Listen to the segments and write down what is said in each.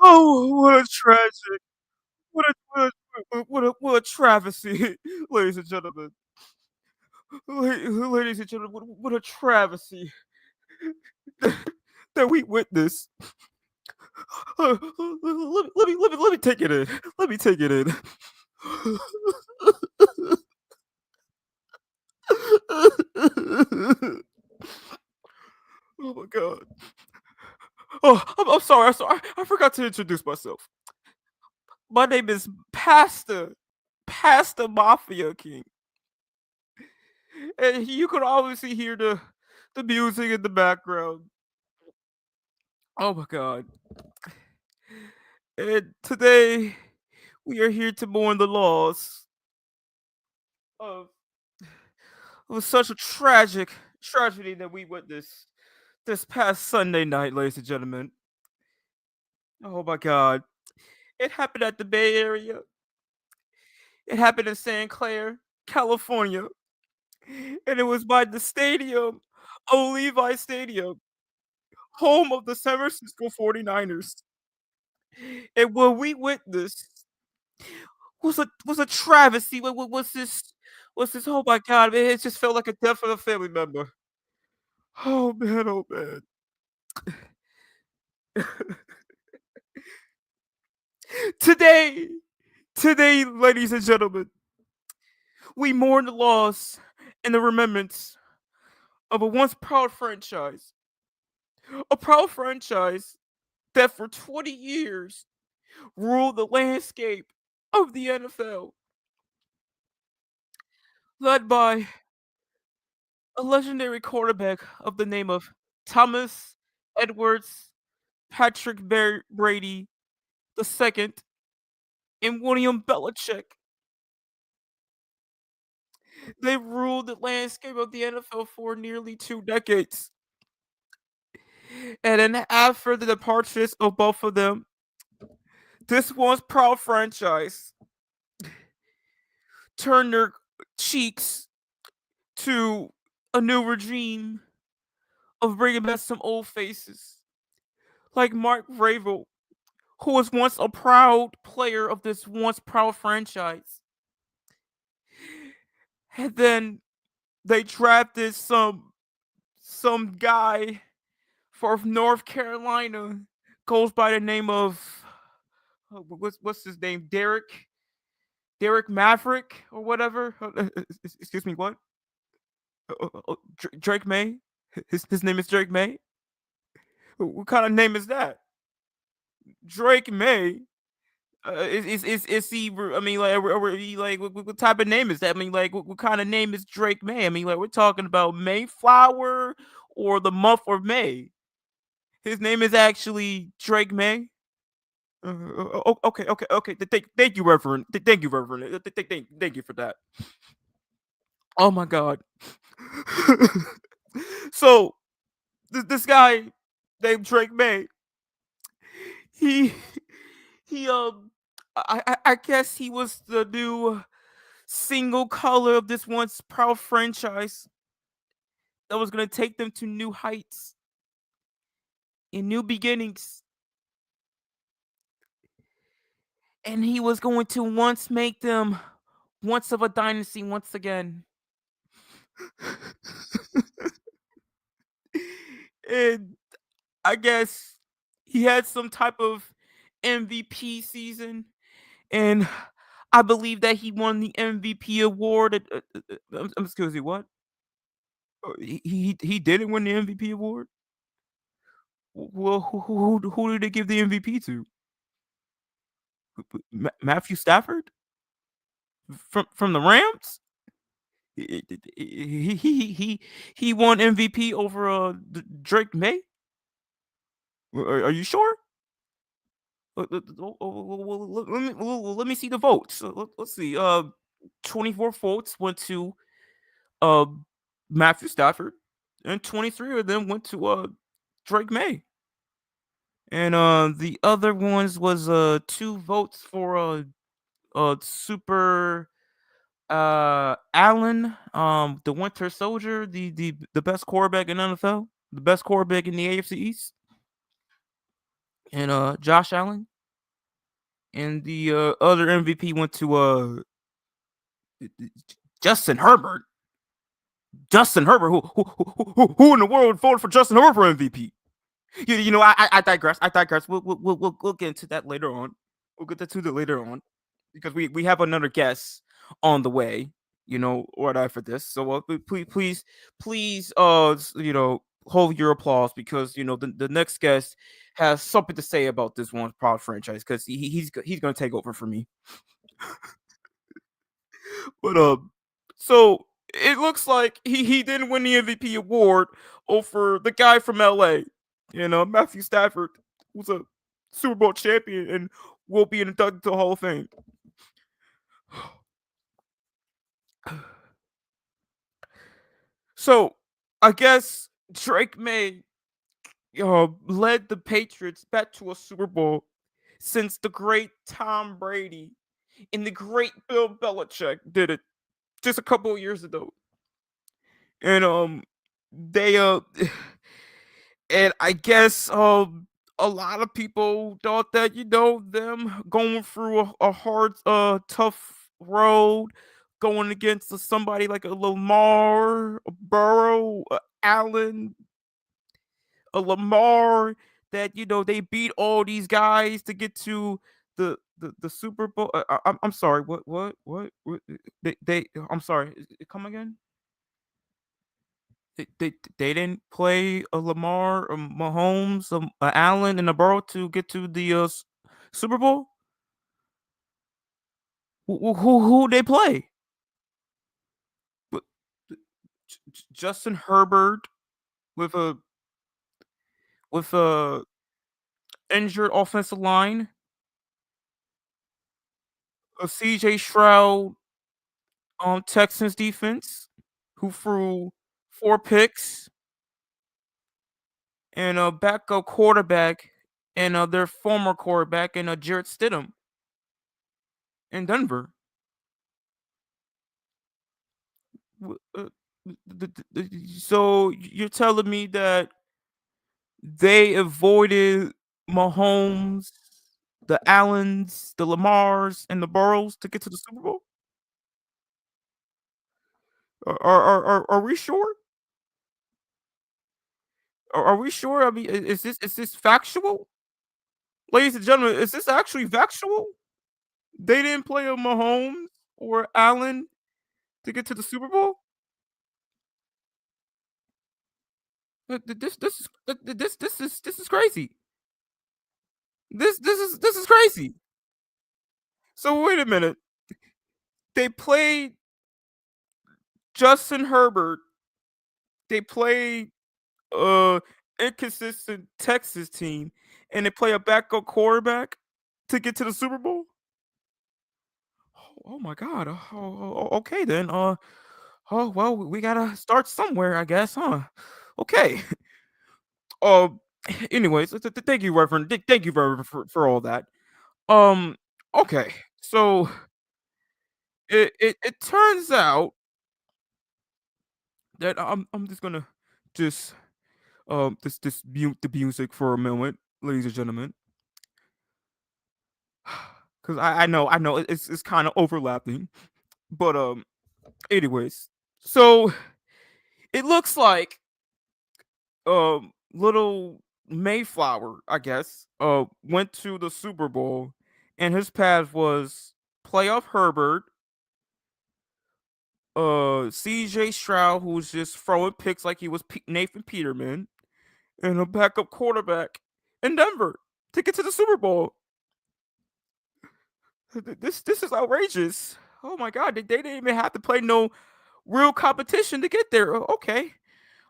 Oh, what a tragic, what a travesty, ladies and gentlemen. Ladies and gentlemen, what a travesty that we witnessed. Let me take it in. Let me take it in. Oh my god. Oh, I'm sorry. I'm sorry. I forgot to introduce myself. My name is Pastor Mafia King, and you could obviously hear the music in the background. Oh my god. And today we are here to mourn the loss of, of such a tragic tragedy that we witnessed this past Sunday night, ladies and gentlemen. Oh my god. It happened at the Bay Area. It happened in Santa Clara, California. And it was by the stadium, Levi Stadium, home of the San Francisco 49ers. And what we witnessed was a travesty. What was this? Oh my god, man, it just felt like a death of a family member. Oh man, oh man. Today, today, ladies and gentlemen, we mourn the loss and the remembrance of a once proud franchise. A proud franchise that for 20 years ruled the landscape of the NFL, led by a legendary quarterback of the name of Thomas Edwards Patrick Brady II and William Belichick. They ruled the landscape of the NFL for nearly 2 decades. And then after the departures of both of them, this once proud franchise turned their cheeks to a new regime of bringing back some old faces, like Mark Vrabel, who was once a proud player of this once proud franchise. And then they drafted some guy from North Carolina, goes by the name of what's his name, Derek Maverick or whatever. Excuse me, what? Drake Maye. His name is Drake Maye. What kind of name is that? Drake Maye. Is he? I mean, like, what type of name is that? I mean, like, what kind of name is Drake May? I mean, like, we're talking about Mayflower or the month of May. His name is actually Drake May. Okay. Thank you, Reverend. Thank you, Reverend. Thank you for that. Oh my God. So this guy named Drake May, he he I guess he was the new single color of this once proud franchise that was going to take them to new heights and new beginnings. And he was going to once make them once of a dynasty once again. And I guess he had some type of MVP season. And I believe that he won the MVP award. Excuse me, what? He didn't win the MVP award. Well, who did they give the MVP to? Matthew Stafford from the Rams. He won MVP over Drake May. Are you sure? Let me see the votes. Let's see. 24 votes went to uh Matthew Stafford, and 23 of them went to Drake May. And the other ones was 2 votes for super Allen, the Winter Soldier, the best quarterback in NFL, the best quarterback in the AFC East, and Josh Allen, and the other MVP went to Justin Herbert. Justin Herbert, who in the world voted for Justin Herbert for MVP? I digress. I digress. We'll get into that later on. We'll get to that later on because we have another guest on the way. Right after this. So please, hold your applause because the next guest has something to say about this one proud franchise because he's gonna take over for me. But so it looks like he didn't win the MVP award over the guy from LA, Matthew Stafford, who's a Super Bowl champion and will be inducted to the Hall of Fame. So I guess Drake May led the Patriots back to a Super Bowl since the great Tom Brady and the great Bill Belichick did it just a couple of years ago. And they and I guess a lot of people thought that them going through a hard tough road going against somebody like a Lamar, a Burrow, a Allen, a Lamar that they beat all these guys to get to the Super Bowl. I'm sorry. What? They I'm sorry. Come again? They didn't play a Lamar, a Mahomes, a Allen, and a Burrow to get to the Super Bowl. Who they play? But Justin Herbert with a injured offensive line, a CJ Stroud Texans defense who threw 4 picks, and a backup quarterback and their former quarterback and Jarrett Stidham in Denver. So you're telling me that they avoided Mahomes, the Allens, the Lamars, and the Burrows to get to the Super Bowl? Are we sure? Are we sure? I mean, is this factual, ladies and gentlemen? Is this actually factual? They didn't play a Mahomes or Allen to get to the Super Bowl. This is crazy. This is crazy. So wait a minute. They played Justin Herbert. They played inconsistent Texas team, and they play a backup quarterback to get to the Super Bowl. Oh my God. Okay then. Oh well, we gotta start somewhere, I guess, huh? Okay. Uh, anyways, thank you, Reverend. Thank you, Reverend, for all that. Um, okay. So it turns out that I'm just gonna just this mute the music for a moment, ladies and gentlemen, because I know it's kind of overlapping, but anyways, so it looks like little Mayflower, I guess, went to the Super Bowl, and his path was playoff Herbert, CJ Stroud, who was just throwing picks like he was Nathan Peterman, and a backup quarterback in Denver to get to the Super Bowl. This is outrageous. Oh my God, they didn't even have to play no real competition to get there. Okay.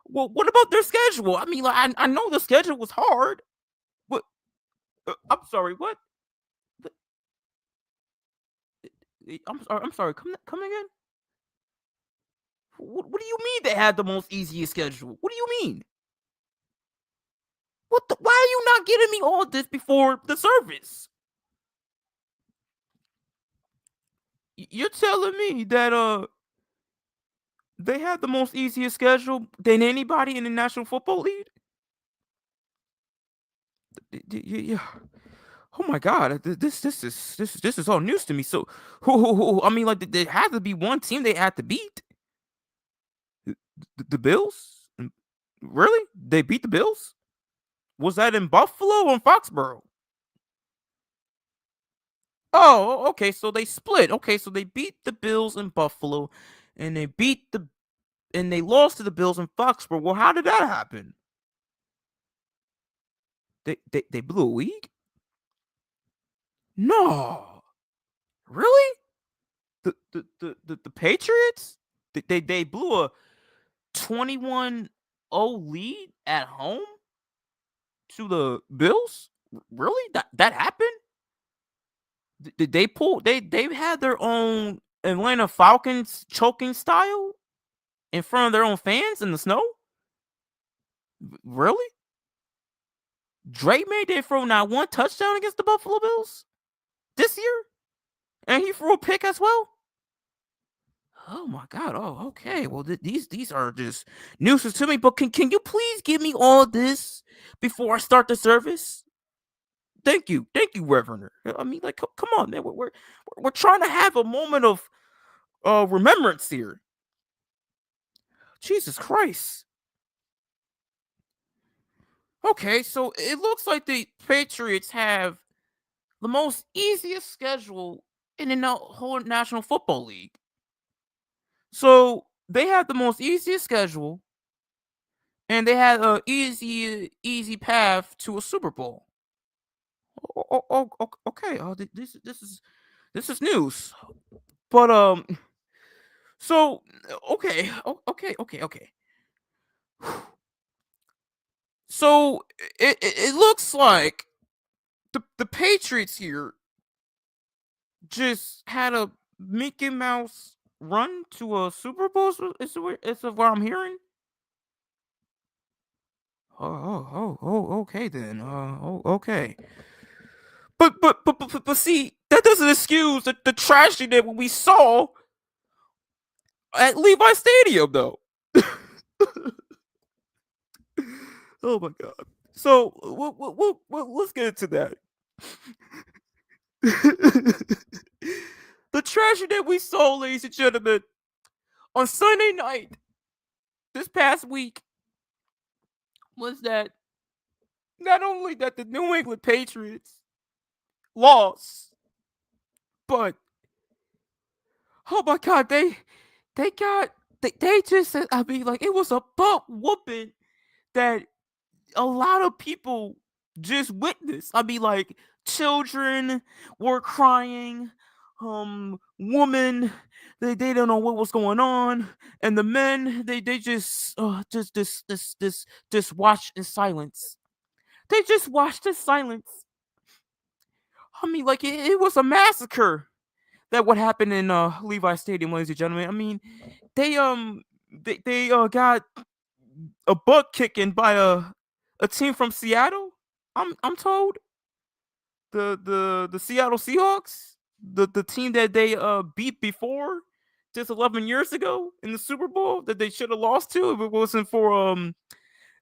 Well, what about their schedule? I mean, like, I know the schedule was hard. What? I'm sorry. What? I'm sorry. Come again. What do you mean they had the most easiest schedule? What do you mean? Why are you not getting me all this before the service? You're telling me that they had the most easiest schedule than anybody in the National Football League? Yeah. Oh my God, this is all news to me. So, I mean, like, there had to be one team they had to beat. The Bills? Really? They beat the Bills? Was that in Buffalo or in Foxborough? Oh, okay. So they split. Okay, so they beat the Bills in Buffalo, and they lost to the Bills in Foxborough. Well, how did that happen? They blew a lead? No, really? The Patriots? They blew a 21-0 lead at home to the Bills? Really? That happened? Did they pull? They had their own Atlanta Falcons choking style in front of their own fans in the snow? Really? Drake Maye didn't throw not one touchdown against the Buffalo Bills this year, and he threw a pick as well. Oh my God! Oh, okay. Well, these are just nuisance to me. But can you please give me all this before I start the service? Thank you, Reverend. I mean, like, come on, man. We're trying to have a moment of remembrance here. Jesus Christ. Okay, so it looks like the Patriots have the most easiest schedule in the whole National Football League. So they have the most easiest schedule, and they had a easy path to a Super Bowl. Okay. This is news. But so okay. So it looks like the Patriots here just had a Mickey Mouse run to a Super Bowl. Is what I'm hearing. Okay then. Okay. But see, that doesn't excuse the tragedy that we saw at Levi Stadium, though. Oh my God. So let's get into that. The tragedy that we saw, ladies and gentlemen, on Sunday night this past week was that not only that the New England Patriots lost, but oh my God, they got they just, I mean, like, it was a butt whooping that a lot of people just witnessed. I mean, like, children were crying, women, they don't know what was going on, and the men, they just watched in silence. They just watched in silence. I mean, like, it was a massacre that what happened in Levi Stadium, ladies and gentlemen. I mean, they got a butt kicking by a team from Seattle. I'm told the Seattle Seahawks, the team that they beat before just 11 years ago in the Super Bowl that they should have lost to if it wasn't for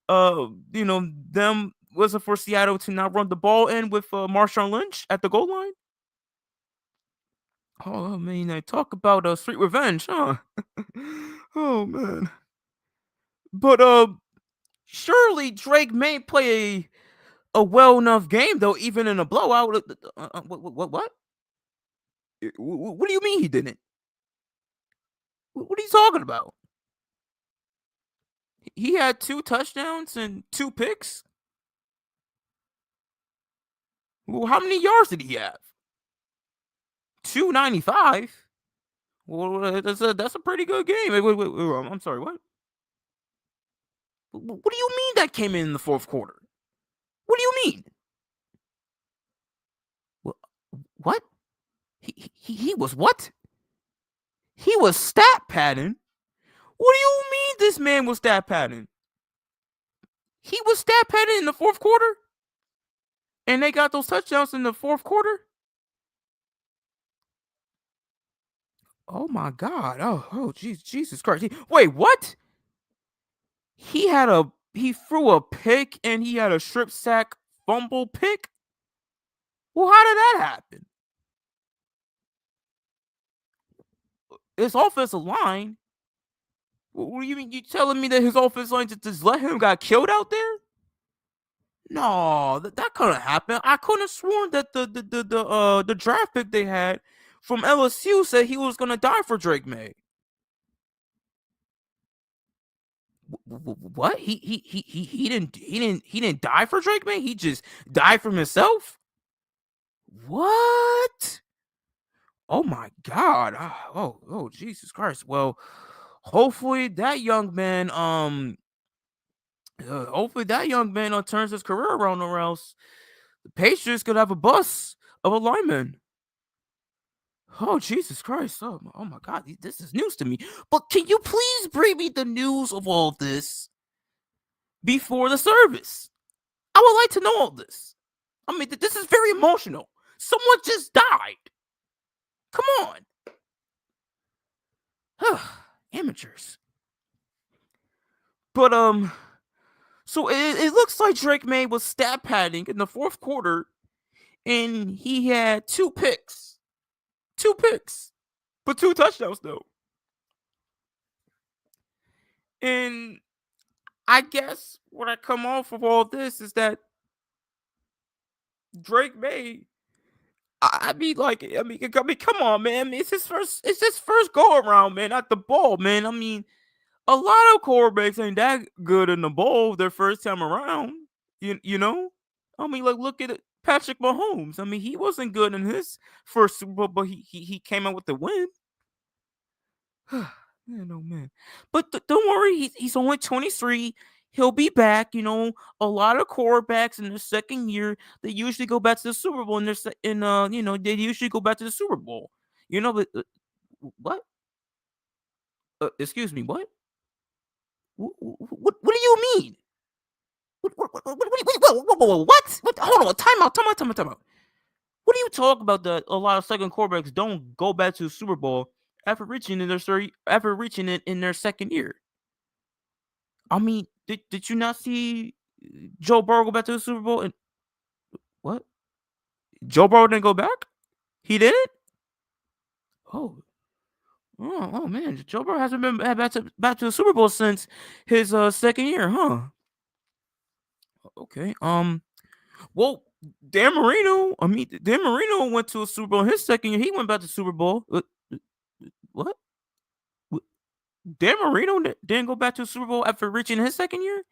them wasn't for Seattle to not run the ball in with Marshawn Lynch at the goal line. Oh, I mean, I talk about sweet revenge, huh? Oh man. But surely Drake may play a well enough game though, even in a blowout. What? What do you mean he didn't? What are you talking about? He had 2 touchdowns and 2 picks. Well, how many yards did he have? 295. Well, that's a pretty good game. I'm sorry. What? What do you mean that came in the fourth quarter? What do you mean? What? He was what? He was stat padding. What do you mean this man was stat padding? He was stat padding in the fourth quarter, and they got those touchdowns in the fourth quarter. Oh my God. Oh, Jesus Christ. Wait, what? He threw a pick and he had a strip sack fumble pick? Well, how did that happen? His offensive line? What do you mean? You telling me that his offensive line just let him got killed out there? No, that couldn't happen. I couldn't have sworn that the draft pick they had from LSU said he was gonna die for Drake Maye. What? He didn't die for Drake Maye. He just died from himself. What? Oh my God. Oh, Jesus Christ. Well, hopefully that young man turns his career around, or else the Patriots could have a bus of a lineman. Oh, Jesus Christ. Oh my God. This is news to me. But can you please bring me the news of all this before the service? I would like to know all this. I mean, this is very emotional. Someone just died. Come on. Amateurs. But, so it looks like Drake Maye was stat padding in the fourth quarter, and he had 2 picks. 2 picks. But 2 touchdowns, though. And I guess what I come off of all this is that Drake Maye, come on, man. I mean, it's his first go around, man, at the ball, man. I mean, a lot of quarterbacks ain't that good in the bowl their first time around. You know? I mean, like, look at it. Patrick Mahomes. I mean, he wasn't good in his first Super Bowl, but he came out with the win. Man, oh man. But don't worry, he's only 23. He'll be back. You know, a lot of quarterbacks in their second year, they usually go back to the Super Bowl. They usually go back to the Super Bowl. You know, but what? Excuse me, what? What do you mean? What? Hold on, time out. What do you talk about that a lot of second quarterbacks don't go back to the Super Bowl after reaching it in their second year? I mean, did you not see Joe Burrow go back to the Super Bowl? And what? Joe Burrow didn't go back? He didn't? Oh. Oh man, Joe Burrow hasn't been back to the Super Bowl since his second year, huh? Okay. Well, Dan Marino. I mean, Dan Marino went to a Super Bowl in his second year. He went back to Super Bowl. What? Dan Marino didn't go back to the Super Bowl after reaching his second year?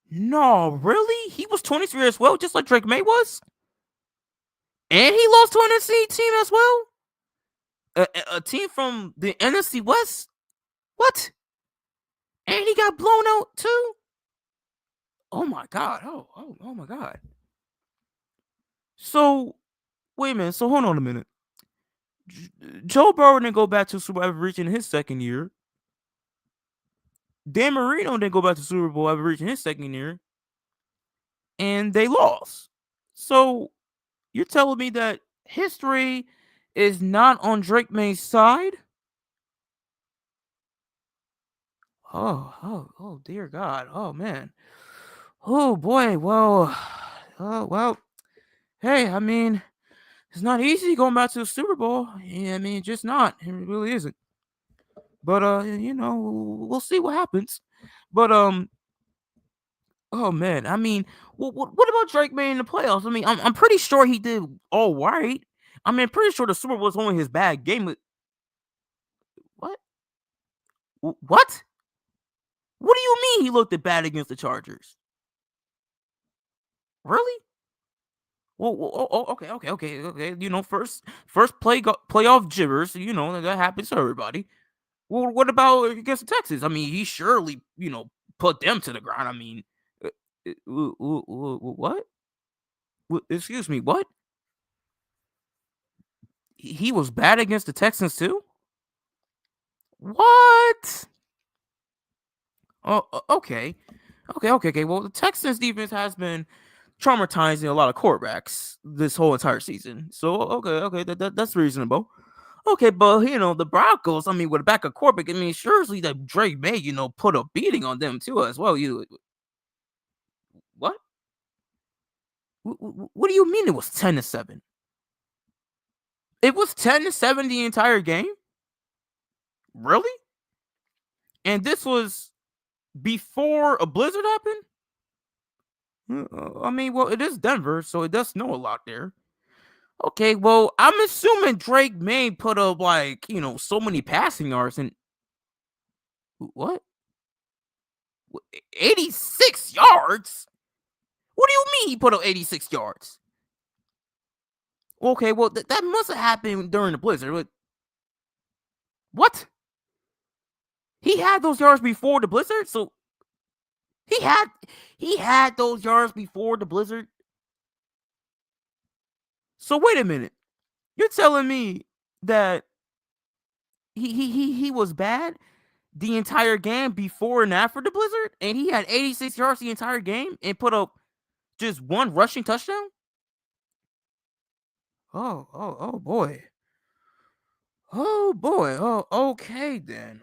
No, really? He was 23 as well, just like Drake Maye was? And he lost to an NFC team as well? A team from the NFC West? What? And he got blown out too? Oh my God. Oh my God. So, wait a minute. So, hold on a minute. Joe Burrow didn't go back to Super Bowl after reaching his second year. Dan Marino didn't go back to Super Bowl after reaching his second year. And they lost. So, you're telling me that history is not on Drake Maye's side? Oh, dear God. Oh, man. Oh, boy. Well, hey, I mean, it's not easy going back to the Super Bowl. Yeah, I mean, just not. It really isn't. But, we'll see what happens. But, oh, man. I mean, what about Drake May in the playoffs? I mean, I'm pretty sure he did all right. I mean, I'm pretty sure the Super Bowl was only his bad game. What? What? What do you mean he looked bad against the Chargers? Really? Well, okay. You know, first playoff jibbers. You know that happens to everybody. Well, what about against the Texans? I mean, he surely put them to the ground. I mean, what? Excuse me, what? He was bad against the Texans too. What? Oh, okay. Well, the Texans defense has been traumatizing a lot of quarterbacks this whole entire season. So okay, that's reasonable. Okay, but the Broncos, I mean, with a backup quarterback, I mean, surely that Drake May, put a beating on them too as well. What? What do you mean it was 10-7? It was 10-7 the entire game? Really? And this was before a blizzard happened? I mean, well, it is Denver, so it does snow a lot there. Okay, well, I'm assuming Drake May put up like, so many passing yards and what? 86 yards? What do you mean he put up 86 yards? Okay, well, that must have happened during the blizzard. What? He had those yards before the blizzard? So he had those yards before the blizzard? So wait a minute. You're telling me that he was bad the entire game before and after the blizzard, and he had 86 yards the entire game and put up just one rushing touchdown? Oh boy. Oh boy. Oh, okay then.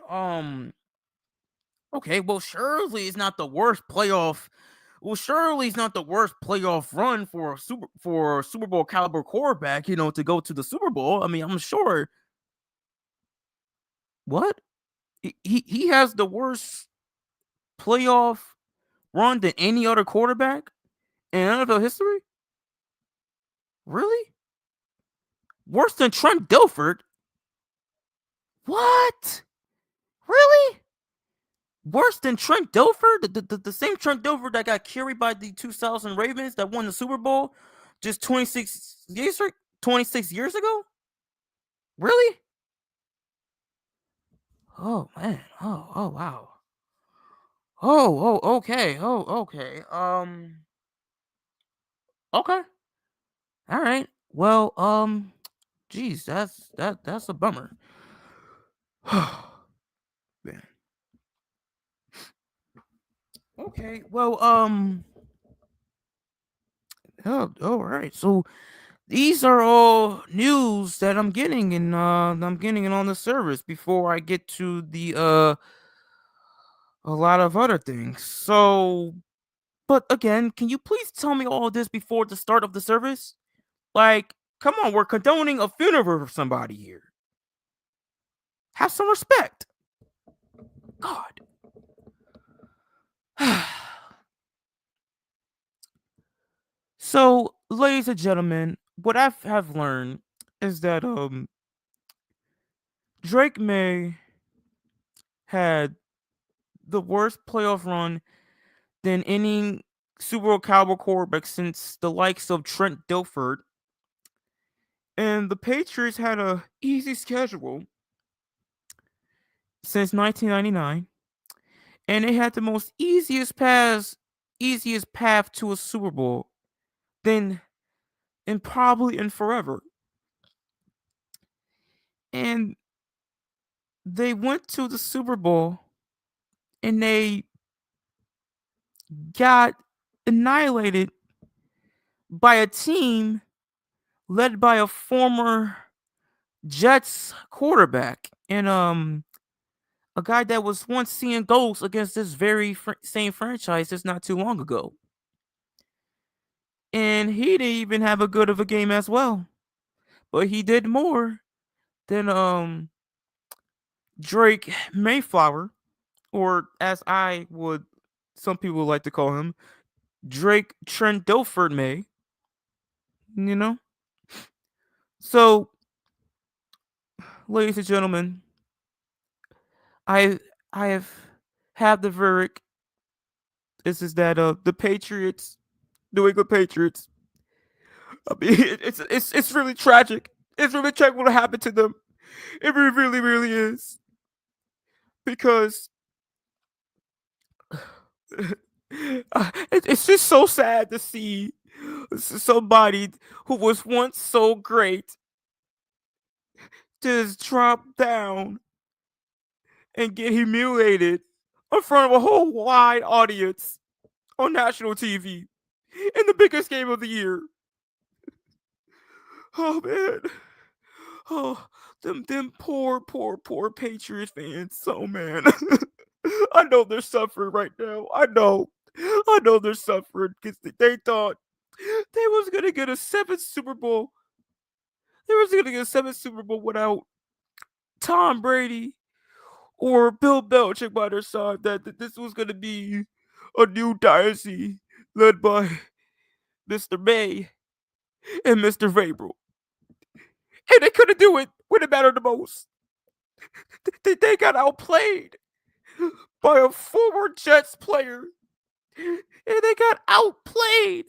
Okay, well, surely it's not the worst playoff. Well, surely it's not the worst playoff run for a Super Bowl caliber quarterback, to go to the Super Bowl. I mean, I'm sure. What? He has the worst playoff run than any other quarterback in NFL history? Really? Worse than Trent Dilfer? What? Really? Worse than Trent Dilfer? The same Trent Dilfer that got carried by the 2000 Ravens that won the Super Bowl just 26 years ago? Really? Oh man. Oh wow. Okay. Okay. Okay. All right. Well, geez, that's a bummer. Man. Okay. Well, oh, all right. So these are all news that I'm getting and I'm getting it on the service before I get to the a lot of other things. So, but again, can you please tell me all this before the start of the service? Like, come on, we're condoning a funeral for somebody here. Have some respect. God. So, ladies and gentlemen, what I have learned is that Drake May had the worst playoff run than any Super Bowl caliber quarterback since the likes of Trent Dilfer. And the Patriots had a easy schedule since 1999, and they had the most easiest path to a Super Bowl than and probably in forever. And they went to the Super Bowl and they got annihilated by a team led by a former Jets quarterback and a guy that was once seeing goals against this very same franchise just not too long ago. And he didn't even have a good of a game as well. But he did more than Drake Mayflower, or as some people like to call him, Drake Trent Dilfer May. You know? So, ladies and gentlemen, I I have the verdict. This is that the Patriots, New England Patriots. I mean, it's really tragic. It's really tragic what happened to them. It really is because it's just so sad to see somebody who was once so great just drop down and get humiliated in front of a whole wide audience on national TV. in the biggest game of the year. Oh man. Oh, them poor Patriots fans. Oh man. I know they're suffering right now. I know they're suffering because they thought they was gonna get a seventh Super Bowl. They was gonna get a seventh Super Bowl without Tom Brady or Bill Belichick by their side. That this was gonna be a new dynasty led by Mr. May and Mr. Vrabel. And they couldn't do it when it mattered the most. They got outplayed by a former Jets player. And they got outplayed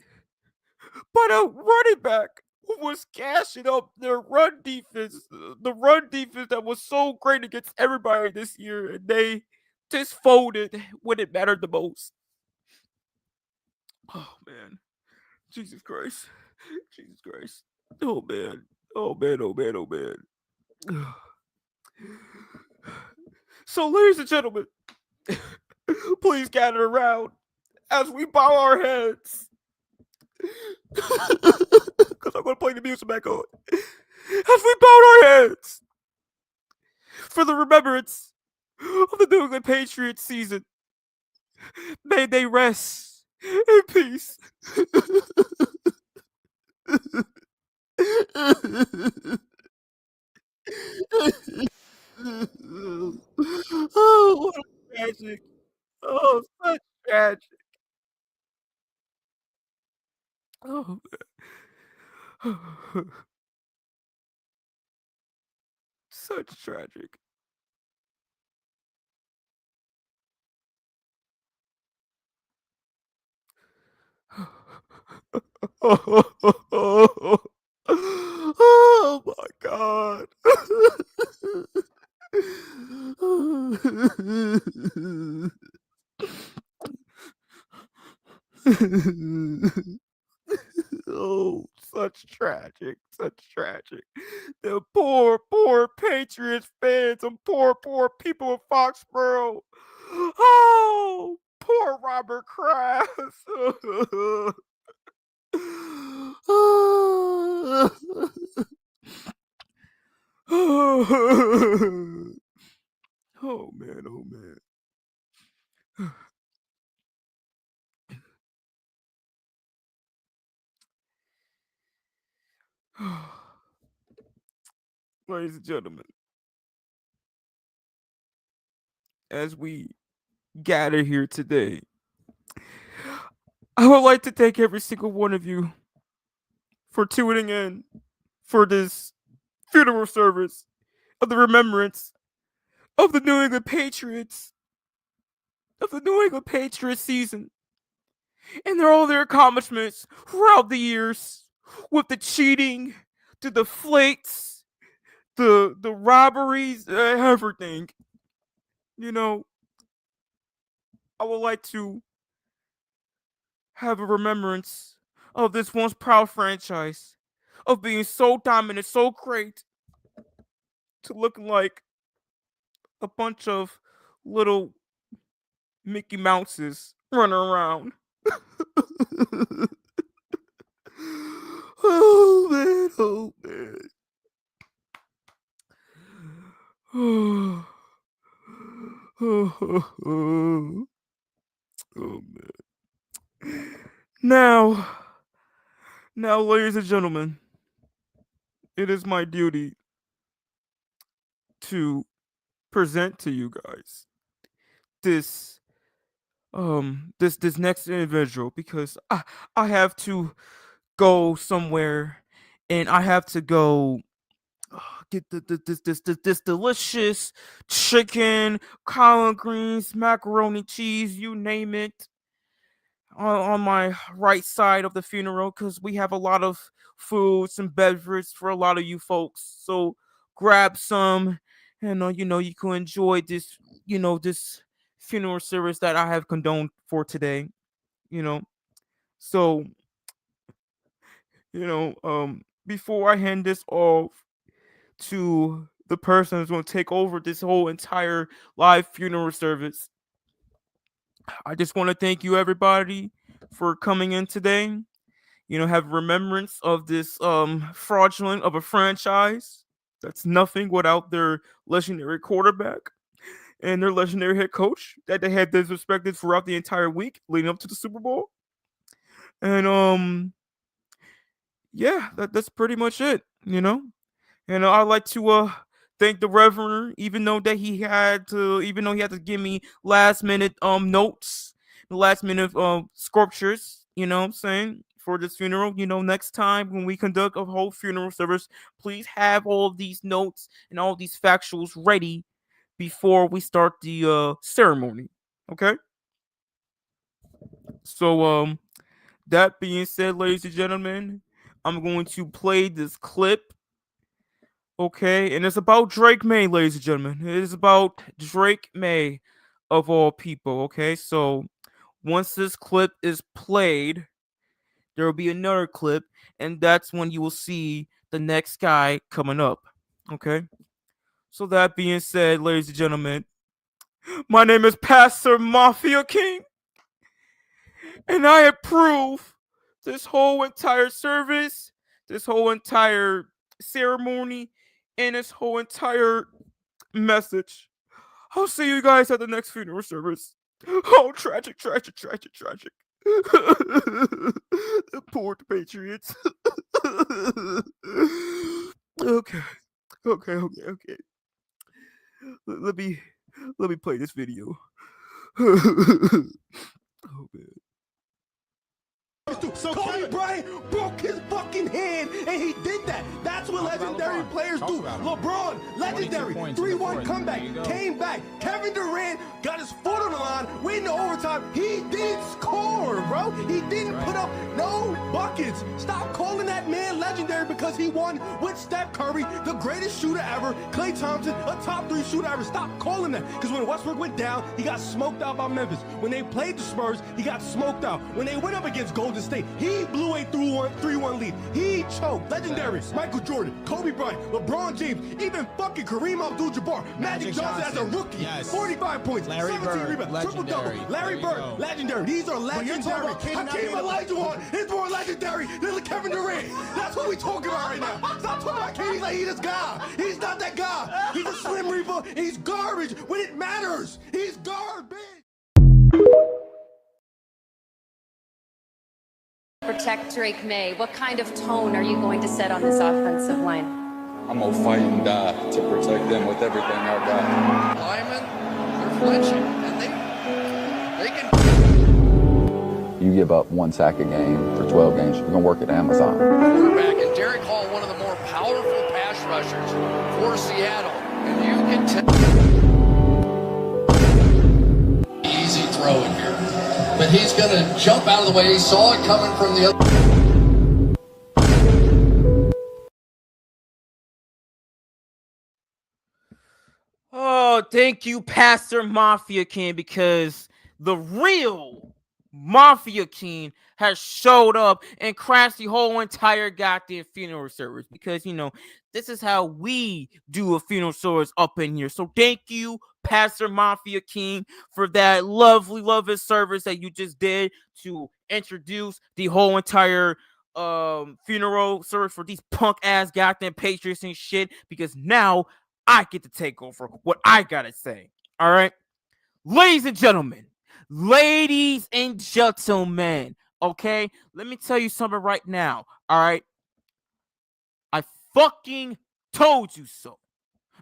by the running back who was gashing up their run defense. The run defense that was so great against everybody this year. And they just folded when it mattered the most. Oh, man. Jesus Christ. Jesus Christ. Oh, man. Oh, man. Oh, man. Oh, man. So, ladies and gentlemen, please gather around as we bow our heads. Because I'm going to play the music back on. As we bow our heads for the remembrance of the New England Patriots season. May they rest in peace. Oh, what tragic. Oh, such tragic. Oh, such tragic. Oh my god. Oh, such tragic, such tragic. The poor Patriots fans and poor people of Foxborough. Oh, poor Robert Kraft. Oh man, oh man. Ladies and gentlemen, as we gather here today, I would like to thank every single one of you for tuning in for this funeral service of the remembrance of the New England Patriots, of the New England Patriots season, and all their accomplishments throughout the years, with the cheating, to the flakes, the robberies, everything. You know, I would like to have a remembrance of this once proud franchise, of being so dominant, so great, to looking like a bunch of little Mickey Mouses running around. Oh man, oh man. Oh man. Now, ladies and gentlemen, it is my duty to present to you guys this this next individual, because I have to go somewhere and I have to go get this delicious chicken, collard greens, macaroni, cheese, you name it, on my right side of the funeral, because we have a lot of foods and beverages for a lot of you folks. So grab some, and you can enjoy this, this funeral service that I have condoned for today. You know, so before I hand this off to the person who's going to take over this whole entire live funeral service, I just want to thank you, everybody, for coming in today. Have remembrance of this fraudulent of a franchise that's nothing without their legendary quarterback and their legendary head coach that they had disrespected throughout the entire week leading up to the Super Bowl. And yeah, that's pretty much it. And I'd like to thank the Reverend, even though he had to give me last minute notes, last minute sculptures, what I'm saying, for this funeral. Next time when we conduct a whole funeral service, please have all of these notes and all these factuals ready before we start the ceremony. Okay? So that being said, ladies and gentlemen, I'm going to play this clip. Okay, and it's about Drake Maye, ladies and gentlemen. It is about Drake Maye, of all people. Okay, so once this clip is played, there will be another clip, and that's when you will see the next guy coming up. Okay, so that being said, ladies and gentlemen, my name is Pastor Mafia King, and I approve this whole entire service, this whole entire ceremony, and this whole entire message. I'll see you guys at the next funeral service. Oh, tragic, tragic, tragic, tragic. The poor Patriots. Okay, okay. Let me play this video. Oh man. So Kobe Bryant broke his fucking hand, and he did that. That's what legendary players do. LeBron, legendary, 3-1 comeback, came back. Kevin Durant got his foot on the line, went into overtime. He did score, bro. He didn't put up no buckets. Stop calling that man legendary because he won with Steph Curry, the greatest shooter ever, Klay Thompson, a top 3 shooter ever. Stop calling that, because when Westbrook went down, he got smoked out by Memphis. When they played the Spurs, he got smoked out. When they went up against Golden State, he blew a 3-1 lead. He choked. Legendary. Michael Jordan, Kobe Bryant, LeBron James, even fucking Kareem Abdul-Jabbar, Magic Johnson as a rookie, 45 points, Larry 17 Bird, rebounds, triple-double. Larry Bird, legendary. These are legendary. Hakeem Olajuwon is more legendary than Kevin Durant. That's what we talking about right now. Stop talking about KD like he's this guy. He's not that guy. He's a Slim Reaper. He's garbage when it matters. He's garbage. Protect Drake Maye. What kind of tone are you going to set on this offensive line? I'm gonna fight and die to protect them with everything I've got. Lyman, they're flinching, and they can. You give up 1 sack a game for 12 games, you're gonna work at Amazon. Quarterback, and Derek Hall, one of the more powerful pass rushers for Seattle, and you can tell. Easy throwing here. But he's going to jump out of the way. He saw it coming from the other. Oh, thank you, Pastor Mafia King, because the real Mafia King has showed up and crashed the whole entire goddamn funeral service. Because, this is how we do a funeral service up in here. So thank you, Pastor Mafia King, for that lovely service that you just did to introduce the whole entire funeral service for these punk ass goddamn Patriots and shit, because now I get to take over what I gotta say. All right, ladies and gentlemen, okay, let me tell you something right now. All right, I fucking told you so.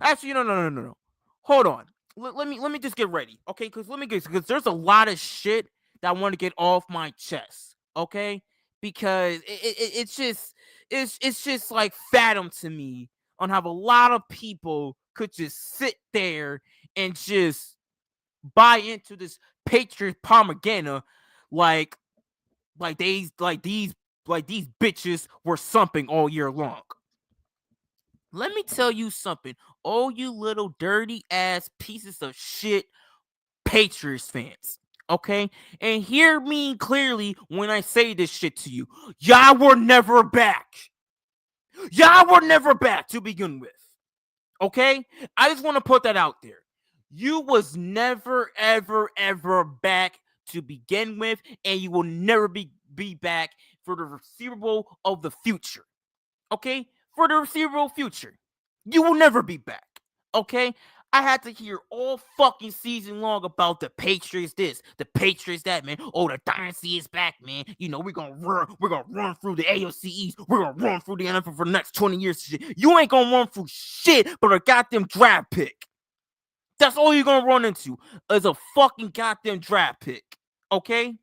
Actually, no. Hold on. Let me just get ready, okay? Because there's a lot of shit that I want to get off my chest, okay? Because it's just like fathom to me on how a lot of people could just sit there and just buy into this Patriots propaganda like these bitches were something all year long. Let me tell you something, all you little dirty ass pieces of shit Patriots fans, okay? And hear me clearly when I say this shit to you. Y'all were never back. Y'all were never back to begin with, okay? I just want to put that out there. You was never, ever, ever back to begin with, and you will never be back for the receivable of the future. Okay? For the receivable future. You will never be back. Okay? I had to hear all fucking season long about the Patriots this, the Patriots that, man. Oh, the dynasty is back, man. You know, we're gonna run through the AFC East. We're gonna run through the NFL for the next 20 years. You ain't gonna run through shit but a goddamn draft pick. That's all you're gonna run into is a fucking goddamn draft pick. Okay?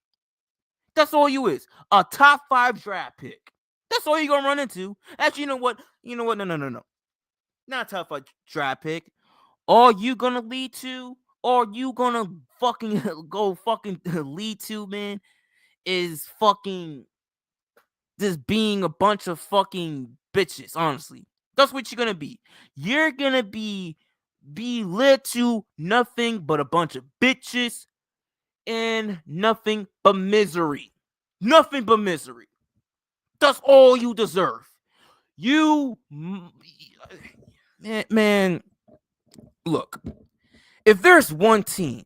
That's all you is. A top 5 draft pick. That's all you're gonna run into. Actually, you know what? No. Not a top 5 draft pick. All you gonna lead to, or you gonna fucking go fucking lead to, man, is fucking just being a bunch of fucking bitches, honestly. That's what you're gonna be. You're gonna be led to nothing but a bunch of bitches and nothing but misery. Nothing but misery. That's all you deserve. You, man, look, if there's one team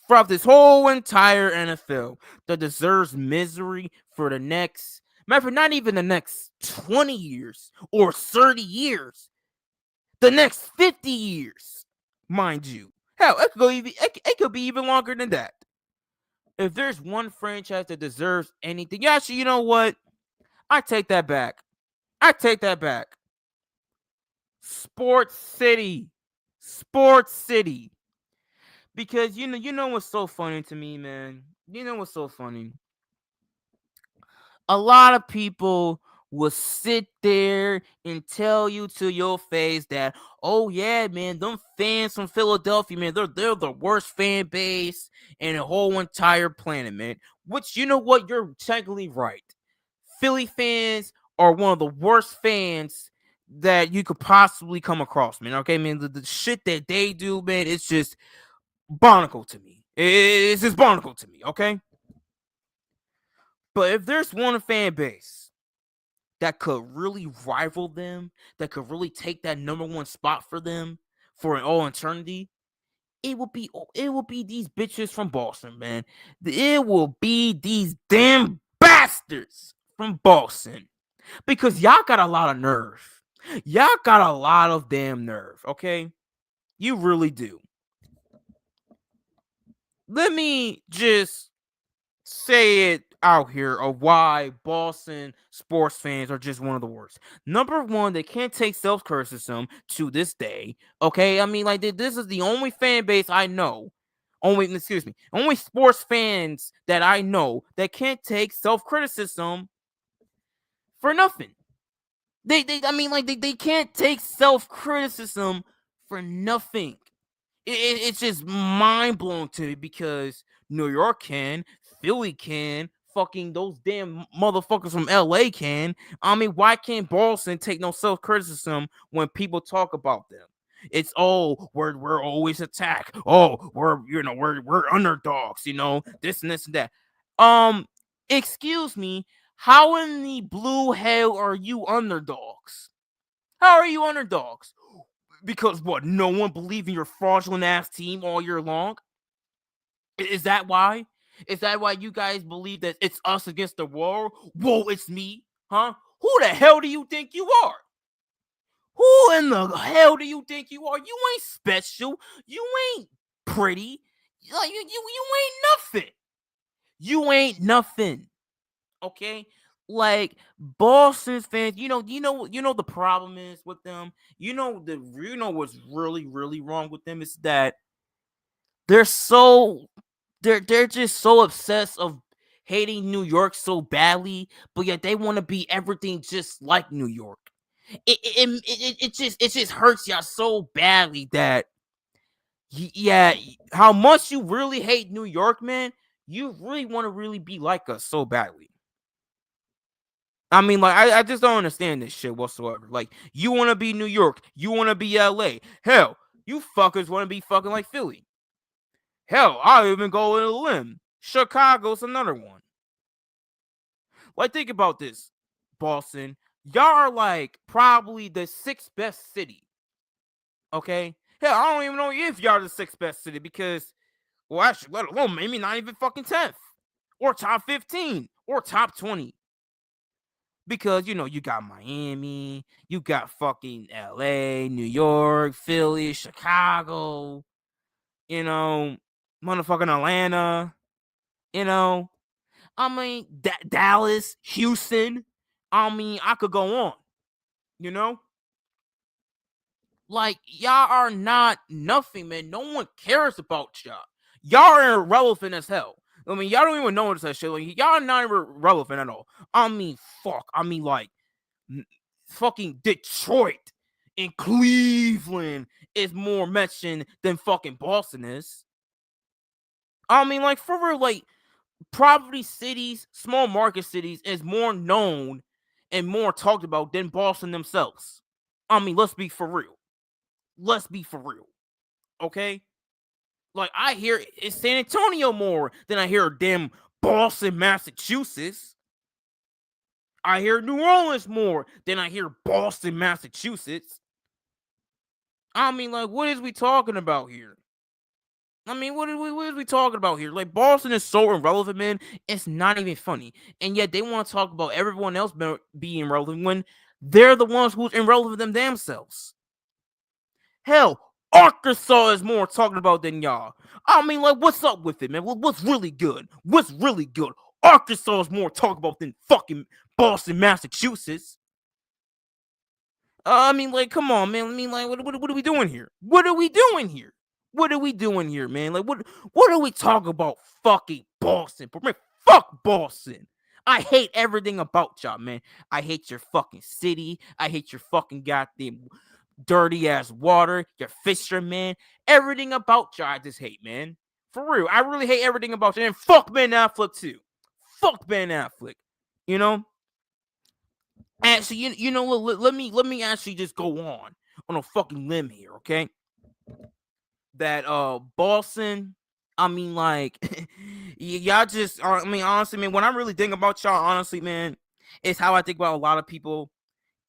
throughout this whole entire NFL that deserves misery for the next, matter of not even the next 20 years or 30 years, the next 50 years, mind you. Hell, it could be even longer than that. If there's one franchise that deserves anything, actually, you know what? I take that back. Sports City. Because you know what's so funny to me, man? You know what's so funny? A lot of people will sit there and tell you to your face that, oh yeah, man, them fans from Philadelphia, man, they're the worst fan base in the whole entire planet, man. Which, you know what? You're technically right. Philly fans are one of the worst fans that you could possibly come across, man. Okay, man, the shit that they do, man, it's just barnacle to me. It's just barnacle to me, okay? But if there's one fan base that could really rival them, that could really take that number 1 spot for them for an all eternity, it will be these bitches from Boston, man. It will be these damn bastards from Boston. Because y'all got a lot of nerve. Y'all got a lot of damn nerve, okay? You really do. Let me just say it out here of why Boston sports fans are just one of the worst. Number 1, they can't take self-criticism to this day. Okay, I mean, like, this is the only fan base I know. Only sports fans that I know that can't take self-criticism for nothing. They can't take self-criticism for nothing. It's just mind-blowing to me because New York can, Philly can, fucking those damn motherfuckers from LA can. I mean, why can't Boston take no self-criticism when people talk about them? It's we're always attacked. We're underdogs, this and this and that. Excuse me, how in the blue hell are you underdogs? How are you underdogs? Because what? No one believed in your fraudulent ass team all year long? Is that why? Is that why you guys believe that it's us against the world? Whoa, it's me, huh? Who the hell do you think you are? Who in the hell do you think you are? You ain't special. You ain't pretty. You ain't nothing. You ain't nothing. Okay? Like Boston fans, you know the problem is with them. You know what's really, really wrong with them is that they're just so obsessed of hating New York so badly, but yet they want to be everything just like New York. It just hurts y'all so badly that how much you really hate New York, man. You really want to really be like us so badly. I mean, like, I just don't understand this shit whatsoever. Like, you want to be New York. You want to be LA. Hell, you fuckers want to be fucking like Philly. Hell, I'll even go on a limb. Chicago's another one. Like, think about this, Boston. Y'all are, like, probably the 6th best city. Okay? Hell, I don't even know if y'all are the 6th best city because Well, actually, let alone maybe not even fucking 10th or top 15 or top 20. Because, you got Miami, you got fucking LA, New York, Philly, Chicago, motherfucking Atlanta, I mean, Dallas, Houston. I mean, I could go on, you know? Like, y'all are not nothing, man. No one cares about y'all. Y'all are irrelevant as hell. I mean, y'all don't even know what that shit. Like, y'all are not even relevant at all. I mean, fuck. I mean, like, fucking Detroit and Cleveland is more mentioned than fucking Boston is. I mean, like, for real, like, property cities, small market cities is more known and more talked about than Boston themselves. I mean, let's be for real. Let's be for real. Okay? Like, I hear it's San Antonio more than I hear damn Boston, Massachusetts. I hear New Orleans more than I hear Boston, Massachusetts. I mean, like, what is we talking about here? I mean, what is we talking about here? Like, Boston is so irrelevant, man. It's not even funny. And yet they want to talk about everyone else being irrelevant when they're the ones who's irrelevant them themselves. Hell, Arkansas is more talking about than y'all. I mean, like, what's up with it, man? What's really good? What's really good? Arkansas is more talked about than fucking Boston, Massachusetts. I mean, like, come on, man. I mean, like, what are we doing here? What are we doing here? What are we doing here, man? Like, what are we talking about? Fucking Boston. Man, fuck Boston. I hate everything about y'all, man. I hate your fucking city. I hate your fucking goddamn dirty ass water, your fishermen, everything about y'all I just hate, man. For real. I really hate everything about you. And fuck Ben Affleck too. Fuck Ben Affleck. You know? Actually, let me actually just go on a fucking limb here, okay? That Boston, I mean, like, y'all just I mean, honestly, man, when I really think about y'all, honestly, man, it's how I think about a lot of people,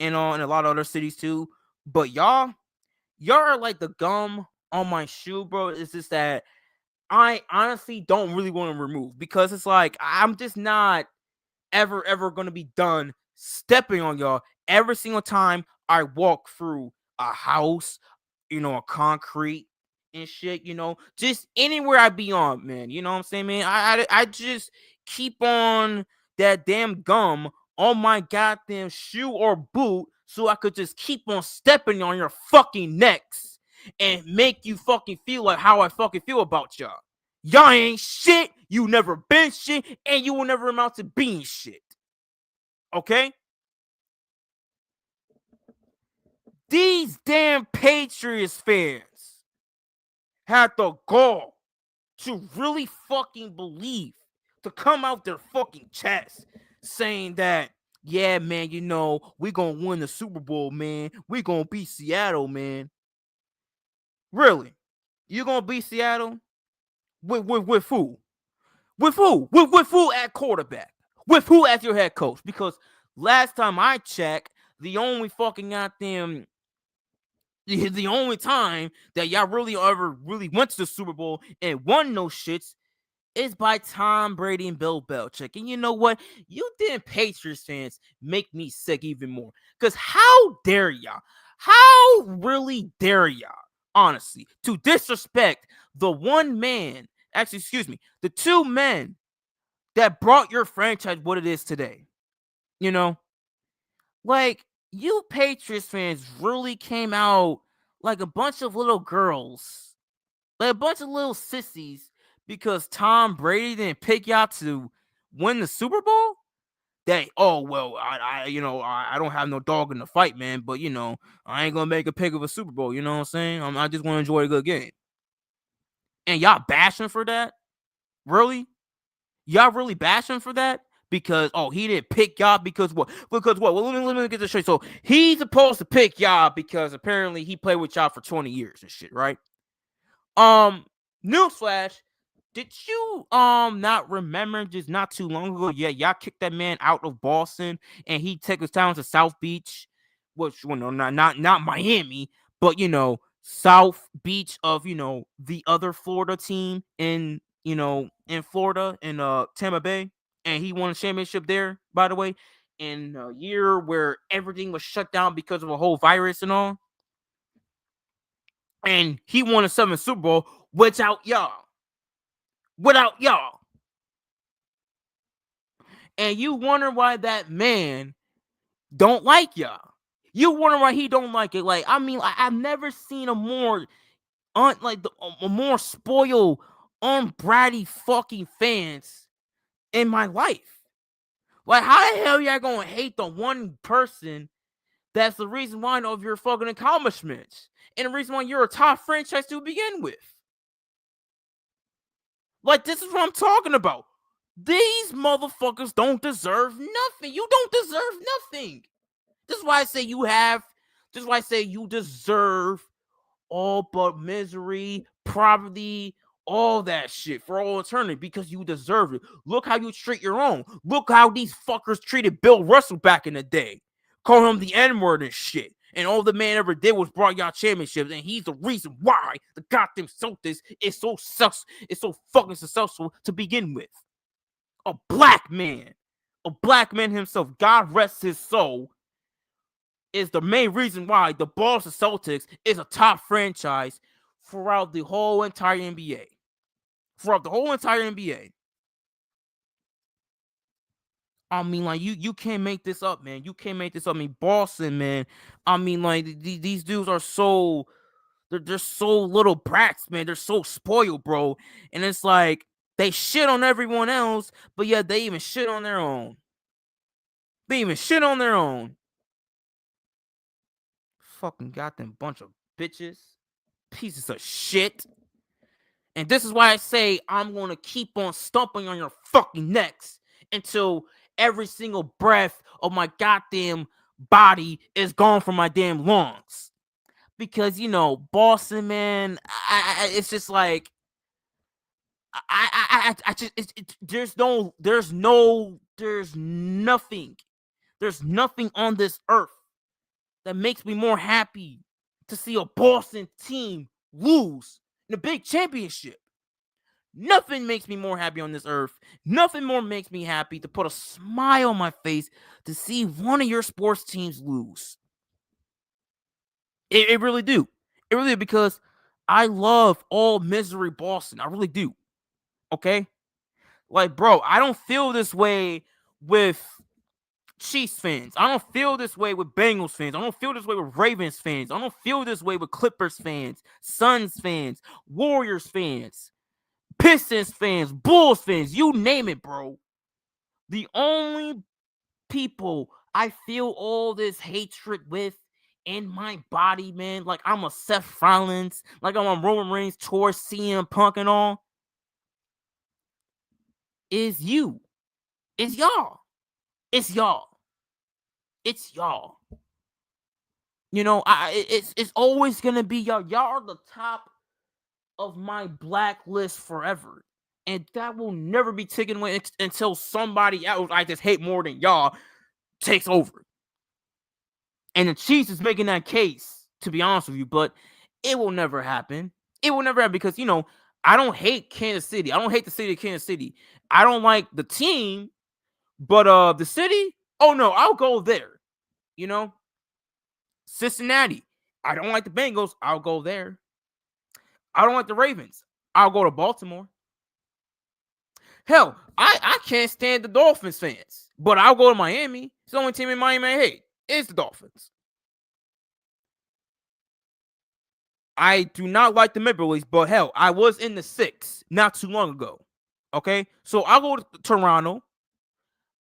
in a lot of other cities too. But y'all are like the gum on my shoe, bro. It's just that I honestly don't really want to remove, because it's like I'm just not ever gonna be done stepping on y'all every single time I walk through a house, a concrete and shit, just anywhere I be on, man. You know what I'm saying, man? I just keep on that damn gum on my goddamn shoe or boot so I could just keep on stepping on your fucking necks and make you fucking feel like how I fucking feel about y'all. Y'all ain't shit, you never been shit, and you will never amount to being shit. Okay? These damn Patriots fans had the gall to really fucking believe, to come out their fucking chest saying that, yeah, man, we gonna win the Super Bowl, man. We gonna beat Seattle, man. Really? You gonna beat Seattle? With who? With who? With who at quarterback? With who as your head coach? Because last time I checked, the only fucking goddamn the only time that y'all really ever really went to the Super Bowl and won no shits is by Tom Brady and Bill Belichick. And you know what? You damn Patriots fans make me sick even more. Because how dare y'all? How really dare y'all, honestly, to disrespect the one man, actually, excuse me, the two men that brought your franchise what it is today? Like, you Patriots fans really came out like a bunch of little girls, like a bunch of little sissies, because Tom Brady didn't pick y'all to win the Super Bowl. That, oh well, I don't have no dog in the fight, man. But I ain't gonna make a pick of a Super Bowl. You know what I'm saying? I just want to enjoy a good game. And y'all bashing for that? Really? Y'all really bashing for that? Because, he didn't pick y'all because what? Because what? Well, let me get this straight. So he's supposed to pick y'all because apparently he played with y'all for 20 years and shit, right? Newsflash, did you not remember just not too long ago? Yeah, y'all kicked that man out of Boston and he took his town to South Beach, which not Miami, but South Beach of, the other Florida team in Florida, in Tampa Bay, and he won a championship there, by the way, in a year where everything was shut down because of a whole virus and all. And he won a 7th Super Bowl without y'all. And you wonder why that man don't like y'all. You wonder why he don't like it. Like, I mean, I've never seen a more a more spoiled, unbratty fucking fans in my life. Like, how the hell y'all gonna hate the one person that's the reason why of your fucking accomplishments and the reason why you're a top franchise to begin with? Like, this is what I'm talking about. These motherfuckers don't deserve nothing. You don't deserve nothing. This is why I say this is why I say you deserve all but misery, poverty, all that shit for all eternity, because you deserve it. Look how you treat your own. Look how these fuckers treated Bill Russell back in the day. Call him the N-word and shit. And all the man ever did was brought y'all championships, and he's the reason why the goddamn Celtics is so fucking successful to begin with. A black man himself, God rest his soul, is the main reason why the Boston Celtics is a top franchise throughout the whole entire NBA. I mean, like, you can't make this up, man. You can't make this up. I mean, Boston, man. I mean, like, these dudes are so... They're so little brats, man. They're so spoiled, bro. And it's like, they shit on everyone else, but yet they even shit on their own. Fucking goddamn bunch of bitches. Pieces of shit. And this is why I say I'm going to keep on stomping on your fucking necks until every single breath of my goddamn body is gone from my damn lungs. Because, Boston, man, it's just like, there's nothing on this earth that makes me more happy to see a Boston team lose in a big championship. Nothing makes me more happy on this earth. Nothing more makes me happy to put a smile on my face to see one of your sports teams lose. It really do. It really do, because I love all misery Boston. I really do. Okay? Like, bro, I don't feel this way with Chiefs fans. I don't feel this way with Bengals fans. I don't feel this way with Ravens fans. I don't feel this way with Clippers fans, Suns fans, Warriors fans, Pistons fans, Bulls fans, you name it, bro. The only people I feel all this hatred with in my body, man, like I'm a Seth Rollins, like I'm a Roman Reigns towards CM Punk and all, is you. It's y'all. It's y'all. It's always gonna be y'all. Y'all are the top of my blacklist forever. And that will never be taken away until somebody else I just hate more than y'all takes over. And the Chiefs is making that case, to be honest with you, but it will never happen. It will never happen because, I don't hate Kansas City. I don't hate the city of Kansas City. I don't like the team, but the city, oh no, I'll go there. Cincinnati. I don't like the Bengals. I'll go there. I don't like the Ravens. I'll go to Baltimore. Hell, I can't stand the Dolphins fans, but I'll go to Miami. It's the only team in Miami I hate. It's the Dolphins. I do not like the Maple Leafs, but hell, I was in the 6 not too long ago. Okay? So I'll go to Toronto.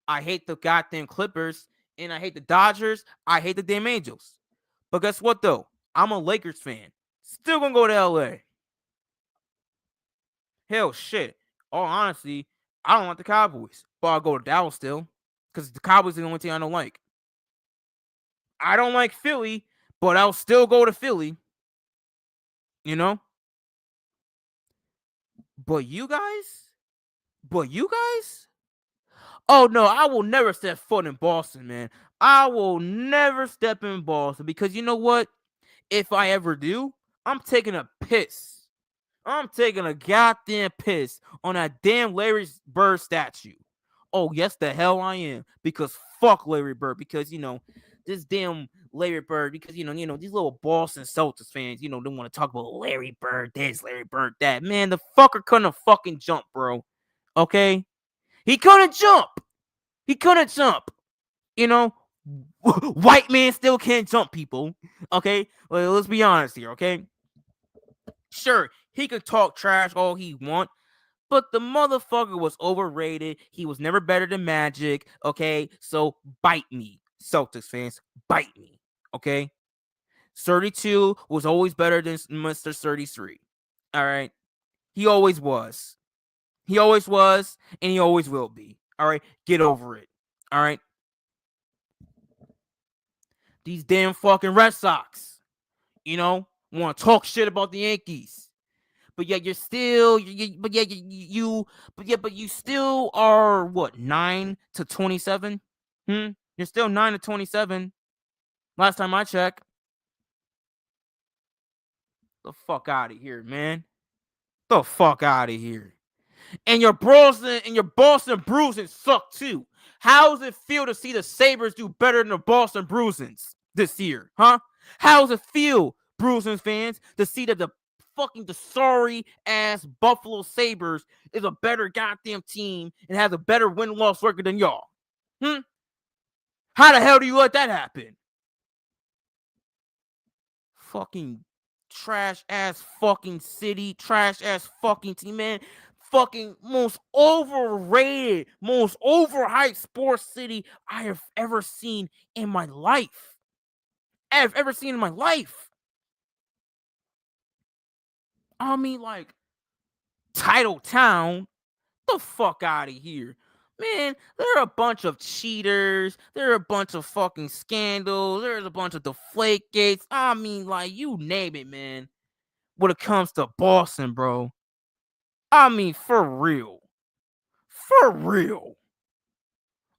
I hate the goddamn Clippers, and I hate the Dodgers. I hate the damn Angels. But guess what, though? I'm a Lakers fan. Still gonna go to LA. Hell, shit. All honesty, I don't like the Cowboys, but I'll go to Dallas still, because the Cowboys are the only team I don't like. I don't like Philly, but I'll still go to Philly. But you guys? Oh, no, I will never step foot in Boston, man. I will never step in Boston, because you know what? If I ever do, I'm taking a piss. I'm taking a goddamn piss on that damn Larry Bird statue. Oh, yes, the hell I am. Because fuck Larry Bird. Because, this damn Larry Bird, because, these little Boston Celtics fans, they want to talk about Larry Bird this, Larry Bird that. Man, the fucker couldn't fucking jump, bro. Okay? He couldn't jump. He couldn't jump. White man still can't jump, people. Okay? Well, let's be honest here, okay? Sure, he could talk trash all he want, but the motherfucker was overrated. He was never better than Magic, okay? So bite me, Celtics fans, bite me, okay? 32 was always better than Mr. 33, all right? He always was. He always was, and he always will be, all right? Get over it, all right? These damn fucking Red Sox, want to talk shit about the Yankees. But yet you're still, but you still are what, 9-27? You're still 9-27. Last time I checked. The fuck out of here, man. The fuck out of here. And your Boston Bruins suck too. How does it feel to see the Sabres do better than the Boston Bruins this year, huh? How does it feel, Bruins fans, to see that the sorry ass Buffalo Sabres is a better goddamn team and has a better win-loss record than y'all? How the hell do you let that happen? Fucking trash ass fucking city, trash ass fucking team, man. Fucking most overrated, most overhyped sports city I have ever seen in my life. I mean, like, Title Town, the fuck out of here. Man, they're a bunch of cheaters. They're a bunch of fucking scandals. There's a bunch of deflate gates. I mean, like, you name it, man. When it comes to Boston, bro. I mean, for real. For real.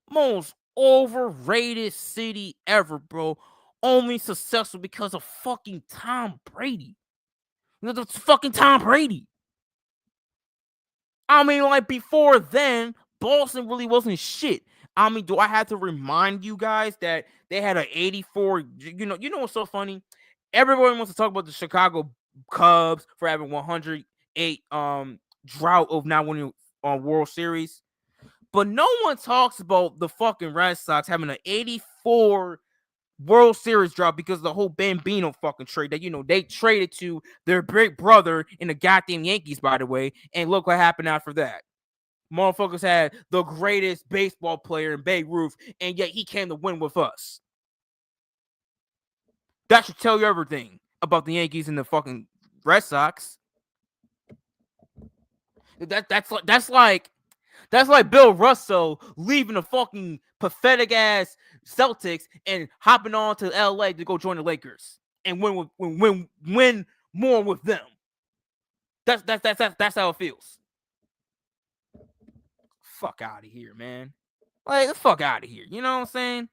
Most overrated city ever, bro. Only successful because of fucking Tom Brady. It's fucking Tom Brady. I mean, like, before then, Boston really wasn't shit. I mean, do I have to remind you guys that they had an 84? You know what's so funny? Everybody wants to talk about the Chicago Cubs for having 108 drought of not winning World Series, but no one talks about the fucking Red Sox having an 84 World Series drought because of the whole Bambino fucking trade that they traded to their big brother in the goddamn Yankees, by the way, and look what happened after that. Motherfuckers had the greatest baseball player in Babe Ruth, and yet he came to win with us. That should tell you everything about the Yankees and the fucking Red Sox. That's like Bill Russell leaving the fucking pathetic ass Celtics and hopping on to LA to go join the Lakers and win more with them. That's how it feels. Fuck out of here, man. Like, the fuck out of here. You know what I'm saying?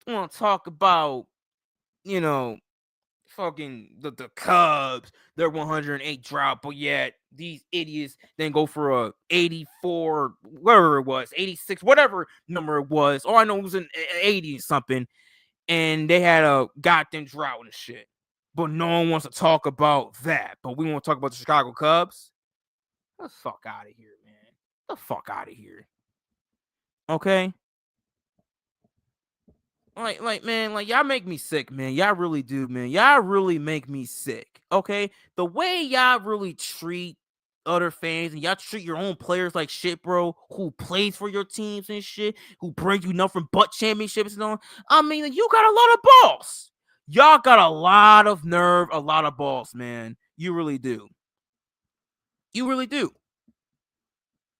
I want to talk about, fucking the Cubs, their 108 drought, but yet these idiots then go for a 84, whatever it was, 86, whatever number it was. All I know it was an 80 something, and they had a goddamn drought and shit. But no one wants to talk about that. But we want to talk about the Chicago Cubs. Get the fuck out of here, man. Get the fuck out of here. Okay? Like, man, like, y'all make me sick, man. Y'all really do, man. Y'all really make me sick, okay? The way y'all really treat other fans and y'all treat your own players like shit, bro, who plays for your teams and shit, who brings you nothing but championships and all. I mean, you got a lot of balls. Y'all got a lot of nerve, a lot of balls, man. You really do. You really do.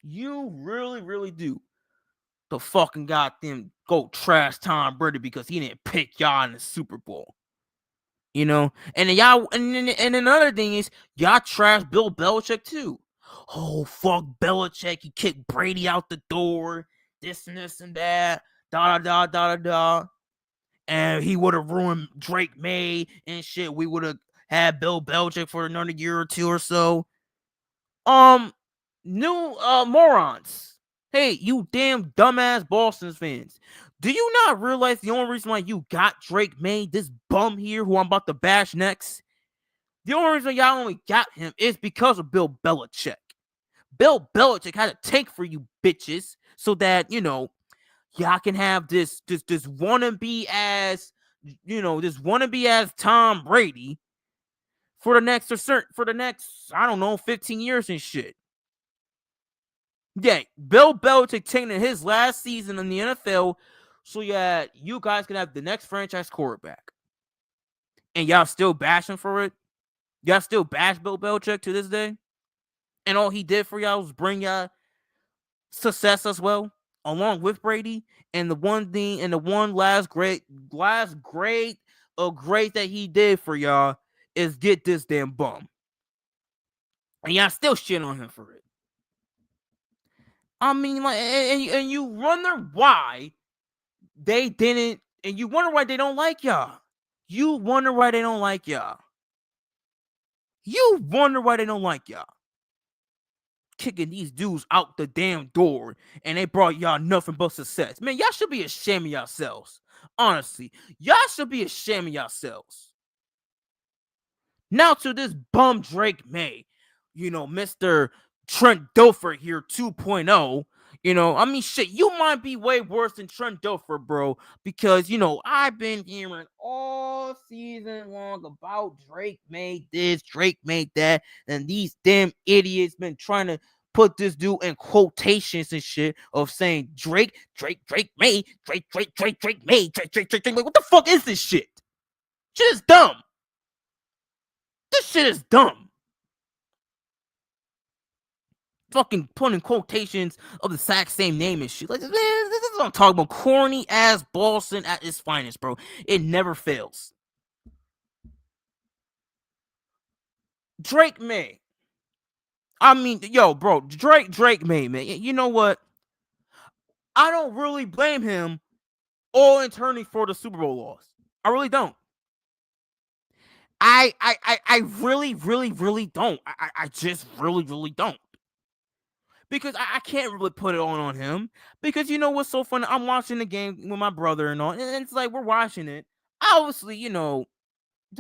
You really, really do. The fucking goddamn go trash Tom Brady because he didn't pick y'all in the Super Bowl. And then y'all, and another thing is y'all trash Bill Belichick too. Oh, fuck Belichick, he kicked Brady out the door, this and this and that, da. And he would have ruined Drake Maye and shit. We would have have Bill Belichick for another year or two or so. New morons. Hey, you damn dumbass Boston fans. Do you not realize the only reason why you got Drake Maye, this bum here who I'm about to bash next, the only reason y'all only got him is because of Bill Belichick. Bill Belichick had a tank for you bitches so that, y'all can have this wannabe as, this wannabe as Tom Brady for the next, I don't know, 15 years and shit. Yeah, Bill Belichick taking his last season in the NFL so yeah, you guys can have the next franchise quarterback. And y'all still bash him for it? Y'all still bash Bill Belichick to this day? And all he did for y'all was bring y'all success as well, along with Brady. And the one last great that he did for y'all is get this damn bum. And y'all still shit on him for it. I mean, like, and you wonder why they didn't, and you wonder why they don't like y'all. You wonder why they don't like y'all. You wonder why they don't like y'all. Kicking these dudes out the damn door, and they brought y'all nothing but success. Man, y'all should be ashamed of yourselves. Honestly, y'all should be ashamed of yourselves. Now to this bum Drake Maye, Mr. Trent Dilfer here 2.0. I mean, shit, you might be way worse than Trent Dilfer, bro, because, I've been hearing all season long about Drake Maye this, Drake Maye that, and these damn idiots been trying to put this dude in quotations and shit of saying Drake Maye, Drake Maye, Drake. Like, what the fuck is this shit? Shit is dumb. This shit is dumb. Fucking putting quotations of the exact same name and shit. Like, man, this is what I'm talking about. Corny ass Boston at its finest, bro. It never fails. Drake Maye. I mean, yo, bro, Drake Maye, man. You know what? I don't really blame him all in turning for the Super Bowl loss. I really don't. I really, really, really don't. I just really, really don't. Because I can't really put it on him. Because you know what's so funny? I'm watching the game with my brother and all, and it's like we're watching it. Obviously, dude,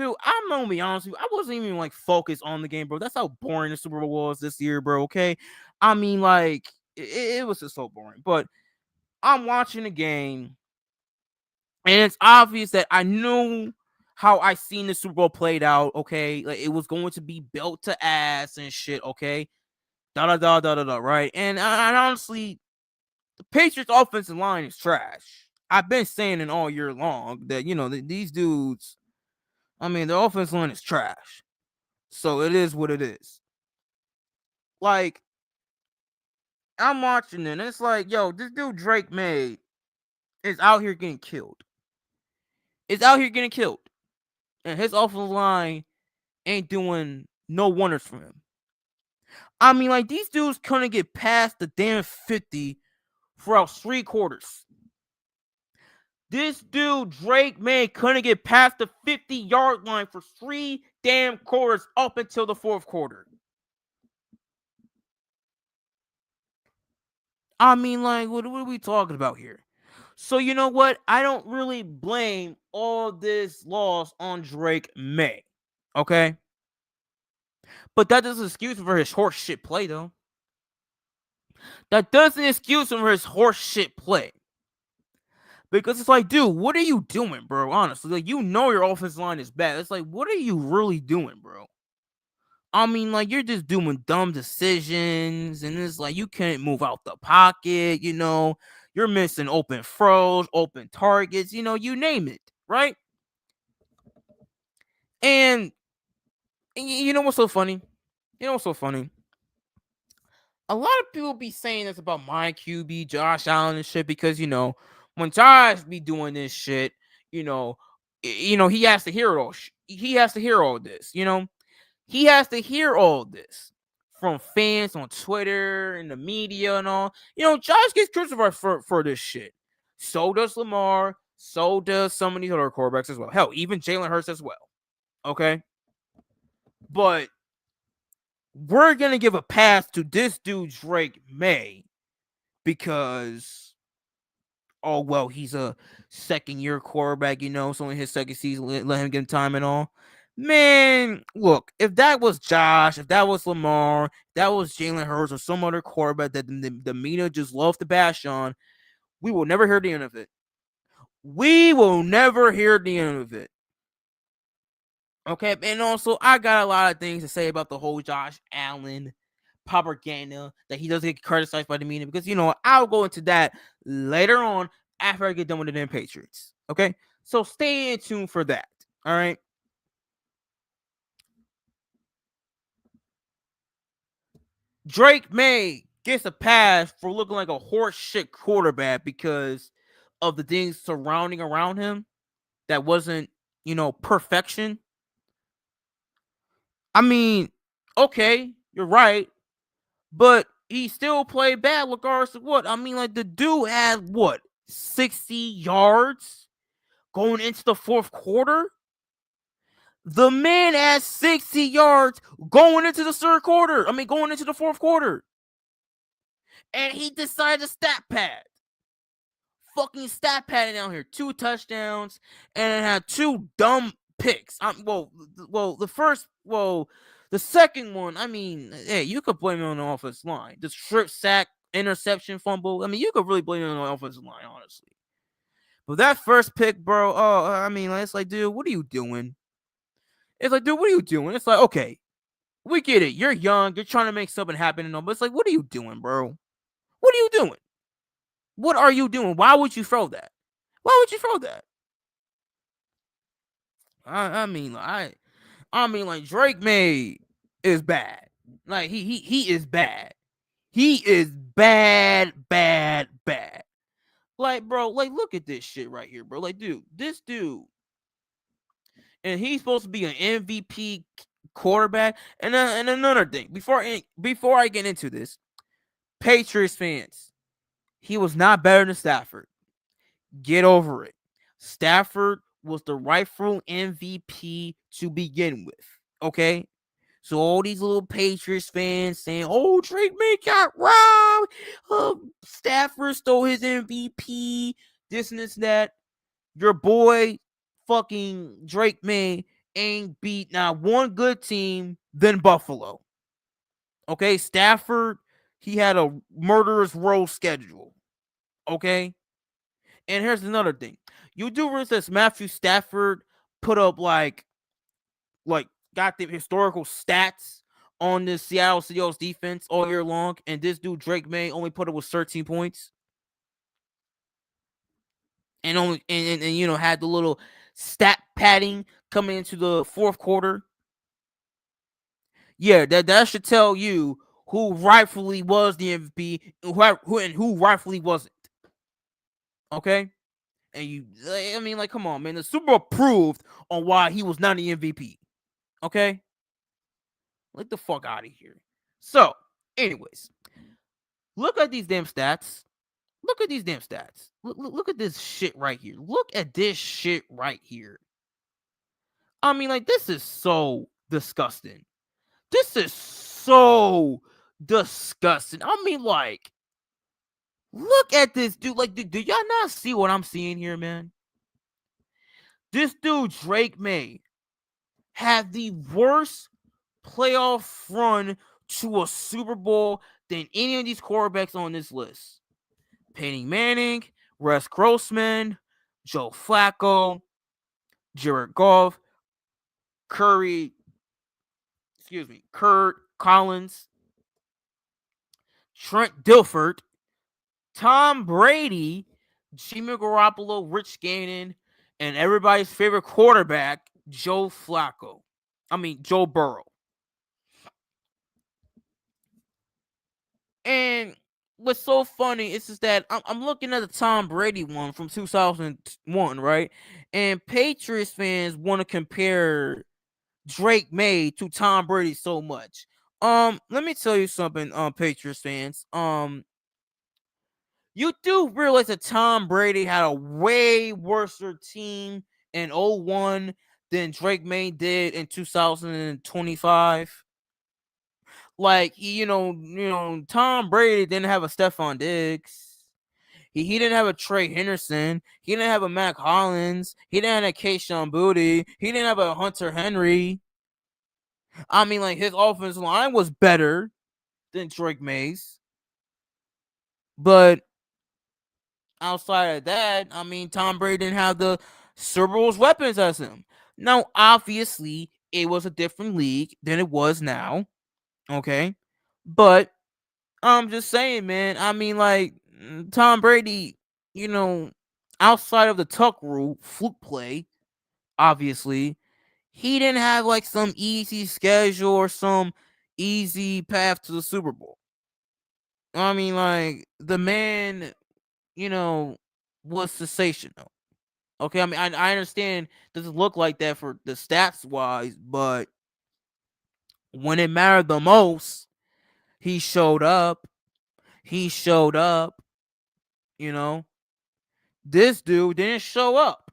I'm gonna be honest with you. I wasn't even like focused on the game, bro. That's how boring the Super Bowl was this year, bro. Okay, I mean, like it was just so boring. But I'm watching the game, and it's obvious that I knew how I seen the Super Bowl played out. Okay, like it was going to be built to ass and shit. Okay. Right? And honestly, the Patriots offensive line is trash. I've been saying it all year long that, these dudes, I mean, the offensive line is trash. So it is what it is. Like, I'm watching it, and it's like, yo, this dude Drake Maye is out here getting killed. And his offensive line ain't doing no wonders for him. I mean, like, these dudes couldn't get past the damn 50 throughout 3 quarters. This dude, Drake Maye, couldn't get past the 50-yard line for 3 damn quarters up until the 4th quarter. I mean, like, what are we talking about here? So, you know what? I don't really blame all this loss on Drake Maye. Okay? But that doesn't excuse him for his horse shit play, though. That doesn't excuse him for his horse shit play. Because it's like, dude, what are you doing, bro? Honestly, like, your offensive line is bad. It's like, what are you really doing, bro? I mean, like, you're just doing dumb decisions, and it's like, you can't move out the pocket, You're missing open throws, open targets, you name it, right? And you know what's so funny? A lot of people be saying this about my QB, Josh Allen and shit, because, when Josh be doing this shit, he has to hear it all. He has to hear all this, He has to hear all this from fans on Twitter and the media and all. Josh gets crucified for this shit. So does Lamar. So does some of these other quarterbacks as well. Hell, even Jalen Hurts as well. Okay? But we're going to give a pass to this dude, Drake Maye, because, oh, well, he's a second-year quarterback, it's only his second season, let him get time and all. Man, look, if that was Josh, if that was Lamar, if that was Jalen Hurts or some other quarterback that the media just loves to bash on, we will never hear the end of it. We will never hear the end of it. Okay, and also, I got a lot of things to say about the whole Josh Allen propaganda that he doesn't get criticized by the media, because, I'll go into that later on after I get done with the damn Patriots. Okay, so stay in tune for that. All right. Drake Maye gets a pass for looking like a horse shit quarterback because of the things surrounding around him that wasn't, perfection. I mean, okay, you're right, but he still played bad regardless of what. I mean, like, the dude had 60 yards going into the fourth quarter? The man had 60 yards going into the third quarter. I mean, going into the fourth quarter. And he decided to stat pad. Fucking stat padding down here. 2 touchdowns and had 2 dumb picks. The second one, I mean, hey, you could blame it on the offensive line. The strip sack, interception, fumble. I mean, you could really blame it on the offensive line, honestly. But that first pick, bro, I mean, it's like, dude, what are you doing? It's like, dude, what are you doing? It's like, okay, we get it. You're young. You're trying to make something happen and all, but it's like, what are you doing, bro? What are you doing? What are you doing? Why would you throw that? Why would you throw that? I mean, like Drake Maye is bad. Like he is bad. He is bad. Like, bro, like, look at this shit right here, bro. Like, dude, this dude, and he's supposed to be an MVP quarterback. And another thing, before I get into this, Patriots fans, he was not better than Stafford. Get over it. Stafford was the rightful MVP to begin with. Okay? So all these little Patriots fans saying, oh, Drake Maye got robbed. Stafford stole his MVP. This and this and that. Your boy, fucking Drake Maye, ain't beat not one good team than Buffalo. Okay? Stafford, he had a murderous row schedule. Okay? And here's another thing. You do realize that Matthew Stafford put up like got the historical stats on the Seattle Seahawks defense all year long, and this dude Drake Maye only put up with 13 points. And had the little stat padding coming into the fourth quarter. Yeah, that should tell you who rightfully was the MVP and who rightfully wasn't. Okay? And I mean, like, come on, man. The Super Bowl proved on why he was not the MVP. Okay? Get the fuck out of here. So, anyways, look at these damn stats. Look at these damn stats. Look at this shit right here. Look at this shit right here. I mean, like, this is so disgusting. This is so disgusting. I mean, like, look at this dude. Like, do y'all not see what I'm seeing here, man? This dude, Drake Maye, had the worst playoff run to a Super Bowl than any of these quarterbacks on this list. Peyton Manning, Russ Grossman, Joe Flacco, Jared Goff, Kurt Collins, Trent Dilfer, Tom Brady, Jimmy Garoppolo, Rich Gannon, and everybody's favorite quarterback, Joe Burrow. And what's so funny is that I'm looking at the Tom Brady one from 2001, right? And Patriots fans want to compare Drake Maye to Tom Brady so much. Let me tell you something, Patriots fans. You do realize that Tom Brady had a way worse team in 01 than Drake Maye did in 2025. Like Tom Brady didn't have a Stephon Diggs. He didn't have a Trey Henderson. He didn't have a Mac Hollins. He didn't have a Kayshon Boutte. He didn't have a Hunter Henry. I mean, like, his offensive line was better than Drake Maye's. But outside of that, I mean, Tom Brady didn't have the Super Bowl's weapons as him. Now, obviously, it was a different league than it was now. Okay? But I'm just saying, man. I mean, like, Tom Brady, outside of the tuck rule, fluke play, obviously, he didn't have like some easy schedule or some easy path to the Super Bowl. I mean, like, the man, was sensational. Okay, I mean, I understand it doesn't look like that for the stats wise, but when it mattered the most, he showed up. He showed up. This dude didn't show up.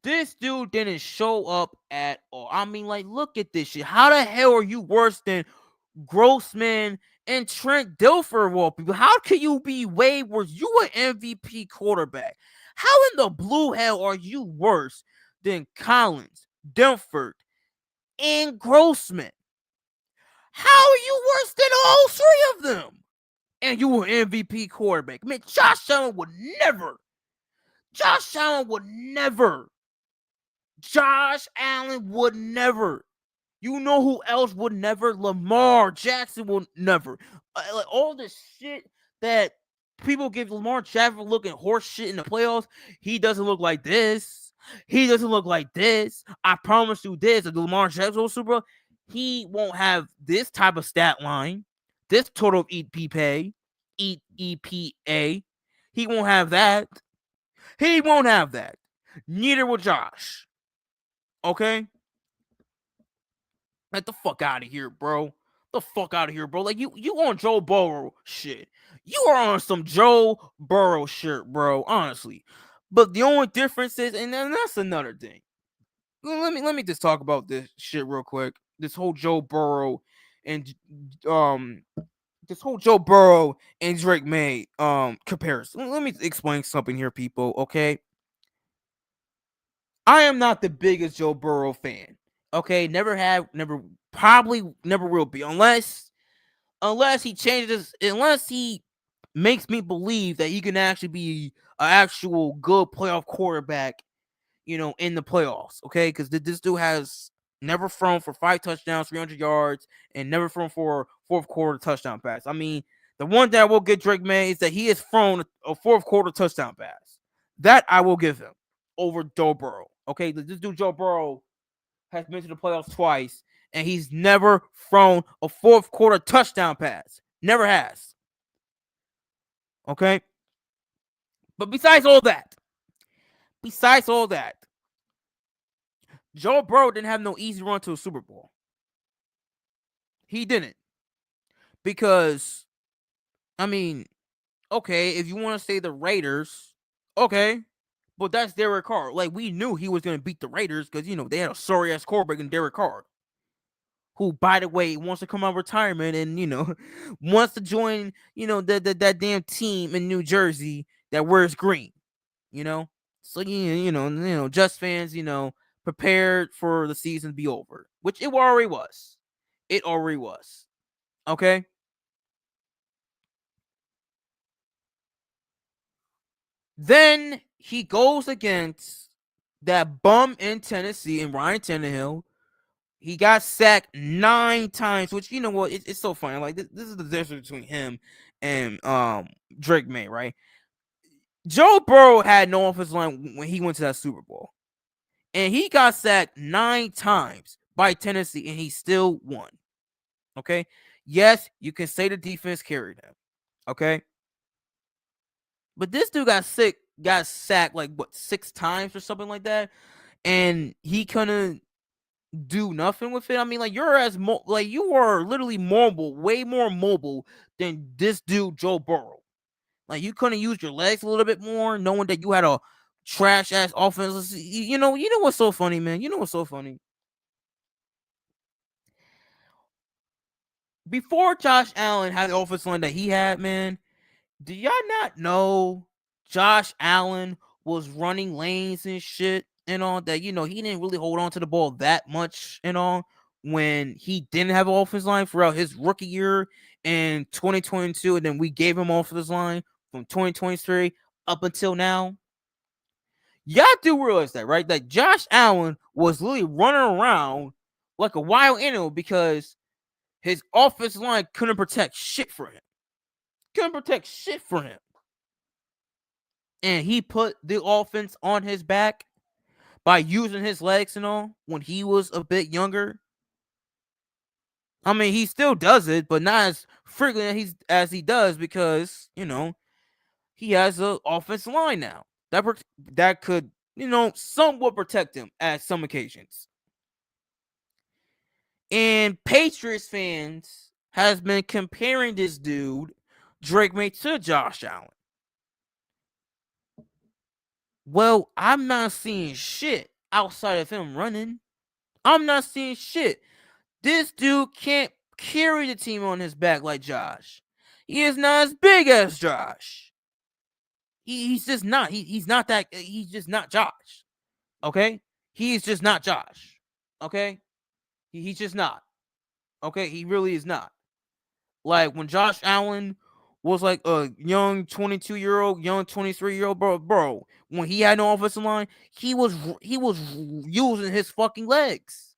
This dude didn't show up at all. I mean, like, look at this shit. How the hell are you worse than Grossman and Trent Dilfer, of all people? How can you be way worse? You an MVP quarterback. How in the blue hell are you worse than Collins, Dilfer, and Grossman? How are you worse than all three of them? And you were MVP quarterback. Man, Josh Allen would never. Josh Allen would never. You know who else would never? Lamar Jackson would never. Like, all the shit that people give Lamar Jackson looking horse shit in the playoffs, he doesn't look like this. He doesn't look like this. I promise you this. If Lamar Jackson goes Super Bowl, he won't have this type of stat line, this total of EPA. He won't have that. He won't have that. Neither will Josh. Okay? Get the fuck out of here, bro. The fuck out of here, bro. Like, you on Joe Burrow shit. You are on some Joe Burrow shit, bro. Honestly. But the only difference is, and then that's another thing. Let me just talk about this shit real quick. This whole Joe Burrow and Drake Maye comparison. Let me explain something here, people. Okay. I am not the biggest Joe Burrow fan. Okay, probably never will be, unless he changes, unless he makes me believe that he can actually be an actual good playoff quarterback, in the playoffs. Okay, because this dude has never thrown for 5 touchdowns, 300 yards, and never thrown for fourth quarter touchdown pass. I mean, the one thing I will give Drake Maye is that he has thrown a fourth quarter touchdown pass. That I will give him over Joe Burrow. Okay, this dude Joe Burrow has been to the playoffs twice, and he's never thrown a fourth quarter touchdown pass. Never has. Okay? But besides all that, Joe Burrow didn't have no easy run to a Super Bowl. He didn't. Because, I mean, okay, if you want to say the Raiders, okay, but that's Derek Carr. Like, we knew he was going to beat the Raiders because, they had a sorry-ass quarterback in Derek Carr, who, by the way, wants to come out of retirement and, wants to join, that damn team in New Jersey that wears green, So, Just fans, prepared for the season to be over, which it already was. It already was. Okay? Then he goes against that bum in Tennessee and Ryan Tannehill. He got sacked 9 times, which, you know what, it's so funny. Like, this is the difference between him and Drake Maye, right? Joe Burrow had no offensive line when he went to that Super Bowl. And he got sacked 9 times by Tennessee, and he still won. Okay? Yes, you can say the defense carried him. Okay? But this dude got sacked like, 6 times or something like that, and he couldn't do nothing with it. I mean, like, you are literally mobile, way more mobile than this dude Joe Burrow. Like, you couldn't use your legs a little bit more, knowing that you had a trash ass offense. You know what's so funny, man? You know what's so funny? Before Josh Allen had the offensive line that he had, man, do y'all not know Josh Allen was running lanes and shit and all that? He didn't really hold on to the ball that much and all when he didn't have an offensive line throughout his rookie year in 2022, and then we gave him offensive line from 2023 up until now. Y'all do realize that, right? That Josh Allen was literally running around like a wild animal because his offensive line couldn't protect shit for him. And he put the offense on his back by using his legs and all when he was a bit younger. I mean, he still does it, but not as frequently as he does because, he has an offensive line now that could, somewhat protect him at some occasions. And Patriots fans has been comparing this dude, Drake Maye, to Josh Allen. Well, I'm not seeing shit outside of him running. I'm not seeing shit. This dude can't carry the team on his back like Josh. He is not as big as Josh. He's just not. He's not that. He's just not Josh. Okay? He's just not Josh. Okay? He's just not. Okay? He really is not. Like when Josh Allen was like a young 22-year-old, young 23-year-old bro. When he had no offensive line, he was using his fucking legs.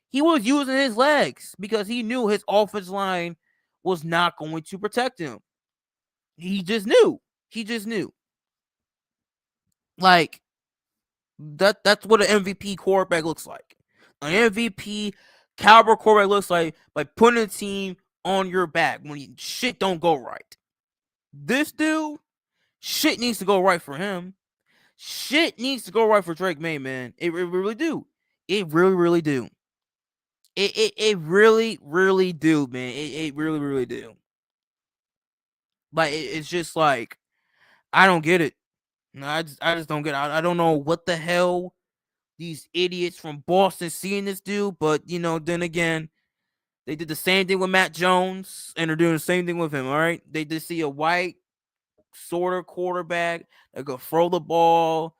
He was using his legs because he knew his offensive line was not going to protect him. He just knew. Like that's what an MVP quarterback looks like. An MVP caliber quarterback looks like by putting a team on your back when shit don't go right. This dude, shit needs to go right for him. Shit needs to go right for Drake Maye, man. It really do. It really do. It really do, man. It really do. Like it's just like I don't get it. No, I just don't get it. I don't know what the hell these idiots from Boston seeing this dude, but then again, they did the same thing with Matt Jones, and they're doing the same thing with him. All right, they just see a white sort of quarterback that could throw the ball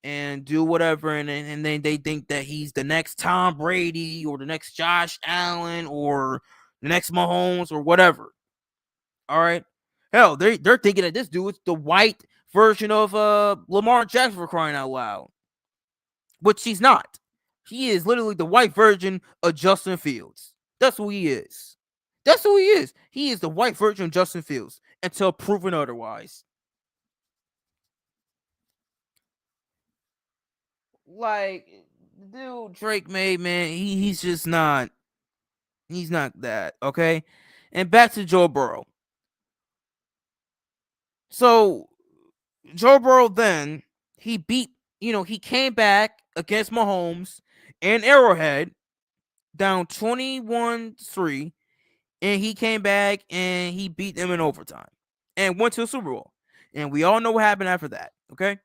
and do whatever, and then they think that he's the next Tom Brady or the next Josh Allen or the next Mahomes or whatever. All right, hell, they're thinking that this dude is the white version of Lamar Jackson, for crying out loud, which he's not. He is literally the white version of Justin Fields. That's who he is. He is the white version of Justin Fields until proven otherwise. Like, dude, Drake Maye, man, he's just not. He's not that, okay? And back to Joe Burrow. So, Joe Burrow then, he came back against Mahomes and Arrowhead down 21-3, and he came back and he beat them in overtime and went to the Super Bowl. And we all know what happened after that, okay?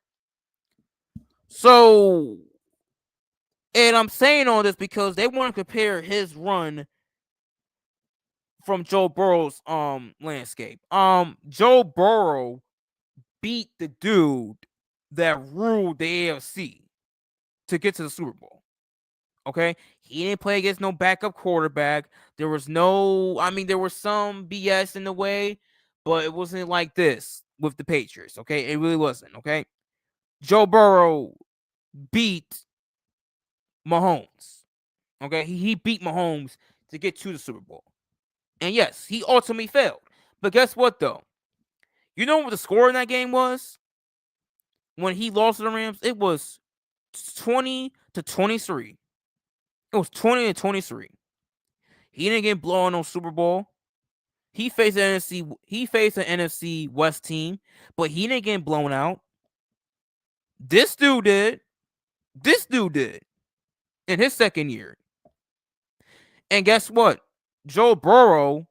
So, and I'm saying all this because they want to compare his run from Joe Burrow's landscape. Joe Burrow beat the dude that ruled the AFC to get to the Super Bowl. Okay? He didn't play against no backup quarterback. There was there was some BS in the way, but it wasn't like this with the Patriots. Okay? It really wasn't. Okay? Joe Burrow beat Mahomes. Okay? He beat Mahomes to get to the Super Bowl. And yes, he ultimately failed. But guess what, though? You know what the score in that game was? When he lost to the Rams, it was 20-23. It was 20-23. He didn't get blown on Super Bowl. He faced an NFC West team, but he didn't get blown out. This dude did in his second year. And guess what? Joe Burrow,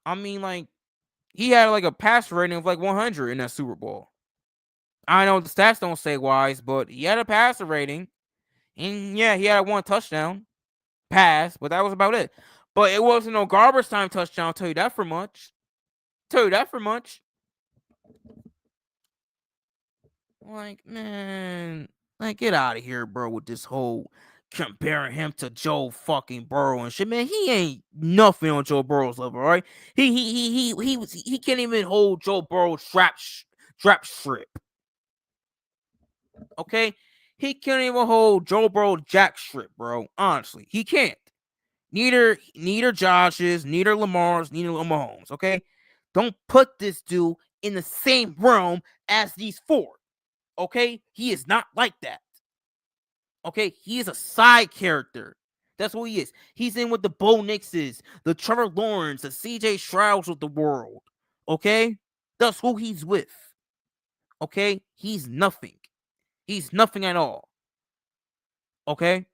he had like a pass rating of like 100 in that Super Bowl. I know the stats don't say wise, but he had a passer rating. And yeah, he had 1 touchdown pass, but that was about it. But it wasn't no garbage time touchdown, I'll tell you that for much. Like, man, like, get out of here, bro, with this whole comparing him to Joe fucking Burrow and shit. Man, he ain't nothing on Joe Burrow's level, right? He can't even hold Joe Burrow's strap strip. Okay? He can't even hold Joe Burrow's jack strip, bro. Honestly, he can't. Neither Josh's, neither Lamar's, neither Mahomes, okay? Don't put this dude in the same realm as these 4. Okay? He is not like that. Okay? He is a side character. That's what he is. He's in with the Bo Nixes, the Trevor Lawrence, the CJ Strouds of the world. Okay? That's who he's with. Okay? He's nothing. He's nothing at all. Okay?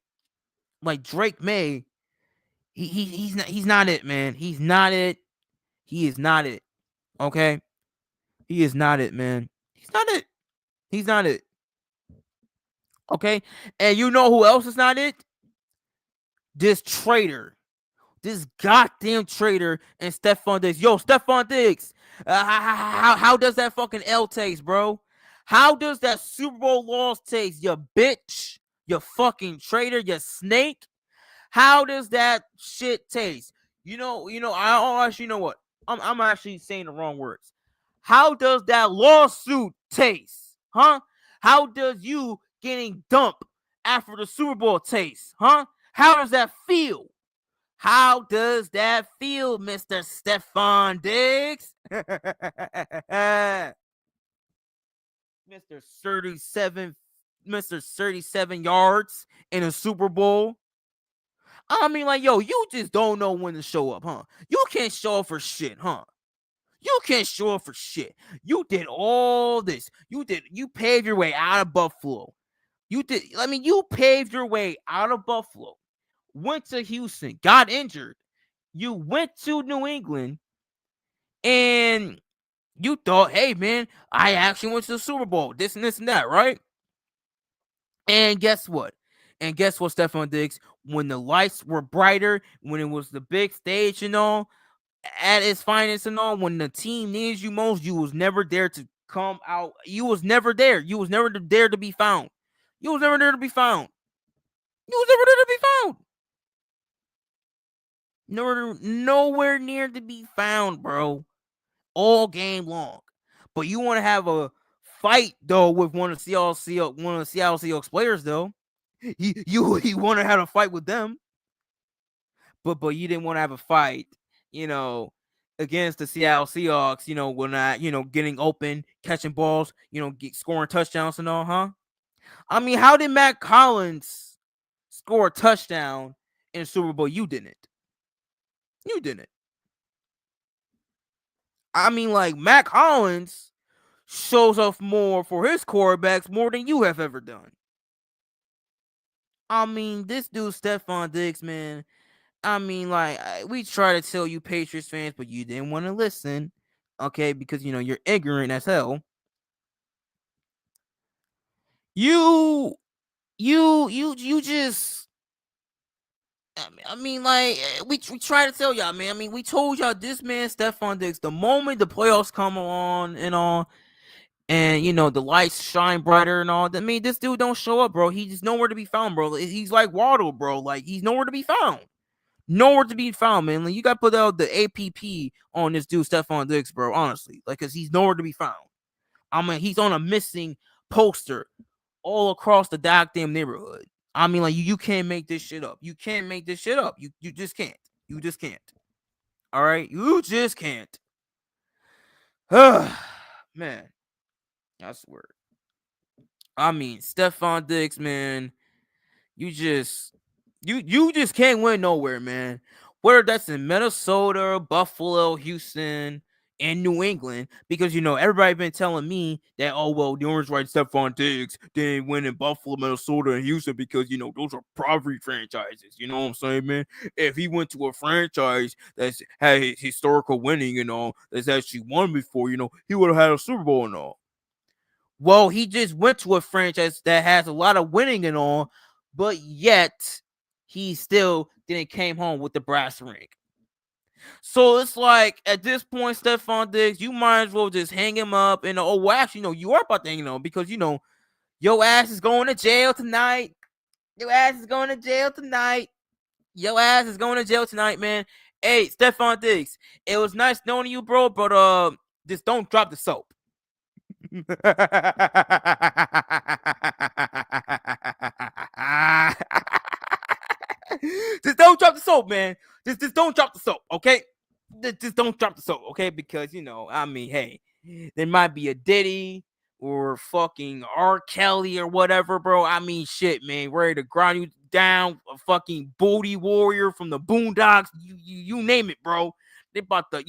Like Drake Maye, he's not it, man. He's not it. He is not it. Okay? He is not it, man. He's not it. He's not it. Okay? And you know who else is not it? This traitor. This goddamn traitor and Stephon Diggs. Yo, Stephon Diggs. How does that fucking L taste, bro? How does that Super Bowl loss taste, you bitch? You fucking traitor, you snake? How does that shit taste? I'll actually, you know what? I'm actually saying the wrong words. How does that lawsuit taste? Huh? How does you getting dumped after the Super Bowl taste? Huh? How does that feel? How does that feel, Mr. Stephon Diggs? Mr. 37 yards in a Super Bowl. I mean, like, yo, you just don't know when to show up, huh? You can't show up for shit, huh? You can't show up for shit. You did all this. You paved your way out of Buffalo. You paved your way out of Buffalo. Went to Houston, got injured. You went to New England, and you thought, hey, man, I actually went to the Super Bowl. This and this and that, right? And guess what? Stephon Diggs? When the lights were brighter, when it was the big stage and all, at its finest and all, when the team needs you most, you was never there to come out. You was never there. You was never there to be found. You was never there to be found. You was never there to be found. Nowhere near to be found, bro. All game long. But you want to have a fight though with one of the Seattle Seahawks players though. You want to have a fight with them, but you didn't want to have a fight, against the Seattle Seahawks. When getting open, catching balls, scoring touchdowns and all, huh? I mean, how did Matt Collins score a touchdown in the Super Bowl? You didn't. You didn't. I mean, like, Matt Collins shows off more for his quarterbacks more than you have ever done. I mean, this dude, Stephon Diggs, man. I mean, like, we try to tell you Patriots fans, but you didn't want to listen, okay? Because, you're ignorant as hell. You just... I mean, like, we try to tell y'all, man. I mean, we told y'all this man, Stephon Diggs, the moment the playoffs come on and all, and the lights shine brighter and all. I mean, this dude don't show up, bro. He's just nowhere to be found, bro. He's like Waddle, bro. Like, he's nowhere to be found. Nowhere to be found, man. Like, you got to put out the APP on this dude, Stephon Diggs, bro. Honestly, like, cause he's nowhere to be found. I mean, he's on a missing poster all across the goddamn neighborhood. I mean, like, you can't make this shit up. You can't make this shit up. You just can't. You just can't. All right, you just can't. Man. I swear. I mean, Stephon Diggs, man, you just can't win nowhere, man. Whether that's in Minnesota, Buffalo, Houston, and New England, because everybody been telling me that, oh well, the Orange Right Stephon Diggs didn't win in Buffalo, Minnesota, and Houston because those are poverty franchises. You know what I'm saying, man? If he went to a franchise that's had historical winning and all, that's actually won before, he would have had a Super Bowl and all. Well, he just went to a franchise that has a lot of winning and all, but yet he still didn't came home with the brass ring. So it's like at this point, Stephon Diggs, you might as well just hang him up. And oh, well, actually, no, you are about to hang him up because your ass is going to jail tonight. Your ass is going to jail tonight. Your ass is going to jail tonight, man. Hey, Stephon Diggs, it was nice knowing you, bro, but just don't drop the soap. Just don't drop the soap, man. Just don't drop the soap, okay? Just don't drop the soap, okay? Because I mean, hey, there might be a Diddy or fucking R. Kelly or whatever, bro. I mean, shit, man, ready to grind you down, a fucking booty warrior from the Boondocks. You name it, bro. They about to,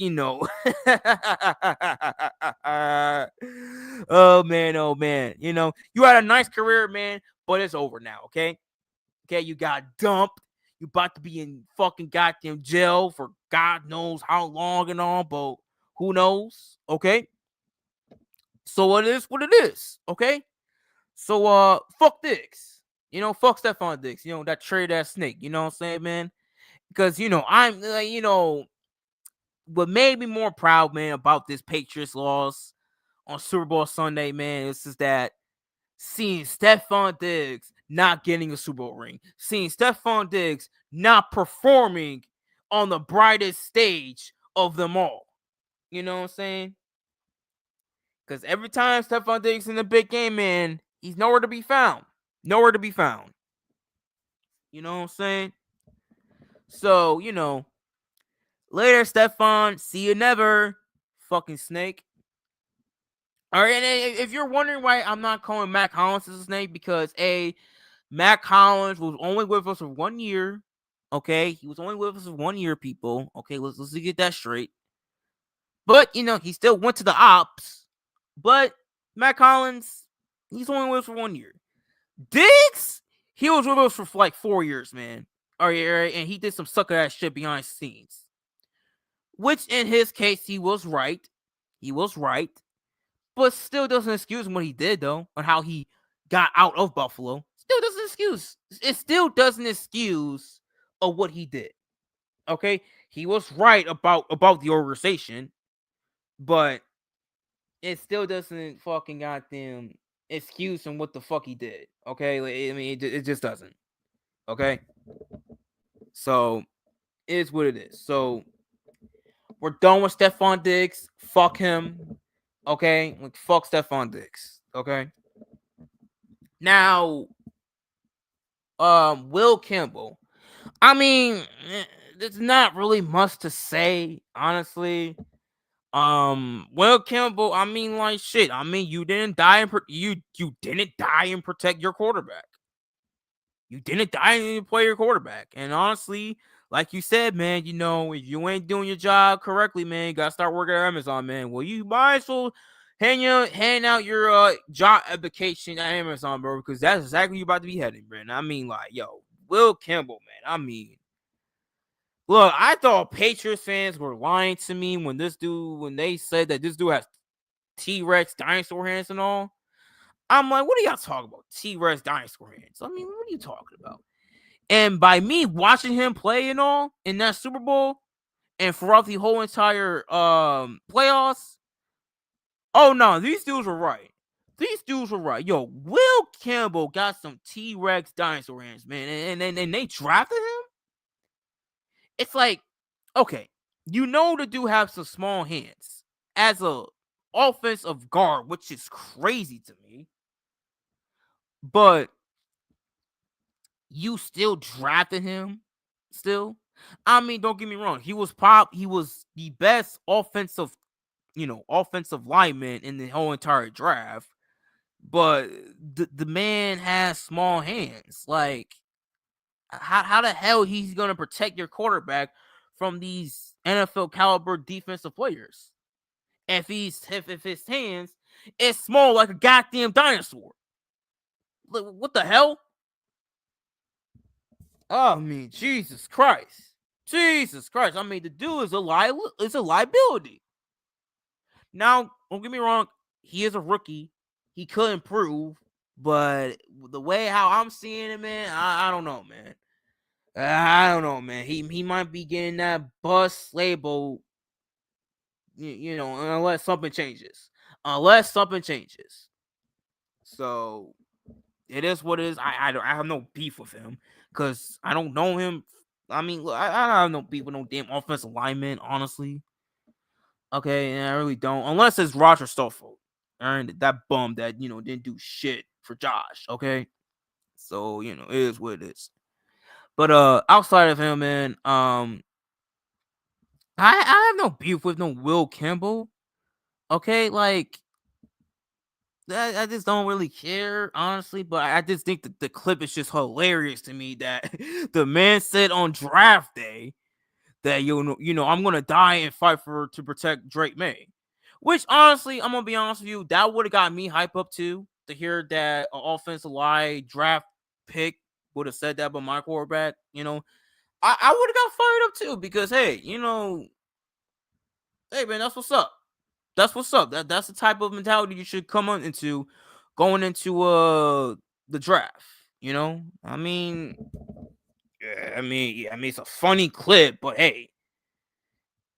oh man. You had a nice career, man, but it's over now, okay? Okay, you got dumped. You about to be in fucking goddamn jail for God knows how long and all, but who knows? Okay. So it is what it is, okay? So fuck Diggs. Fuck Stephon Diggs, that trade ass snake, you know what I'm saying, man? Because I'm what made me more proud, man, about this Patriots loss on Super Bowl Sunday, man, is just that seeing Stephon Diggs not getting a Super Bowl ring, seeing Stephon Diggs not performing on the brightest stage of them all. You know what I'm saying? Because every time Stephon Diggs in the big game, man, he's nowhere to be found. Nowhere to be found. You know what I'm saying? So, later, Stephon. See you never. Fucking snake. All right, and if you're wondering why I'm not calling Mac Hollins a snake, because Mac Hollins was only with us for 1 year. Okay, he was only with us for 1 year, people. Okay, let's get that straight. But he still went to the ops. But Mac Hollins, he's only with us for 1 year. Diggs, he was with us for like 4 years, man. All right, and he did some sucker ass shit behind the scenes. Which in his case, he was right. He was right. But still doesn't excuse what he did, though, on how he got out of Buffalo. Still doesn't excuse. It still doesn't excuse of what he did. Okay, he was right about the organization, but it still doesn't fucking goddamn excuse him what the fuck he did. Okay, I mean it just doesn't. Okay, so it is what it is. So we're done with Stephon Diggs. Fuck him. Okay, like fuck Stephon Diggs. Okay. Now, Will Campbell. I mean, there's not really much to say, honestly. Will Campbell. I mean, like shit. I mean, you didn't die and you didn't die and protect your quarterback. You didn't die and play your quarterback. And honestly, like you said, man, if you ain't doing your job correctly, man, you gotta start working at Amazon, man. Well, you might as well hand out your job application at Amazon, bro, because that's exactly where you about to be heading, man. I mean, like, yo, Will Campbell, man. I mean, look, I thought Patriots fans were lying to me when they said that this dude has T-Rex dinosaur hands and all. I'm like, what are y'all talking about? T-Rex dinosaur hands. I mean, what are you talking about? And by me watching him play and all in that Super Bowl and throughout the whole entire playoffs, oh no, these dudes were right. These dudes were right. Yo, Will Campbell got some T-Rex dinosaur hands, man. And they drafted him? It's like, okay, the dude have some small hands as a offensive guard, which is crazy to me. But you still drafted him? Still? I mean, don't get me wrong. He was the best offensive lineman in the whole entire draft. But the man has small hands. Like, how the hell he's gonna protect your quarterback from these NFL caliber defensive players? If his hands is small like a goddamn dinosaur. What the hell? Oh, I mean, Jesus Christ. Jesus Christ. I mean, the dude is a liability. Now, don't get me wrong, he is a rookie. he could improve, but the way how I'm seeing it, man, I don't know, man. I don't know, man. He might be getting that bust label, you know, unless something changes. Unless something changes. So it is what it is. I have no beef with him because I don't know him. I mean, look, I have no beef with no damn offensive lineman, honestly. Okay, and I really don't, unless it's Roger Stoffel, and that bum that didn't do shit for Josh. Okay, so it is what it is. But outside of him, man, I have no beef with no Will Campbell. Okay, like I just don't really care, honestly. But I just think that the clip is just hilarious to me that the man said on draft day that I'm gonna die and fight to protect Drake Maye. Which honestly, I'm gonna be honest with you, that would have got me hype up too to hear that an offensive line draft pick would have said that about my quarterback. I would have got fired up too because hey, hey man, that's what's up. That's what's up. That's the type of mentality you should come on into going into the draft. I mean, it's a funny clip, but hey,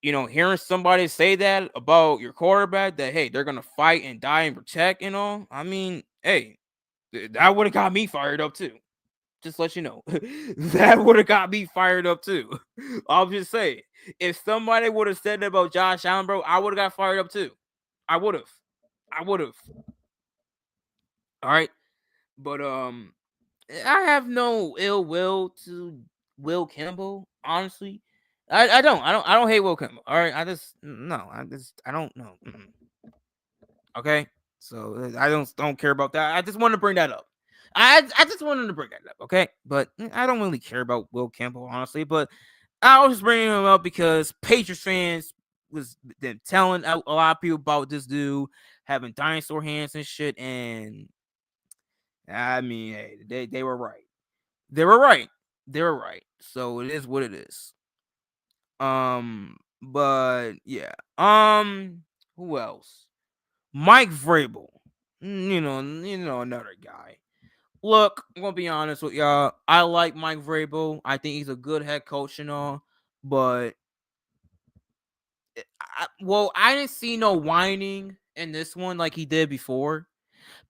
hearing somebody say that about your quarterback, that hey, they're gonna fight and die and protect and all. I mean, hey, that would have got me fired up too. Just let you know, that would have got me fired up too. I'll just say, if somebody would have said that about Josh Allen, bro, I would have got fired up too. I would have. All right, but I have no ill will to Will Campbell. Honestly, I don't hate Will Campbell. All right, I don't know. Okay, so I don't care about that. I just want to bring that up. I just wanted to bring that up. Okay, but I don't really care about Will Campbell, honestly. But I was just bringing him up because Patriots fans was them telling a lot of people about this dude having dinosaur hands and shit, and I mean, hey, they were right. They were right. They were right. So it is what it is. But yeah. Who else? Mike Vrabel. Another guy. Look, I'm gonna be honest with y'all. I like Mike Vrabel. I think he's a good head coach and all, but I didn't see no whining in this one like he did before.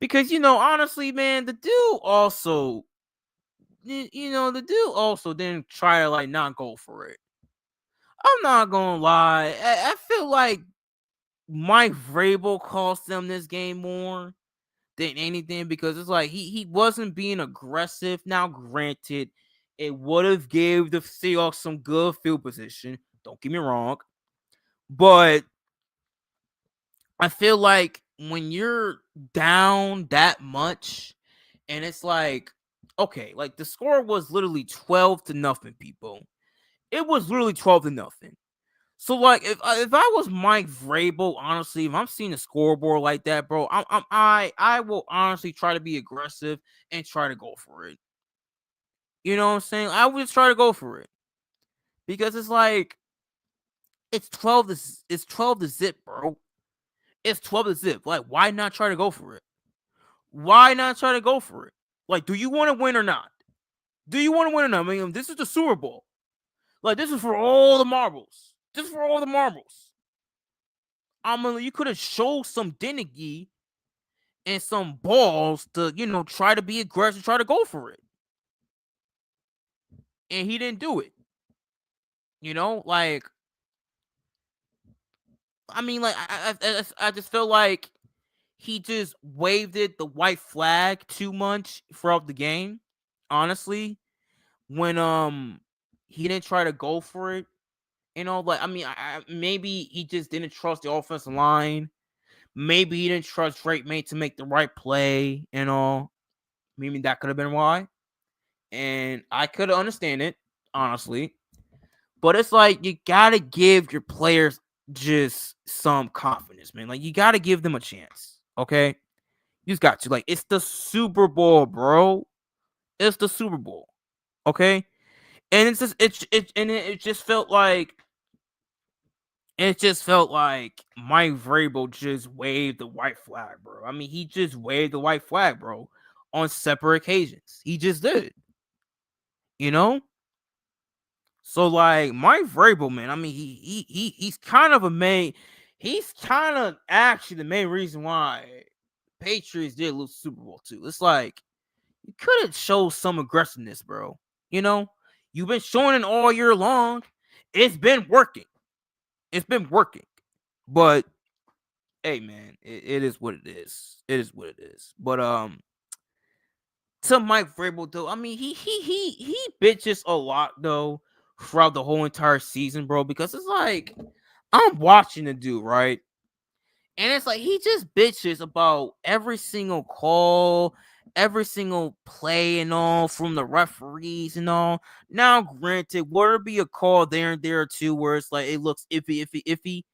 Because honestly, man, the dude also didn't try to like not go for it. I'm not gonna lie. I feel like Mike Vrabel cost them this game more than anything because it's like he wasn't being aggressive. Now, granted, it would have gave the Seahawks some good field position. Don't get me wrong, but I feel like when you're down that much, and it's like, okay, like the score was literally 12-0, people. It was literally 12-0. So like if I was Mike Vrabel, honestly, if I'm seeing a scoreboard like that, bro, I will honestly try to be aggressive and try to go for it. You know what I'm saying? I would try to go for it because it's like it's 12 to zip, bro. It's 12 to zip. Like, why not try to go for it? Why not try to go for it? Like, do you want to win or not? Do you want to win or not? I mean, this is the Super Bowl. Like, this is for all the marbles. This is for all the marbles. I mean, you could have showed some dignity and some balls to, try to be aggressive, try to go for it. And he didn't do it. Like, I mean, like, I just feel like he just waved the white flag too much throughout the game. Honestly, when he didn't try to go for it, like, I mean, maybe he just didn't trust the offensive line. Maybe he didn't trust Drake Maye to make the right play and all. Maybe that could have been why. And I could understand it, honestly. But it's like you gotta give your players just some confidence, man. Like, you gotta give them a chance. Okay? You just got to. Like, it's the Super Bowl, bro. It's the Super Bowl. Okay? And it just felt like it just felt like Mike Vrabel just waved the white flag, bro. I mean, he just waved the white flag, bro, on separate occasions. He just did, you know. So like Mike Vrabel, man. I mean, he's kind of he's kind of actually the main reason why Patriots did lose Super Bowl II. It's like you could have showed some aggressiveness, bro. You know, you've been showing it all year long. It's been working. It's been working. But hey, man, it is what it is. It is what it is. But to Mike Vrabel though, I mean, he bitches a lot though throughout the whole entire season, bro. Because it's like I'm watching the dude, right? And it's like he just bitches about every single call, every single play and all from the referees and all. Now, granted, would there be a call there and there too where it's like it looks iffy?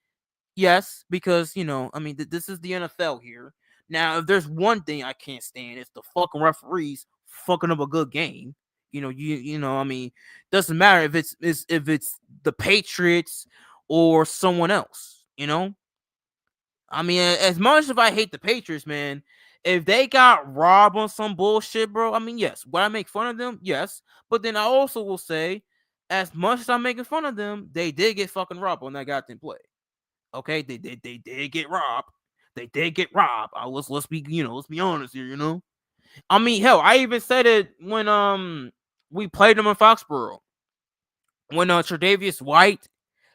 Yes, because I mean, this is the NFL here. Now, if there's one thing I can't stand, it's the fucking referees fucking up a good game. I mean, doesn't matter if it's the Patriots or someone else. I mean, as much as I hate the Patriots, man, if they got robbed on some bullshit, bro, I mean, yes. Would I make fun of them? Yes. But then I also will say, as much as I'm making fun of them, they did get fucking robbed on that goddamn play. Okay, they did get robbed. They did get robbed. Let's be honest here. I mean, hell, I even said it when we played them in Foxborough. When Tre'Davious White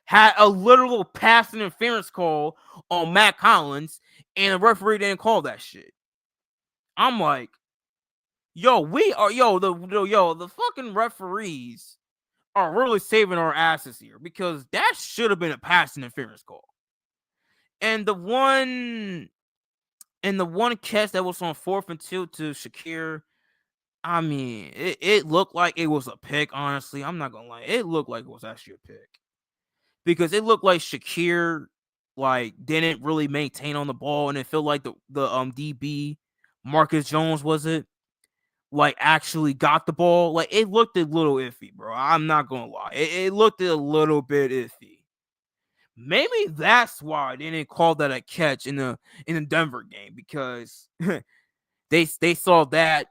had a literal pass interference call on Matt Collins, and the referee didn't call that shit. I'm like, the fucking referees are really saving our asses here because that should have been a pass interference call. And the one catch that was on 4th and 2 to Shakir, I mean, it looked like it was a pick, honestly. I'm not gonna lie. It looked like it was actually a pick. Because it looked like Shakir didn't really maintain on the ball, and it felt like the DB Marcus Jones was it actually got the ball. Like it looked a little iffy, bro. I'm not gonna lie. It looked a little bit iffy. Maybe that's why they didn't call that a catch in the Denver game because they saw that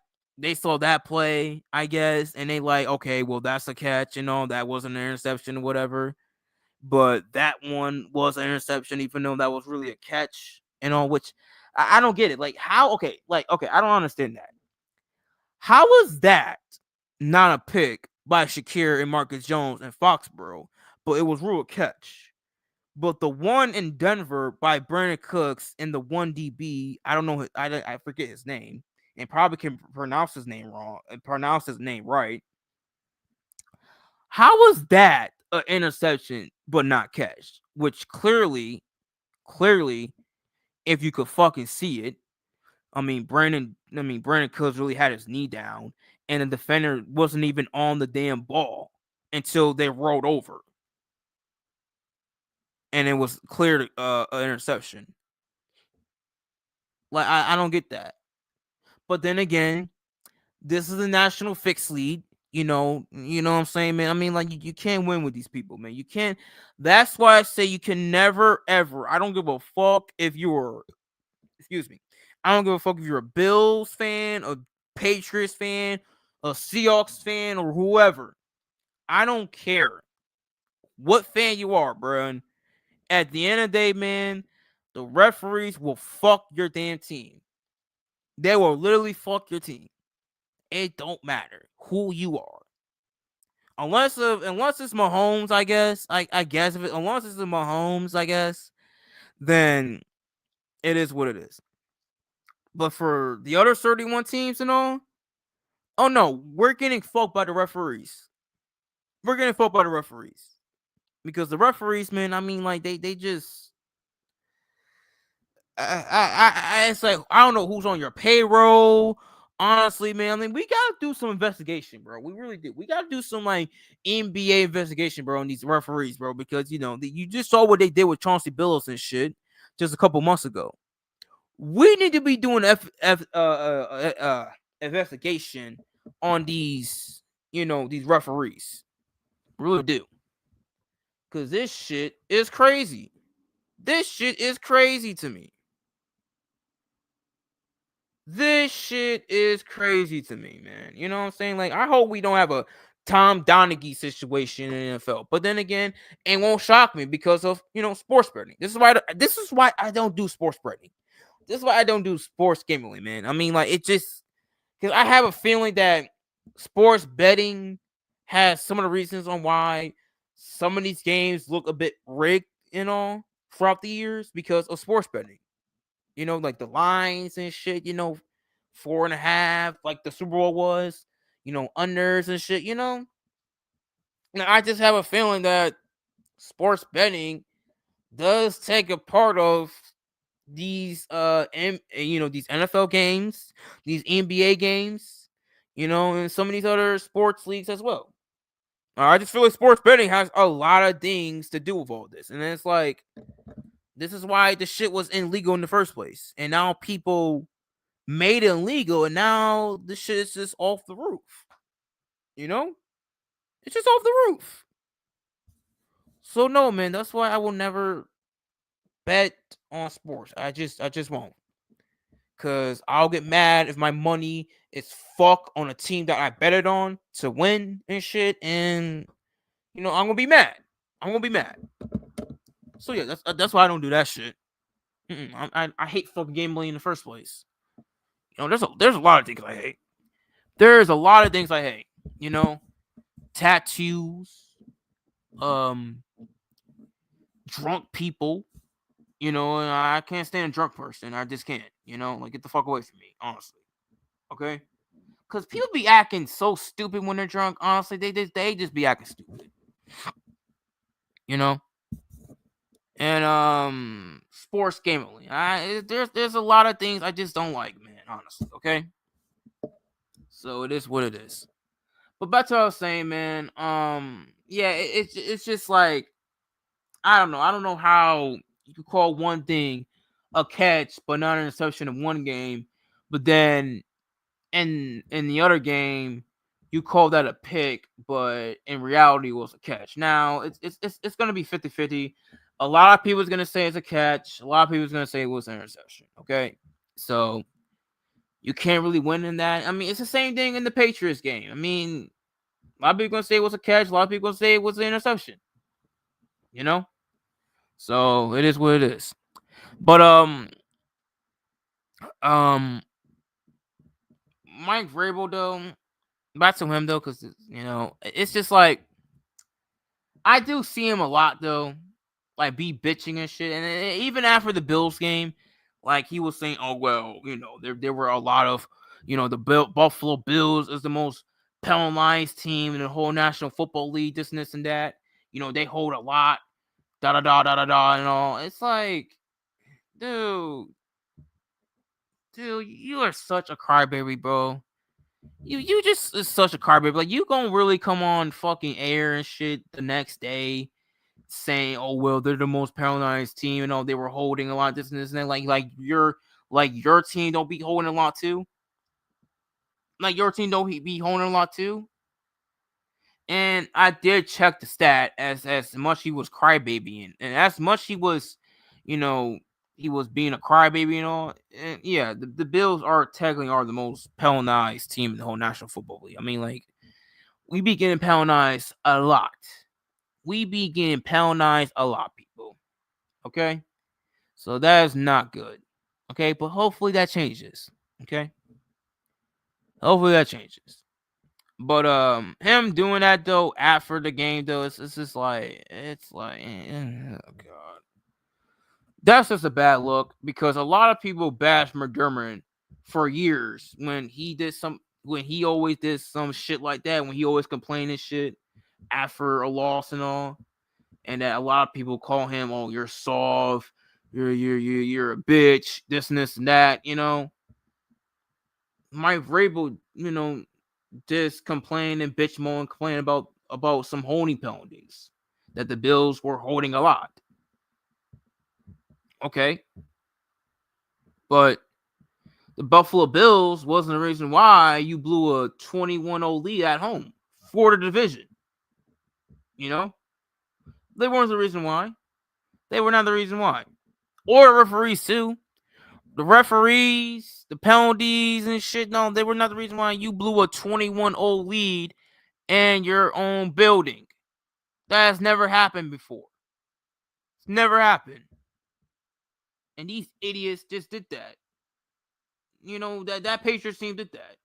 play, I guess, and they like, okay, well that's a catch, that wasn't an interception or whatever. But that one was an interception, even though that was really a catch, which I don't get it. Like how? Okay, I don't understand that. How was that not a pick by Shakir and Marcus Jones and Foxborough, but it was ruled a catch? But the one in Denver by Brandon Cooks and the one DB, I don't know, I forget his name, and probably can pronounce his name wrong and pronounce his name right. How was that an interception but not catch? Which clearly, if you could fucking see it, I mean, Brandon Cooks really had his knee down, and the defender wasn't even on the damn ball until they rolled over. And it was cleared an interception. Like I don't get that. But then again, this is a national fixed league. You know what I'm saying, man. I mean, like you can't win with these people, man. You can't. That's why I say you can never ever. I don't give a fuck if you're. Excuse me. I don't give a fuck if you're a Bills fan, a Patriots fan, a Seahawks fan, or whoever. I don't care what fan you are, bro. At the end of the day, man, the referees will fuck your damn team. They will literally fuck your team. It don't matter who you are. Unless it's Mahomes, I guess. I guess unless it's Mahomes, I guess, then it is what it is. But for the other 31 teams and all, oh no, we're getting fucked by the referees. We're getting fucked by the referees. Because the referees, man, I mean, like they just it's like I don't know who's on your payroll. Honestly, man, I mean, we gotta do some investigation, bro. We really do. We gotta do some like NBA investigation, bro, on these referees, bro, because you just saw what they did with Chauncey Billups and shit just a couple months ago. We need to be doing investigation on these, these referees. We really do. Because this shit is crazy. This shit is crazy to me. This shit is crazy to me, man. You know what I'm saying? Like, I hope we don't have a Tom Donaghy situation in the NFL. But then again, it won't shock me because of, sports betting. This is why I don't do sports betting. This is why I don't do sports gambling, man. I mean, like, it just, because I have a feeling that sports betting has some of the reasons on why some of these games look a bit rigged, throughout the years because of sports betting. Like the lines and shit, 4.5, like the Super Bowl was, unders and shit, Now, I just have a feeling that sports betting does take a part of these these NFL games, these NBA games, and some of these other sports leagues as well. I just feel like sports betting has a lot of things to do with all this. And it's like, this is why the shit was illegal in the first place. And now people made it illegal, and now the shit is just off the roof. It's just off the roof. So no, man, that's why I will never bet on sports. I just won't. Cause I'll get mad if my money is fuck on a team that I betted on to win and shit, and I'm gonna be mad. So yeah, that's why I don't do that shit. I hate fucking gambling in the first place. There's a lot of things I hate. There's a lot of things I hate. Tattoos, drunk people. And I can't stand a drunk person. I just can't. Like, get the fuck away from me, honestly. Okay? Because people be acting so stupid when they're drunk. Honestly, they just be acting stupid. And sports gambling. There's a lot of things I just don't like, man. Honestly, okay. So it is what it is. But back to what I was saying, man. Yeah, it's just like, I don't know. I don't know how you could call one thing a catch, but not an interception in one game, but then in the other game you call that a pick, but in reality it was a catch. Now it's gonna be 50-50. A lot of people is gonna say it's a catch. A lot of people is gonna say it was an interception. Okay, so you can't really win in that. I mean, it's the same thing in the Patriots game. I mean, a lot of people gonna say it was a catch. A lot of people gonna say it was an interception. So it is what it is. But Mike Vrabel though, back to him though, because it's just like, I do see him a lot though, like be bitching and shit, and even after the Bills game, like he was saying, oh well, there were a lot of, the Buffalo Bills is the most penalized team in the whole National Football League, this and that. They hold a lot, da da da da da da, and all. It's like, dude, you are such a crybaby, bro. You just is such a crybaby. Like, you gonna really come on fucking air and shit the next day saying, oh well, they're the most penalized team, and all, they were holding a lot, this and that. Like your team don't be holding a lot too. Like, your team don't be holding a lot too. And I did check the stat, as much he was crybabying, and as much he was, he was being a crybaby and all. And yeah, the Bills technically are the most penalized team in the whole National Football League. I mean, like, we be getting penalized a lot. People. Okay? So that is not good. Okay? But hopefully that changes. Okay? Hopefully that changes. But him doing that though after the game though, it's just like, oh god. That's just a bad look, because a lot of people bashed McDermott for years when he always did some shit like that, when he always complained and shit after a loss and all, and that a lot of people call him, oh, you're soft, you're a bitch, this and that, Mike Vrabel, just complain and bitch moan and complain about some holding penalties that the Bills were holding a lot. Okay. But the Buffalo Bills wasn't the reason why you blew a 21-0 lead at home for the division. They weren't the reason why. They were not the reason why. Or the referees too. The referees, the penalties and shit. No, they were not the reason why you blew a 21-0 lead in your own building. That has never happened before. It's never happened. And these idiots just did that. You know, that Patriots team did that.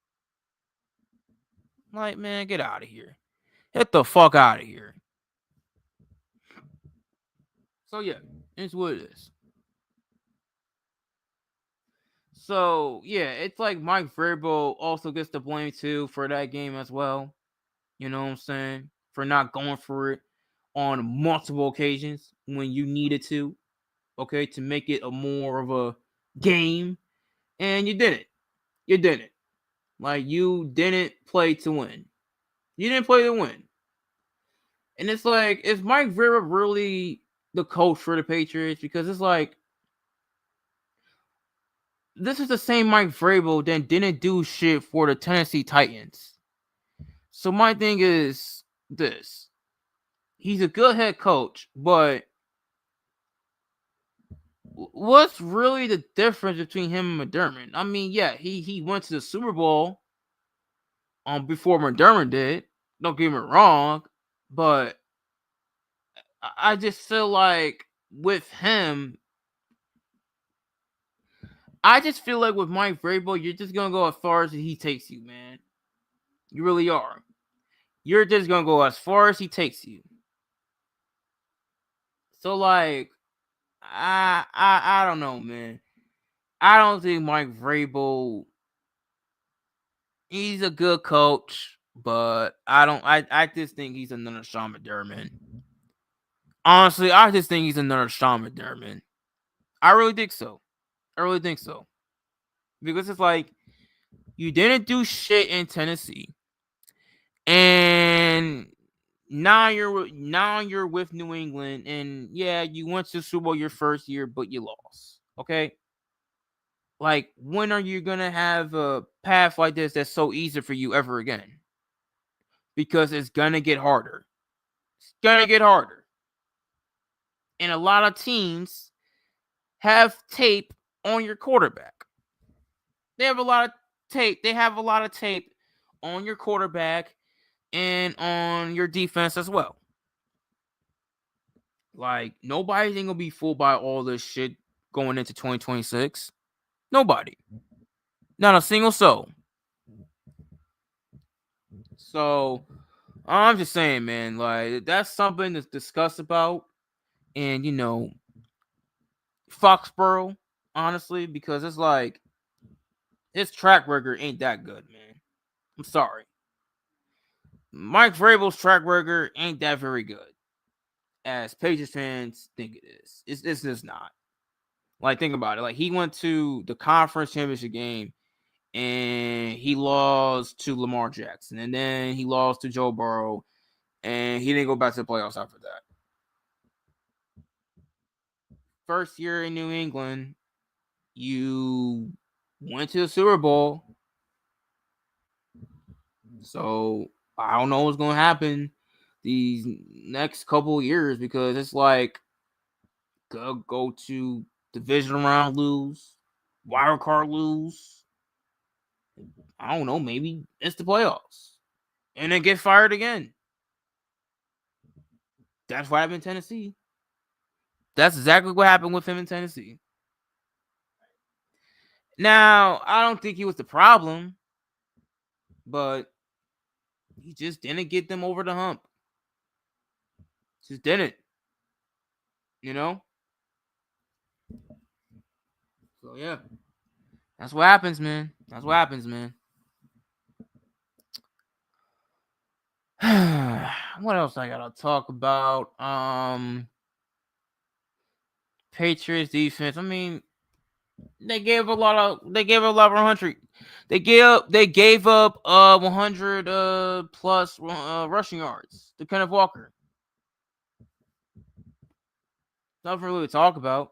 Like, man, get out of here. Get the fuck out of here. So, yeah, it's what it is. So, yeah, it's like Mike Vrabel also gets the blame, too, for that game as well. You know what I'm saying? For not going for it on multiple occasions when you needed to, okay, to make it a more of a game. And you didn't. You didn't. Like, you didn't play to win. You didn't play to win. And it's like, is Mike Vrabel really the coach for the Patriots? Because it's like, this is the same Mike Vrabel that didn't do shit for the Tennessee Titans. So my thing is this. He's a good head coach, but what's really the difference between him and McDermott? I mean, yeah, he went to the Super Bowl before McDermott did. Don't get me wrong, but I just feel like with him, I just feel like with Mike Vrabel, you're just gonna go as far as he takes you, man. You really are. You're just gonna go as far as he takes you. So like, I don't know, man. I don't think Mike Vrabel. He's a good coach, but I just think he's another Sean McDermott. Honestly, I just think he's another Sean McDermott. I really think so. I really think so. Because it's like, you didn't do shit in Tennessee. And now you're with New England. And yeah, you went to the Super Bowl your first year, but you lost. Okay? Like, when are you gonna have a path like this that's so easy for you ever again? Because it's gonna get harder. It's gonna get harder. And a lot of teams have tape on your quarterback. They have a lot of tape. They have a lot of tape on your quarterback and on your defense as well. Like, nobody's gonna be fooled by all this shit going into 2026. Nobody. Not a single soul. So, I'm just saying, man, like, that's something to discuss about. And, you know, Foxborough, honestly, because it's like, his track record ain't that good, man. I'm sorry. Mike Vrabel's track record ain't that very good, as Patriots fans think it is. It's just not. Like, think about it. Like, he went to the conference championship game and he lost to Lamar Jackson, and then he lost to Joe Burrow, and he didn't go back to the playoffs after that. First year in New England, you went to the Super Bowl. So I don't know what's going to happen these next couple of years, because it's like, go to division round, lose, wild card, lose. I don't know, maybe it's the playoffs, and then get fired again. That's what happened in Tennessee. That's exactly what happened with him in Tennessee. Now, I don't think he was the problem, but he just didn't get them over the hump. Just didn't. You know? So, yeah. That's what happens, man. That's what happens, man. What else I gotta talk about? Patriots defense. I mean, they gave up 100. They gave up 100 plus rushing yards to Kenneth Walker. Nothing really to talk about.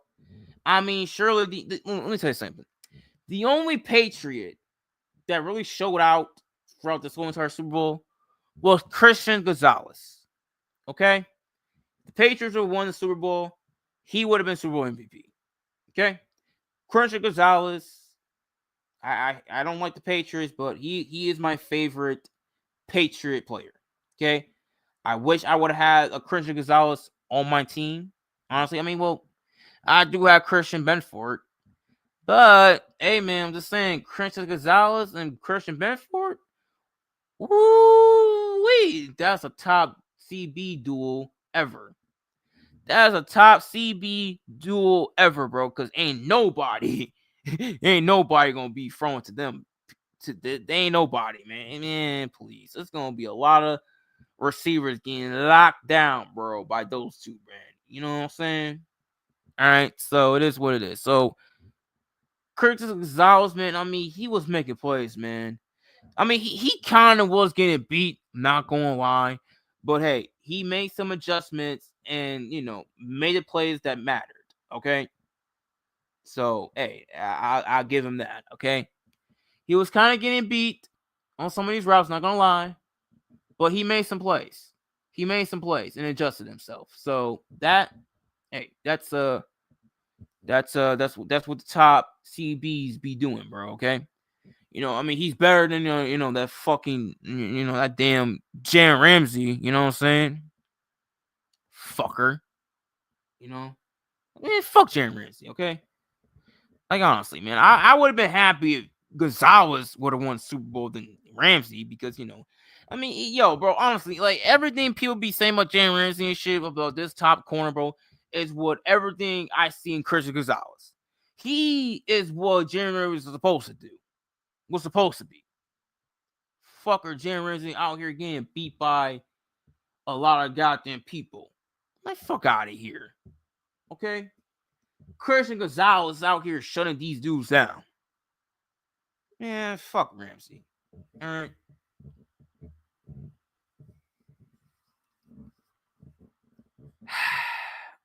I mean, surely let me tell you something. The only Patriot that really showed out throughout this whole entire Super Bowl was Christian Gonzalez. Okay? the Patriots would have won the Super Bowl, he would have been Super Bowl MVP. Okay? Christian Gonzalez, I don't like the Patriots, but he is my favorite Patriot player. Okay? I wish I would have had a Christian Gonzalez on my team. Honestly, I mean, well, I do have Christian Benford. But, hey, man, I'm just saying, Christian Gonzalez and Christian Benford, woo-wee, that's a top CB duel ever. That's a top CB duel ever, bro, because ain't nobody gonna be thrown to them. They ain't nobody, man. Man, please. It's gonna be a lot of receivers getting locked down, bro, by those two, man. You know what I'm saying? All right, so it is what it is. So, Christian Gonzalez, man, I mean, he was making plays, man. I mean, he kind of was getting beat, not gonna lie. But hey, he made some adjustments and, made the plays that mattered, okay? So, hey, I'll give him that, okay? He was kind of getting beat on some of these routes, not gonna lie. But he made some plays. He made some plays and adjusted himself. So, that's what the top CBs be doing, bro, okay? I mean, he's better than, that fucking, that damn Jalen Ramsey, you know what I'm saying? Fucker. Fuck Jalen Ramsey, okay? Like, honestly, man, I would have been happy if Gonzalez would have won Super Bowl than Ramsey because, I mean, yo, bro, honestly, like, everything people be saying about Jalen Ramsey and shit about this top corner, bro, is what everything I see in Christian Gonzalez. He is what Jalen Ramsey was supposed to do. Was supposed to be. Fucker Jalen Ramsey out here getting beat by a lot of goddamn people. Like, fuck out of here. Okay? Christian Gonzalez out here shutting these dudes down. Man, fuck Ramsey. Alright.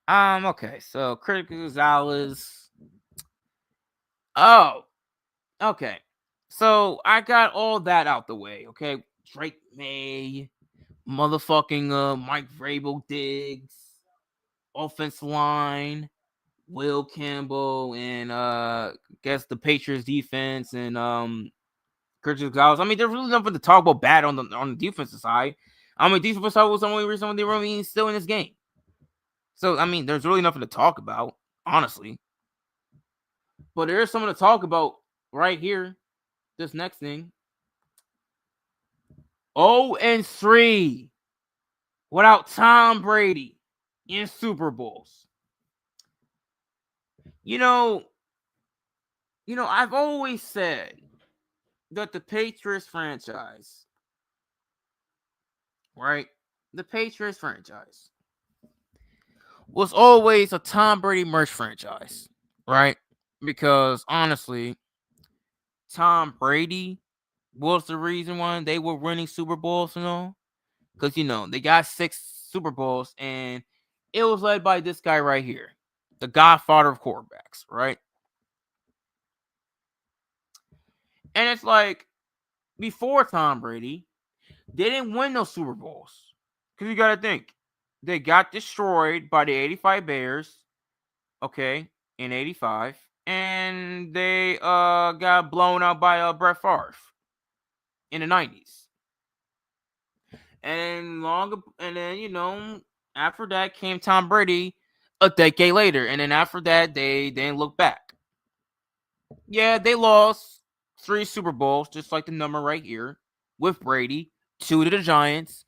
Okay, so Christian Gonzalez. Oh, okay. So I got all that out the way, okay? Drake Maye, motherfucking Mike Vrabel Diggs, offense line, Will Campbell, and guess the Patriots defense and Christian Gonzalez. I mean, there's really nothing to talk about bad on the defensive side. I mean, defensive side was the only reason they were even still in this game. So I mean, there's really nothing to talk about, honestly. But there is something to talk about right here. This next thing. 0-3 without Tom Brady in Super Bowls. I've always said that the Patriots franchise, right? The Patriots franchise was always a Tom Brady merch franchise, right? Because honestly, Tom Brady was the reason why they were winning Super Bowls and all. Because, they got 6 Super Bowls and it was led by this guy right here, the godfather of quarterbacks, right? And it's like, before Tom Brady, they didn't win those Super Bowls. Because you got to think, they got destroyed by the 85 Bears, okay, in 85. And they got blown out by Brett Favre in the 90s. And then, after that came Tom Brady a decade later. And then after that, they didn't look back. Yeah, they lost 3 Super Bowls, just like the number right here, with Brady, 2 to the Giants.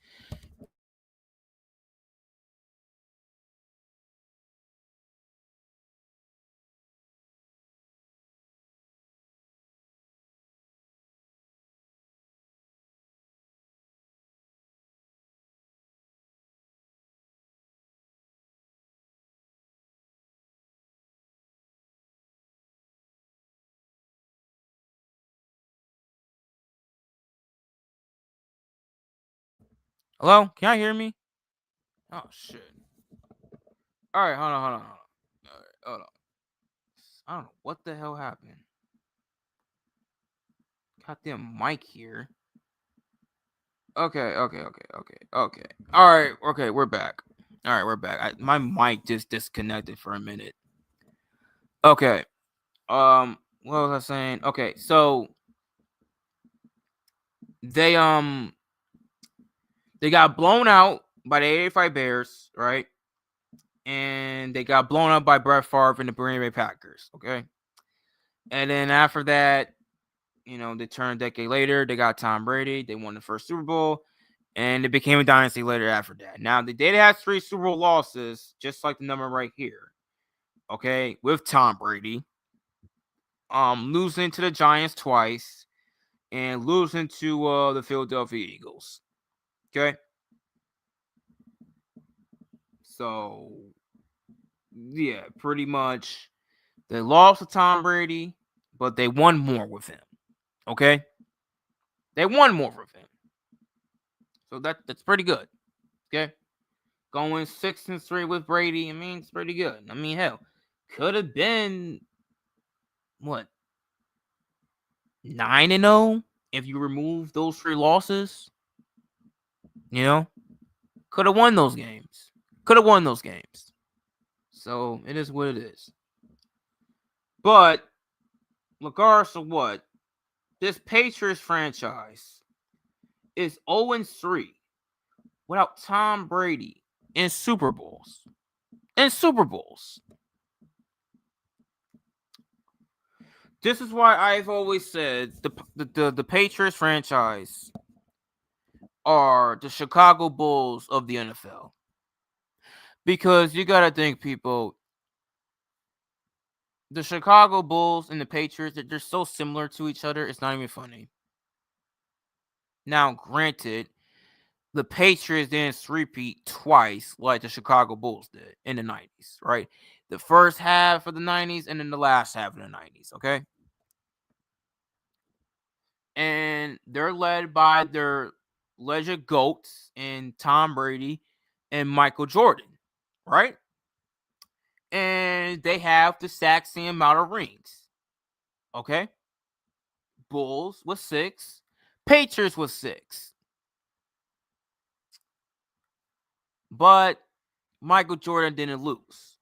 Hello? Can you hear me? Oh, shit. All right, hold on. All right, hold on. I don't know what the hell happened. Goddamn mic here. Okay. All right, okay, we're back. All right, we're back. My mic just disconnected for a minute. Okay. What was I saying? Okay, so they got blown out by the 85 Bears, right? And they got blown up by Brett Favre and the Green Bay Packers, okay? And then after that, they turned a decade later. They got Tom Brady. They won the first Super Bowl, and it became a dynasty later after that. Now, they did have 3 Super Bowl losses, just like the number right here, okay, with Tom Brady. Losing to the Giants twice and losing to the Philadelphia Eagles, okay? So, yeah, pretty much they lost to Tom Brady, but they won more with him, okay? They won more with him. So that's pretty good. Okay. Going 6-3 with Brady, I mean, it's pretty good. I mean, hell, could have been what 9-0 if you remove those 3 losses. Could have won those games. So it is what it is. But regardless of what, this Patriots franchise is 0-3 without Tom Brady in Super Bowls. This is why I've always said the Patriots franchise are the Chicago Bulls of the NFL. Because you got to think, people, the Chicago Bulls and the Patriots, they're so similar to each other, it's not even funny. Now, granted, the Patriots didn't repeat twice like the Chicago Bulls did in the 90s, right? The first half of the 90s and then the last half of the 90s, okay? And they're led by their legend GOATs and Tom Brady and Michael Jordan, right? And they have the exact same amount of rings, okay? Bulls with 6, Patriots with 6. But Michael Jordan didn't lose.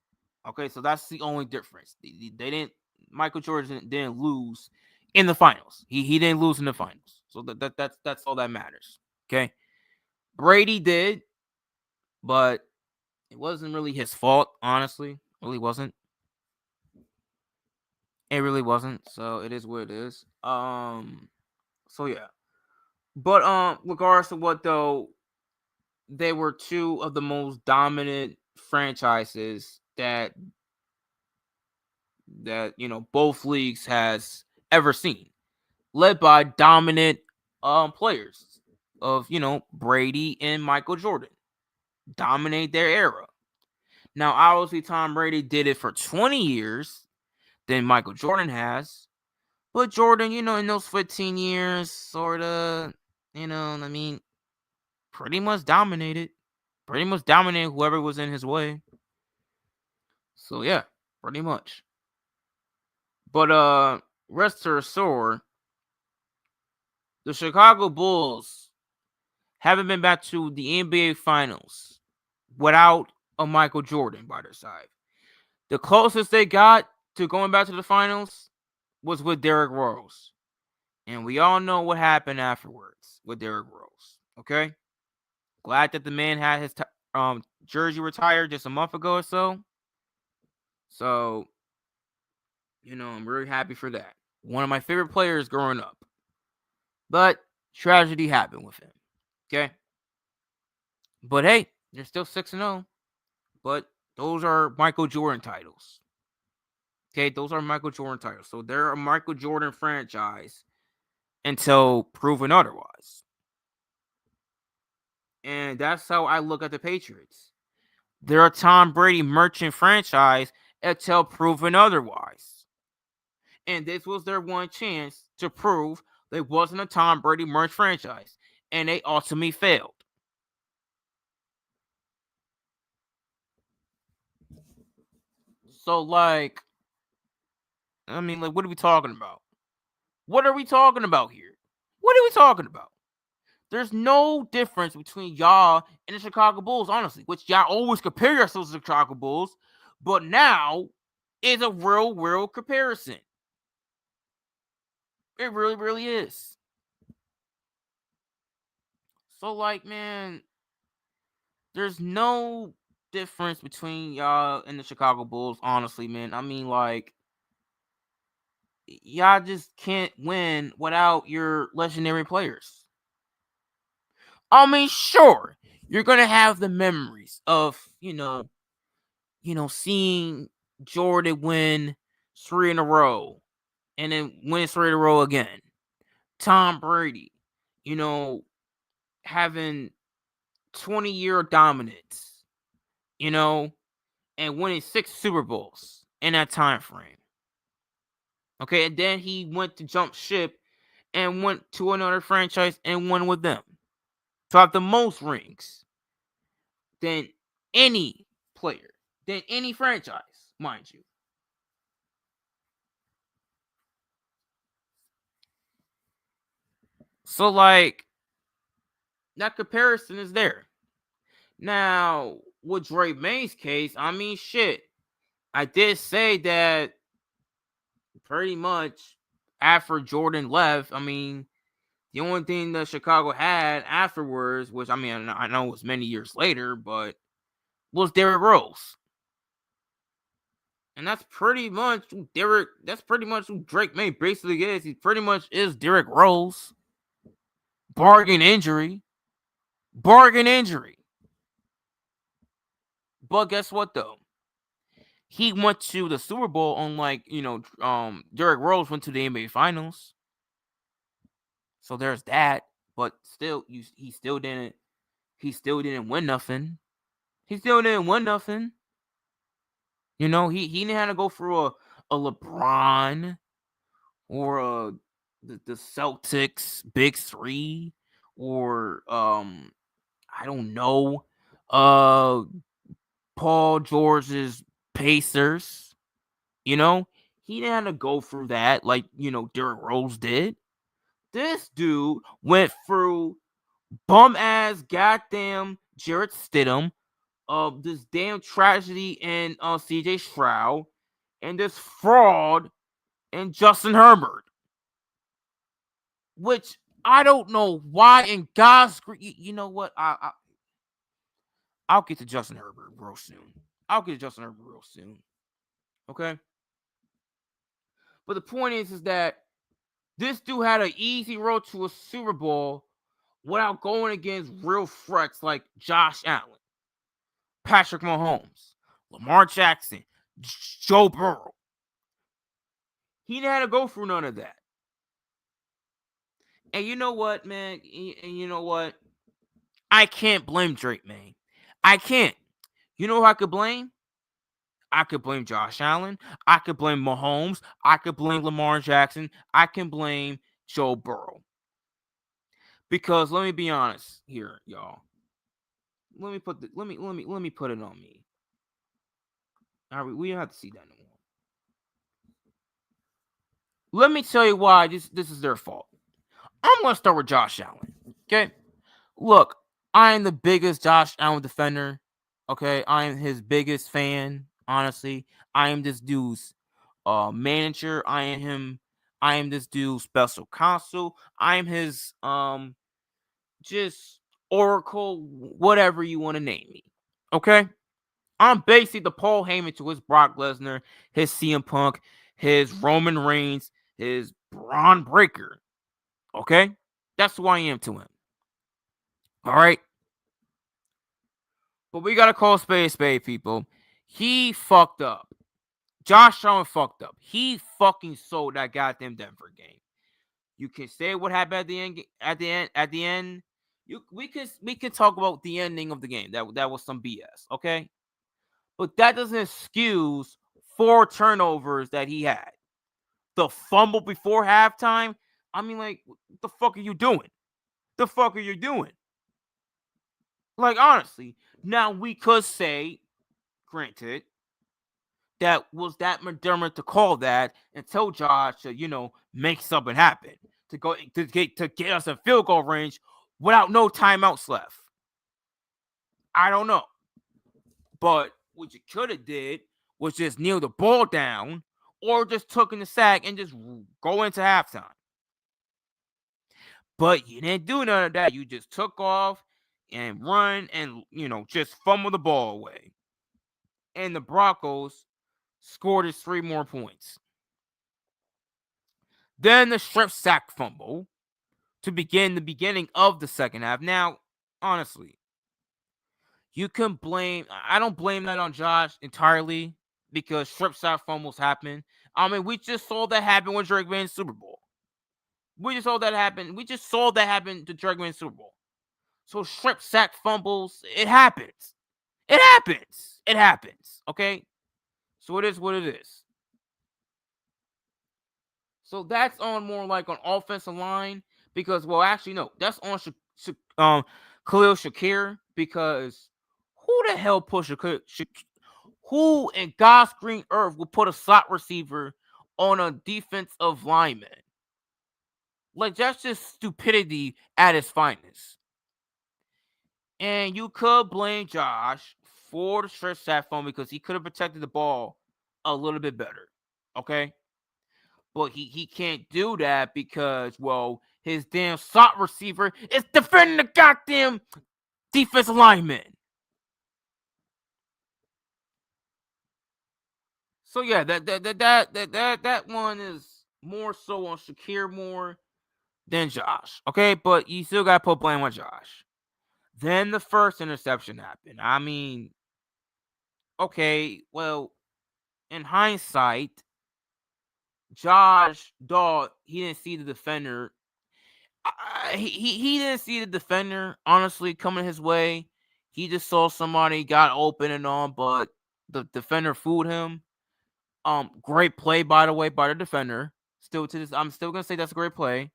Okay, so that's the only difference. Michael Jordan didn't lose in the finals. He didn't lose in the finals. So that's all that matters. Okay. Brady did, but it wasn't really his fault, honestly. It really wasn't. So it is what it is. So yeah. But regardless of what though, they were 2 of the most dominant franchises that both leagues has ever seen, led by dominant players of Brady and Michael Jordan. Dominate their era. Now, obviously, Tom Brady did it for 20 years than Michael Jordan has, but Jordan, in those 15 years, sort of, pretty much dominated whoever was in his way. So yeah, pretty much. But rest assured, the Chicago Bulls haven't been back to the NBA Finals without a Michael Jordan by their side. The closest they got to going back to the finals was with Derrick Rose. And we all know what happened afterwards with Derrick Rose. Okay? Glad that the man had his jersey retired just a month ago or so. So, I'm very happy for that. One of my favorite players growing up. But tragedy happened with him. Okay? But hey, they're still 6-0. But those are Michael Jordan titles. Okay, those are Michael Jordan titles. So they're a Michael Jordan franchise until proven otherwise. And that's how I look at the Patriots. They're a Tom Brady merchant franchise until proven otherwise. And this was their one chance to prove they wasn't a Tom Brady merch franchise. And they ultimately failed. So, what are we talking about? What are we talking about here? What are we talking about? There's no difference between y'all and the Chicago Bulls, honestly, which y'all always compare yourselves to the Chicago Bulls, but now is a real comparison. It really, really is. So, like, man, there's no difference between y'all and the Chicago Bulls, honestly, man. I mean, like, y'all just can't win without your legendary players. I mean, sure, you're gonna have the memories of, seeing Jordan win 3 in a row and then win 3 in a row again. Tom Brady, having 20-year dominance, and winning 6 Super Bowls in that time frame. Okay, and then he went to jump ship and went to another franchise and won with them. To have the most rings than any player, than any franchise, mind you. So, like, that comparison is there. Now, with Drake Maye's case, I mean, shit. I did say that pretty much after Jordan left, I mean, the only thing that Chicago had afterwards, which, I mean, I know it was many years later, but was Derrick Rose. And that's pretty much who Drake Maye basically is. He pretty much is Derrick Rose. Bargain injury. But guess what, though? He went to the Super Bowl, unlike, Derrick Rose went to the NBA Finals. So there's that. But still, he still didn't win nothing. He didn't have to go through a LeBron or the Celtics Big Three, or I don't know, Paul George's Pacers. He didn't have to go through that like Derrick Rose did. This dude went through bum ass goddamn Jarrett Stidham, this damn tragedy in CJ Stroud, and this fraud in Justin Herbert. Which I don't know why in God's you know what? I'll get to Justin Herbert real soon. Okay? But the point is that this dude had an easy road to a Super Bowl without going against real threats like Josh Allen, Patrick Mahomes, Lamar Jackson, Joe Burrow. He didn't have to go through none of that. And you know what, man? And you know what? I can't blame Drake Maye. I can't. You know who I could blame? I could blame Josh Allen. I could blame Mahomes. I could blame Lamar Jackson. I can blame Joe Burrow. Because let me be honest here, y'all. Let me put it on me. All right, we don't have to see that no more. Let me tell you why this is their fault. I'm gonna start with Josh Allen. Okay, look, I am the biggest Josh Allen defender. Okay, I am his biggest fan. Honestly, I am this dude's manager. I am this dude's special counsel. I am his just oracle, whatever you want to name me. Okay, I'm basically the Paul Heyman to his Brock Lesnar, his CM Punk, his Roman Reigns, his Braun Breaker. Okay, that's who I am to him. All right. But we gotta call a spade, people. He fucked up. Josh Allen fucked up. He fucking sold that goddamn Denver game. You can say what happened at the end. We can talk about the ending of the game. That was some BS, okay? But that doesn't excuse 4 turnovers that he had. The fumble before halftime. I mean, like, what the fuck are you doing? Like, honestly, now we could say, granted, that was that McDermott to call that and tell Josh to, make something happen to get us in field goal range without no timeouts left. I don't know. But what you could have did was just kneel the ball down or just took in the sack and just go into halftime. But you didn't do none of that. You just took off and run and, just fumble the ball away. And the Broncos scored us 3 more points. Then the strip sack fumble to begin the beginning of the second half. Now, honestly, you can blame, I don't blame that on Josh entirely because strip sack fumbles happen. I mean, we just saw that happen with Drake Maye in the Super Bowl. We just saw that happen to Drake Maye in the Super Bowl. So strip sack fumbles, it happens. It happens. Okay? So it is what it is. So that's on more like on offensive line because, well, actually, no, that's on Khalil Shakir because who the hell put who in God's green earth will put a slot receiver on a defensive lineman? Like, that's just stupidity at its finest. And you could blame Josh for the strip sack fumble because he could have protected the ball a little bit better. Okay? But he can't do that because, well, his damn slot receiver is defending the goddamn defensive lineman. So yeah, that one is more so on Shakir more than Josh. Okay, but you still gotta put blame on Josh. Then the first interception happened. I mean, okay, well, in hindsight, Josh Daw, he didn't see the defender. He didn't see the defender, honestly, coming his way. He just saw somebody got open and on, but the defender fooled him. Great play, by the way, by the defender. I'm still gonna say that's a great play.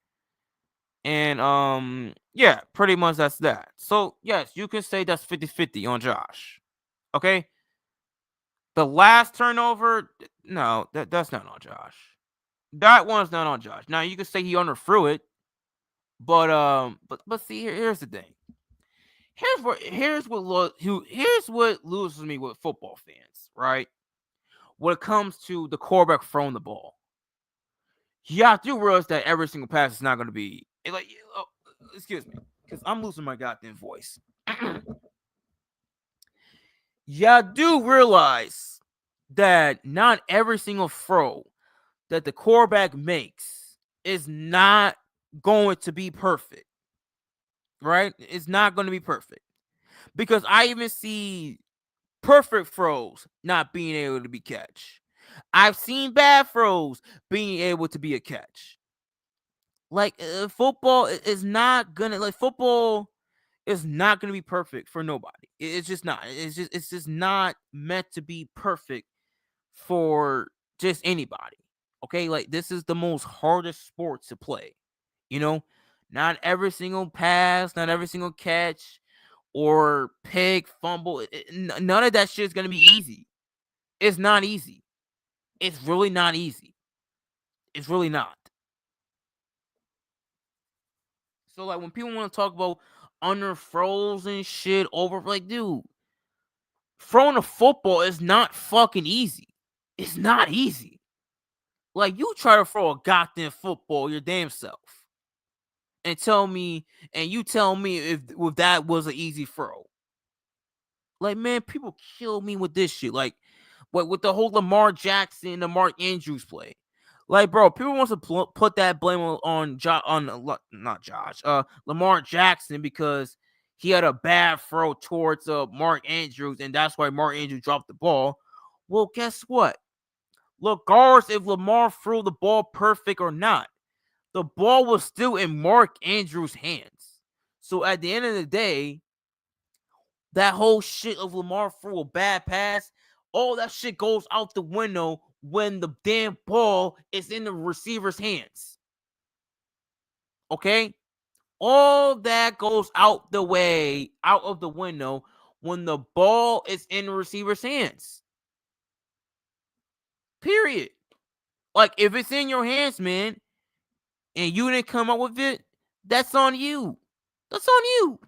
And yeah, pretty much that's that. So yes, you can say that's 50-50 on Josh. Okay. The last turnover, no, that's not on Josh. That one's not on Josh. Now you can say he underthrew it, but see, here's the thing. Here's what loses me with football fans, right? When it comes to the quarterback throwing the ball, you have to realize that every single pass is not going to be like. Oh, excuse me, because I'm losing my goddamn voice. You do realize that not every single throw that the quarterback makes is not going to be perfect, right? It's not going to be perfect because I even see perfect throws not being able to be catch. I've seen bad throws being able to be a catch. Like football is not gonna be perfect for nobody. It's just not. It's just not meant to be perfect for just anybody. Okay, like this is the most hardest sport to play. Not every single pass, not every single catch or pick, fumble. None of that shit is gonna be easy. It's not easy. It's really not easy. It's really not. So like when people want to talk about underthrows and shit over, like, dude, throwing a football is not fucking easy. It's not easy. Like, you try to throw a goddamn football your damn self and you tell me if that was an easy throw. Like, man, people kill me with this shit. Like, with the whole Lamar Jackson, the Mark Andrews play. Like, bro, people want to put that blame on Lamar Jackson because he had a bad throw towards Mark Andrews, and that's why Mark Andrews dropped the ball. Well, guess what? Regardless if Lamar threw the ball perfect or not, the ball was still in Mark Andrews' hands. So at the end of the day, that whole shit of Lamar threw a bad pass, all that shit goes out the window when the damn ball is in the receiver's hands. Okay? All that goes out of the window when the ball is in the receiver's hands. Period. Like, if it's in your hands, man, and you didn't come up with it, that's on you. That's on you.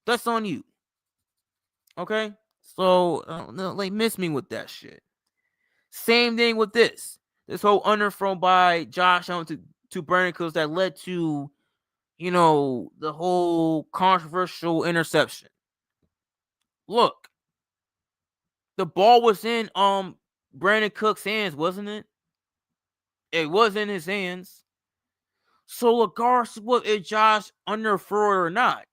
That's on you. Okay? So, like, miss me with that shit. Same thing with this. This whole underthrown by Josh Allen to Brandon Cooks that led to, the whole controversial interception. Look, the ball was in Brandon Cooks' hands, wasn't it? It was in his hands. So regardless of what if Josh underthrew it or not,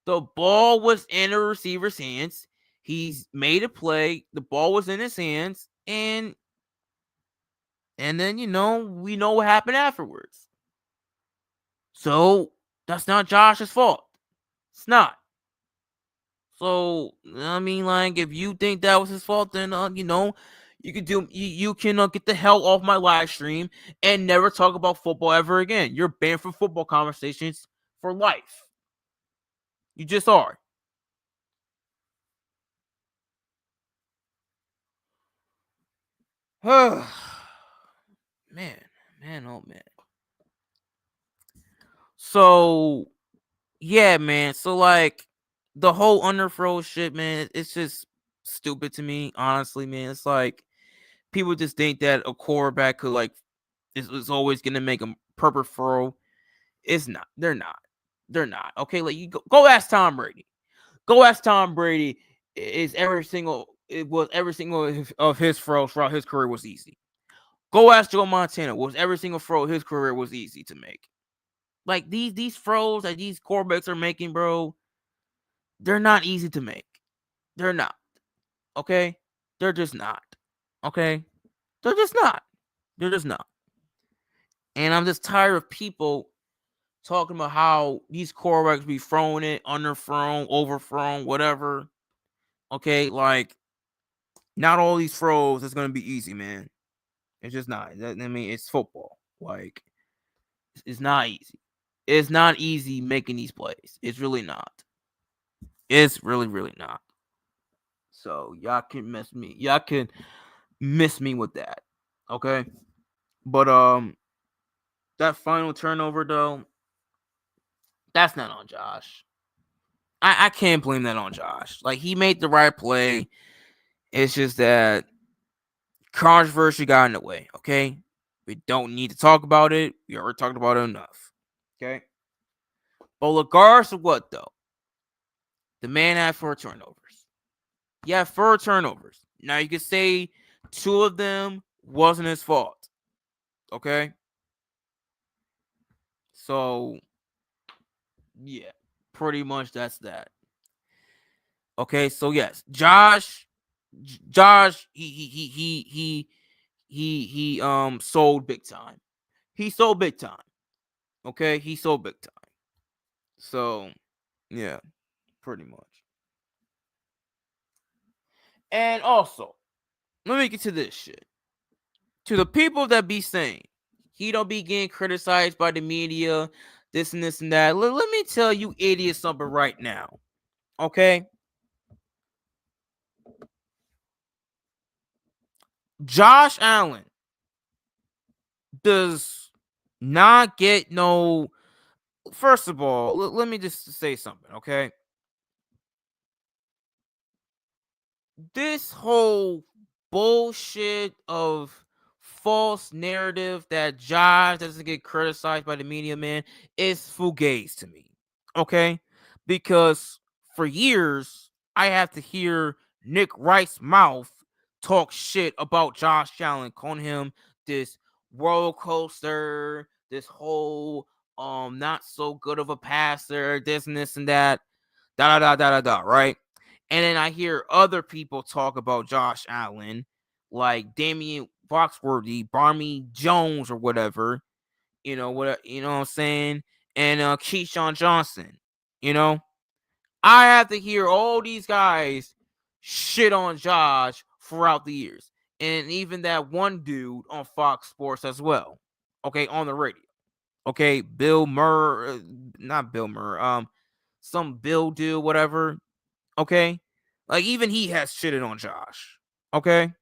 the ball was in the receiver's hands. He's made a play. The ball was in his hands, and then we know what happened afterwards. So that's not Josh's fault. It's not. So I mean, like, if you think that was his fault, then you can get the hell off my live stream and never talk about football ever again. You're banned from football conversations for life. You just are. Man, oh man. So yeah, man. So like the whole underthrow shit, man, it's just stupid to me, honestly, man. It's like people just think that a quarterback could is always gonna make a perfect throw. It's not. They're not. They're not. Okay, like you go ask Tom Brady. Go ask Tom Brady. Every single of his throws throughout his career was easy. Go ask Joe Montana. Was every single throw of his career was easy to make? Like these throws that these quarterbacks are making, bro, they're not easy to make. They're not. Okay? They're just not. Okay? They're just not. They're just not. And I'm just tired of people talking about how these quarterbacks be throwing it, underthrown, overthrown, whatever. Okay? Like, not all these throws is going to be easy, man. It's just not. I mean, it's football. Like, it's not easy. It's not easy making these plays. It's really not. It's really, really not. So y'all can miss me. Y'all can miss me with that. Okay? But that final turnover though, that's not on Josh. I can't blame that on Josh. Like, he made the right play. It's just that controversy got in the way, okay? We don't need to talk about it. We already talked about it enough. Okay? But regardless of what though, the man had 4 turnovers. He had 4 turnovers. Now you could say 2 of them wasn't his fault. Okay? So yeah, pretty much that's that. Okay, so yes, Josh he sold big time. He sold big time. Okay? He sold big time. So, yeah, pretty much. And also, let me get to this shit. To the people that be saying he don't be getting criticized by the media, this and this and that. Let me tell you idiots something right now. Okay? Josh Allen does not get no. First of all, let me just say something, okay? This whole bullshit of false narrative that Josh doesn't get criticized by the media, man, is fugazi to me. Okay? Because for years, I have to hear Nick Wright's mouth talk shit about Josh Allen, calling him this roller coaster, this whole not so good of a passer, this and this and that, right? And then I hear other people talk about Josh Allen, like Damian Foxworthy, Barmy Jones, or whatever. You know what I'm saying? And Keyshawn Johnson. You know, I have to hear all these guys shit on Josh throughout the years, and even that one dude on Fox Sports as well. Okay, on the radio. Okay, Bill Murr, not Bill Murr. Some Bill dude, whatever. Okay, like even he has shitted on Josh. Okay,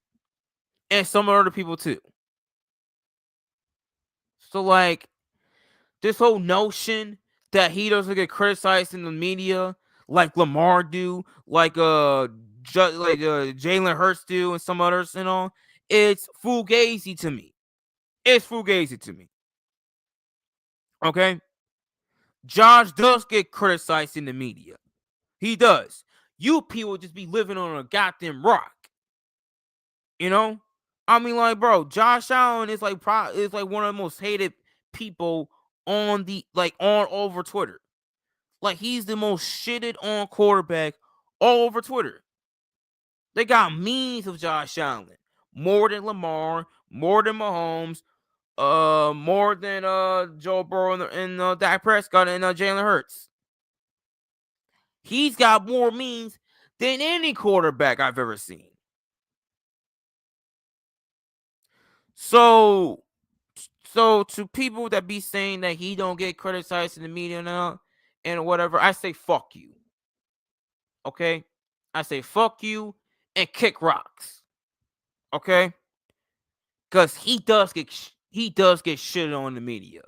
and some other people too. So like this whole notion that he doesn't get criticized in the media like Lamar do, like Jalen Hurts do, and some others, it's fugazi to me. It's fugazi to me. Okay? Josh does get criticized in the media. He does. You people just be living on a goddamn rock. I mean, like, bro, Josh Allen is like one of the most hated people on over Twitter. Like, he's the most shitted on quarterback all over Twitter. They got memes of Josh Allen more than Lamar, more than Mahomes, more than Joe Burrow and Dak Prescott and Jalen Hurts. He's got more memes than any quarterback I've ever seen. So to people that be saying that he don't get criticized in the media now and whatever, I say fuck you. Okay? I say fuck you and kick rocks. Okay? Because he does get shit on the media.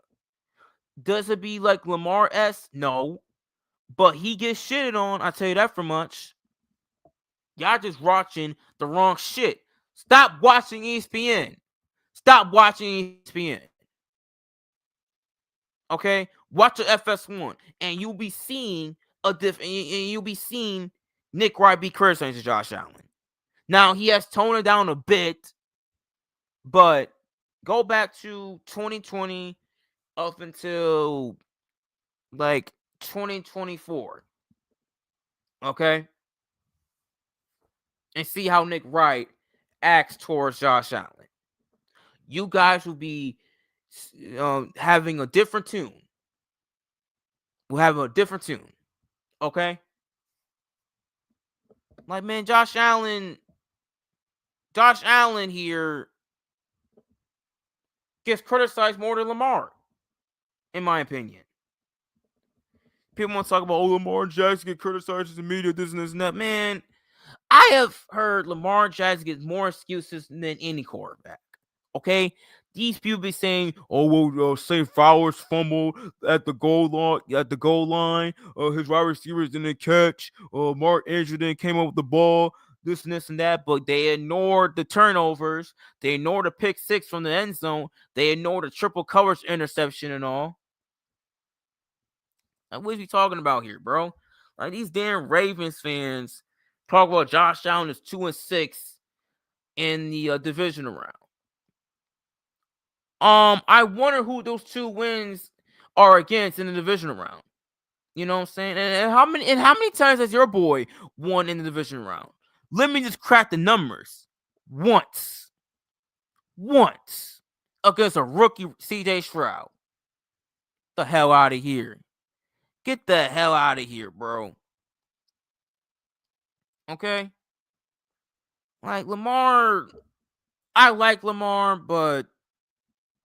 Does it be like Lamar S? No. But he gets shitted on, I tell you that for much. Y'all just watching the wrong shit. Stop watching ESPN. Stop watching ESPN. Okay? Watch the FS1 and you'll be seeing you'll be seeing Nick Wright be criticizing Josh Allen. Now he has toned it down a bit, but go back to 2020 up until like 2024. Okay? And see how Nick Wright acts towards Josh Allen. You guys will be having a different tune. We'll have a different tune. Okay? Like, man, Josh Allen here gets criticized more than Lamar, in my opinion. People want to talk about, Lamar Jackson get criticized in the media, this and this and that. Man, I have heard Lamar Jackson gets more excuses than any quarterback. Okay? These people be saying, St. Flowers fumbled at the goal line. His wide receivers didn't catch. Mark Andrews didn't came up with the ball. This and this and that. But they ignored the turnovers. They ignored the pick six from the end zone. They ignored the triple coverage interception and all. Like, what are you talking about here, bro? Like, these damn Ravens fans talk about Josh Allen is 2-6 in the divisional round. I wonder who those two wins are against in the divisional round. You know what I'm saying? And how many times has your boy won in the divisional round? Let me just crack the numbers. Once against a rookie CJ Stroud. The hell out of here. Get the hell out of here, bro. Okay? Like, Lamar, I like Lamar, but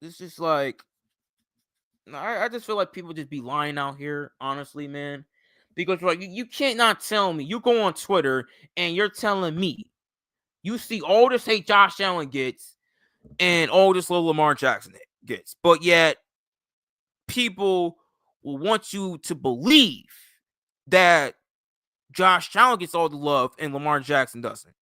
it's just like, I just feel like people just be lying out here, honestly, man. Because like, you can't not tell me. You go on Twitter and you're telling me you see all this hate Josh Allen gets and all this little Lamar Jackson gets. But yet, people will want you to believe that Josh Allen gets all the love and Lamar Jackson doesn't.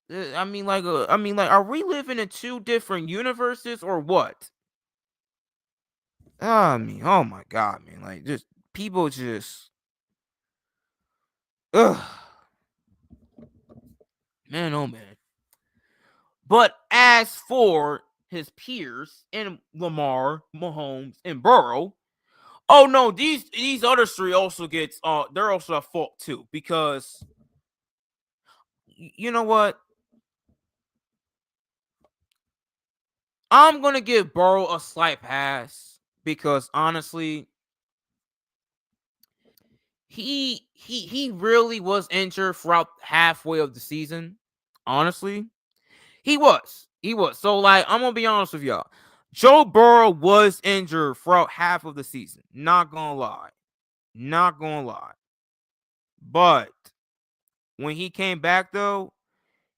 I mean, are we living in two different universes or what? I mean, oh my God, man. Like, just people just. Ugh. Man, oh man. But as for his peers and Lamar, Mahomes, and Burrow, oh no, these other three also gets they're also at fault too, because you know what? I'm gonna give Burrow a slight pass because honestly, he really was injured throughout halfway of the season. Honestly, he was. So, like, I'm gonna be honest with y'all. Joe Burrow was injured throughout half of the season. Not gonna lie. But when he came back, though,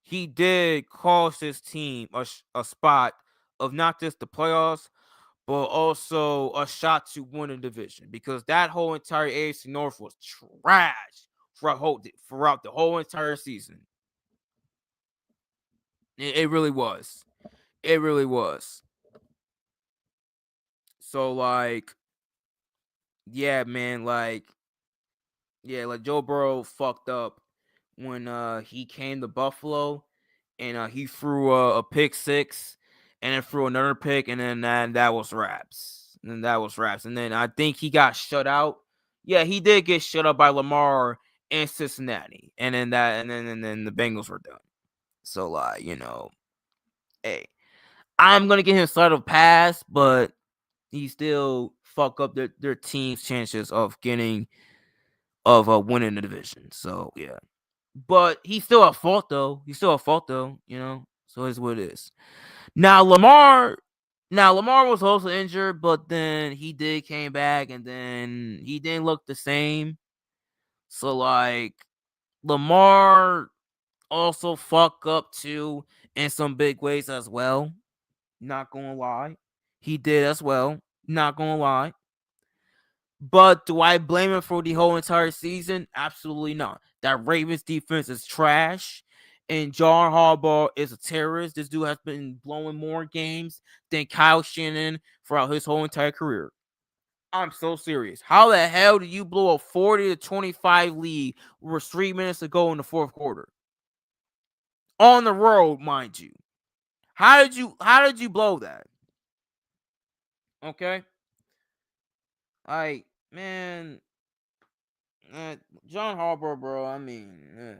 he did cost his team a spot of not just the playoffs, but also a shot to win a division, because that whole entire AFC North was trash throughout the whole entire season. It really was. It really was. So like, yeah, man, like Joe Burrow fucked up when he came to Buffalo, and he threw a pick six, and then threw another pick, and then that was wraps. And that was wraps. And then I think he got shut out. Yeah, he did get shut out by Lamar in Cincinnati. And then the Bengals were done. So like, hey, I'm gonna give him sort of pass, but he still fuck up their team's chances of winning the division. So yeah. But he's still at fault though. So it's what it is. Now Lamar was also injured, but then he did came back, and then he didn't look the same. So like, Lamar also fuck up too in some big ways as well. Not gonna lie. He did as well. Not gonna lie. But do I blame him for the whole entire season? Absolutely not. That Ravens defense is trash, and John Harbaugh is a terrorist. This dude has been blowing more games than Kyle Shanahan throughout his whole entire career. I'm so serious. How the hell do you blow a 40-25 lead with 3 minutes to go in the fourth quarter? On the road, mind you. How did you blow that? Okay? Like, man, John Harbaugh, bro. I mean,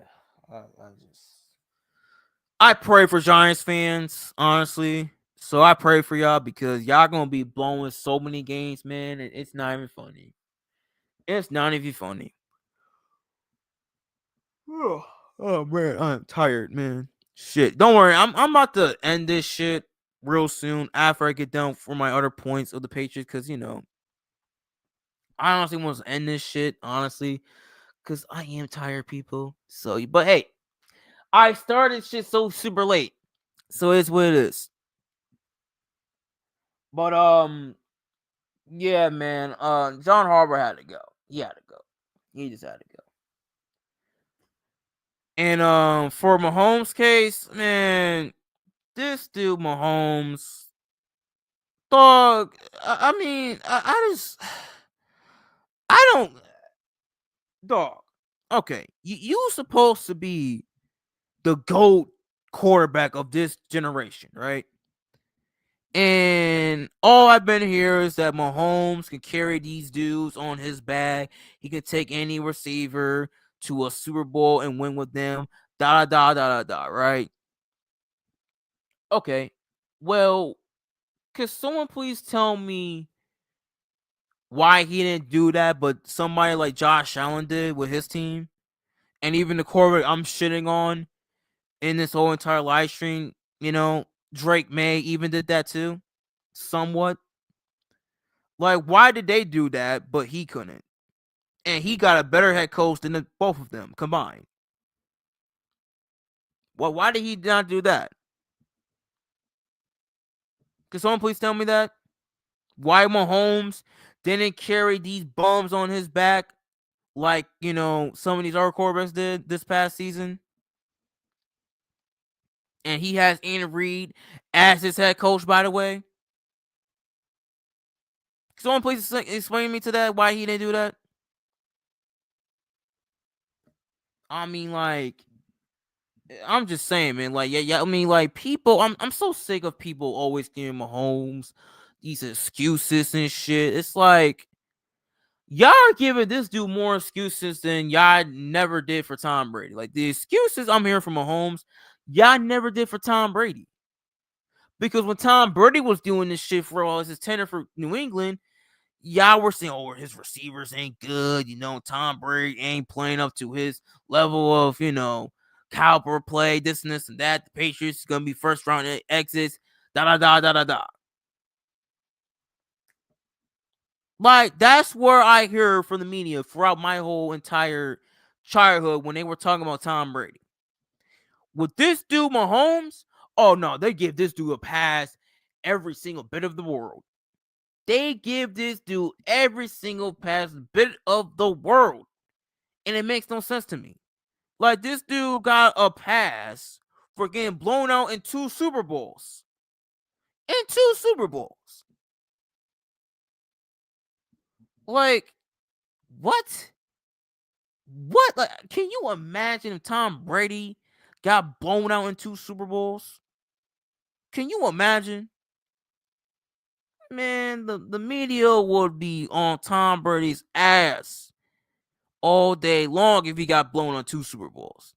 I pray for Giants fans, honestly. So I pray for y'all, because y'all gonna be blowing so many games, man, and it's not even funny. It's not even funny. Oh man, I'm tired, man. Shit, don't worry. I'm about to end this shit real soon after I get done for my other points of the Patriots, because I honestly want to end this shit, honestly, because I am tired, people. So, but hey, I started shit so super late, so it's what it is. But yeah, man. John Harbaugh had to go. He had to go. He just had to go. And for Mahomes' case, man, this dude Mahomes, dog. I mean, I just, I don't, dog. Okay, you supposed to be the GOAT quarterback of this generation, right? And all I've been here is that Mahomes can carry these dudes on his back. He can take any receiver to a Super Bowl and win with them. Da da da da da. Right? Okay. Well, could someone please tell me why he didn't do that, but somebody like Josh Allen did with his team, and even the quarterback I'm shitting on in this whole entire live stream, Drake Maye even did that too, somewhat. Like, why did they do that, but he couldn't? And he got a better head coach than both of them combined. Well, why did he not do that? Can someone please tell me that? Why Mahomes didn't carry these bums on his back like, some of these other quarterbacks did this past season? And he has Andy Reid as his head coach, by the way. Can someone please explain me to that, why he didn't do that? I mean, like, I'm just saying, man. Like, yeah. I mean, like, people. I'm so sick of people always giving Mahomes these excuses and shit. It's like, y'all are giving this dude more excuses than y'all never did for Tom Brady. Like, the excuses I'm hearing from Mahomes, y'all never did for Tom Brady. Because when Tom Brady was doing this shit for all his tenure for New England, y'all were saying, oh, his receivers ain't good. Tom Brady ain't playing up to his level of, caliber play, this and this and that. The Patriots is going to be first round exits, da da da da da da. Like, that's where I hear from the media throughout my whole entire childhood when they were talking about Tom Brady. With this dude, Mahomes, oh no, they give this dude a pass every single bit of the world. They give this dude every single pass bit of the world. And it makes no sense to me. Like, this dude got a pass for getting blown out in 2 Super Bowls. In 2 Super Bowls. Like, what? What? Like, can you imagine if Tom Brady got blown out in 2 Super Bowls? Can you imagine? Man, the media would be on Tom Brady's ass all day long if he got blown on 2 Super Bowls.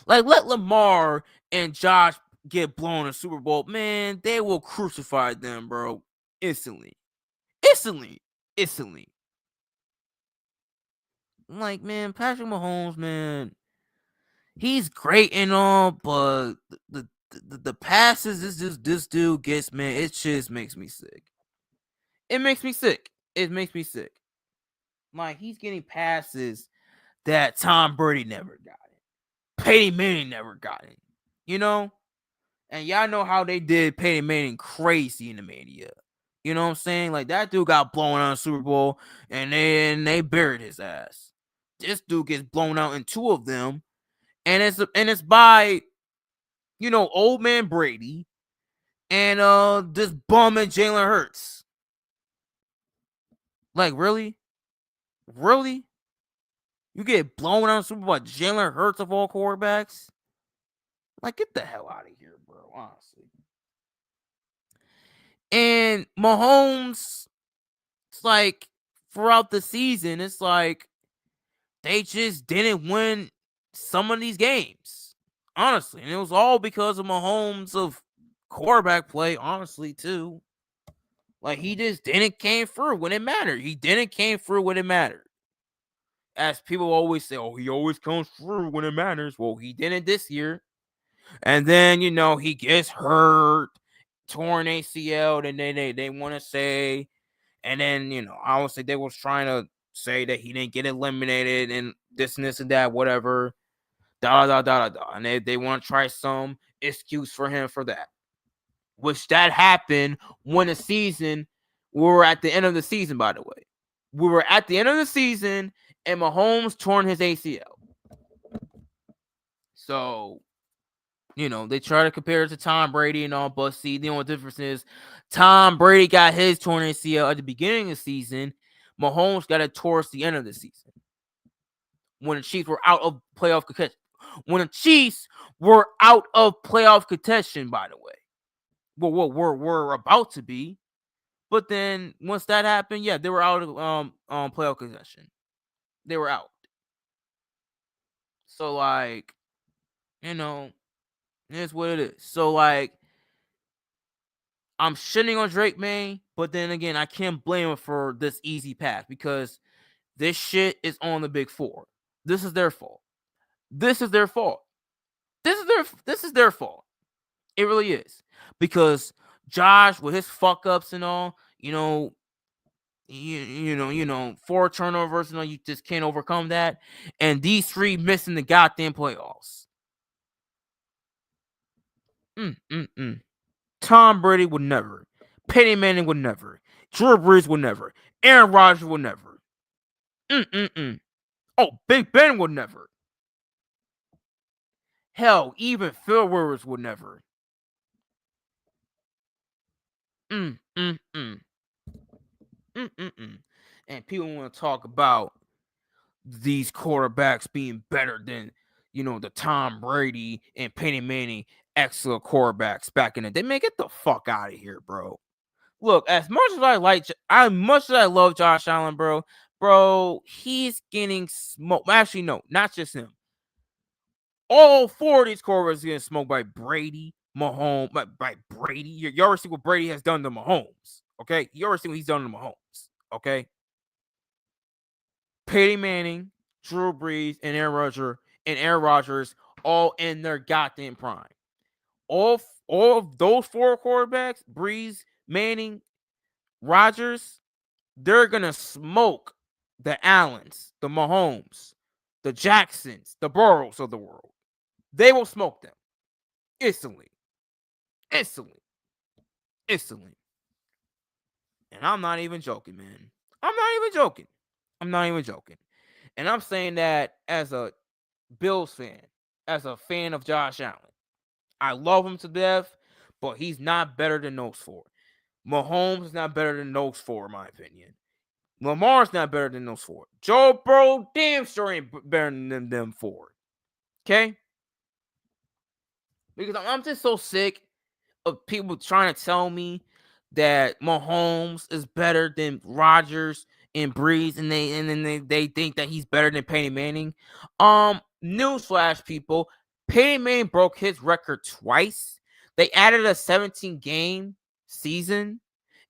Like, let Lamar and Josh get blown in a Super Bowl. Man, they will crucify them, bro. Instantly. Like, man, Patrick Mahomes, man, he's great and all, but the passes this dude gets, man, it just makes me sick. It makes me sick. Like, he's getting passes that Tom Brady never got it. Peyton Manning never got it. You know? And y'all know how they did Peyton Manning crazy in the media. You know what I'm saying? Like, that dude got blown out in Super Bowl and they buried his ass. This dude gets blown out in 2 of them. And it's by, old man Brady and this bum and Jalen Hurts. Like, really? Really? You get blown out in Super Bowl by Jalen Hurts of all quarterbacks? Like, get the hell out of here, bro, honestly. And Mahomes, it's like, throughout the season, it's like they just didn't win some of these games, honestly. And it was all because of Mahomes of quarterback play, honestly, too. Like, he just didn't came through when it mattered. As people always say, oh, he always comes through when it matters. Well, he didn't this year. And then, he gets hurt, torn ACL, and they want to say, and then, obviously they was trying to say that he didn't get eliminated and this and that, whatever, and they want to try some excuse for him for that, which that happened when the season, we were at the end of the season, by the way. We were at the end of the season, and Mahomes torn his ACL. So, they try to compare it to Tom Brady and all, but see, the only difference is Tom Brady got his torn ACL at the beginning of the season. Mahomes got it towards the end of the season when the Chiefs were out of playoff contention. By the way. Well, we're about to be. But then once that happened, yeah, they were out of playoff contention. They were out. So, like, it's what it is. So, like, I'm shitting on Drake Maye, but then again, I can't blame him for this easy path because this shit is on the Big Four. This is their fault. This is their fault. It really is. Because Josh, with his fuck ups and all, 4 turnovers, you just can't overcome that. And these 3 missing the goddamn playoffs. Tom Brady would never. Peyton Manning would never. Drew Brees would never. Aaron Rodgers would never. Oh, Big Ben would never. Hell, even Phil Rivers would never. And people want to talk about these quarterbacks being better than, the Tom Brady and Peyton Manning excellent quarterbacks back in the day. Man, get the fuck out of here, bro. Look, as much as I love Josh Allen, bro, he's getting smoked. Actually, no, not just him. All 4 of these quarterbacks are getting smoked by Brady, Mahomes, by Brady. You already see what Brady has done to Mahomes, okay? You already see what he's done to Mahomes, okay? Peyton Manning, Drew Brees, and Aaron Rodgers all in their goddamn prime. All of those 4 quarterbacks, Brees, Manning, Rodgers, they're going to smoke the Allens, the Mahomes, the Jacksons, the Burrows of the world. They will smoke them instantly. And I'm not even joking, man. I'm not even joking. I'm not even joking. And I'm saying that as a Bills fan, as a fan of Josh Allen. I love him to death, but he's not better than those four. Mahomes is not better than those four, in my opinion. Lamar's not better than those four. Joe Burrow damn sure ain't better than them four. Okay? Because I'm just so sick of people trying to tell me that Mahomes is better than Rodgers and Breeze, and then they think that he's better than Peyton Manning. Newsflash, people. Peyton Manning broke his record twice. They added a 17-game season,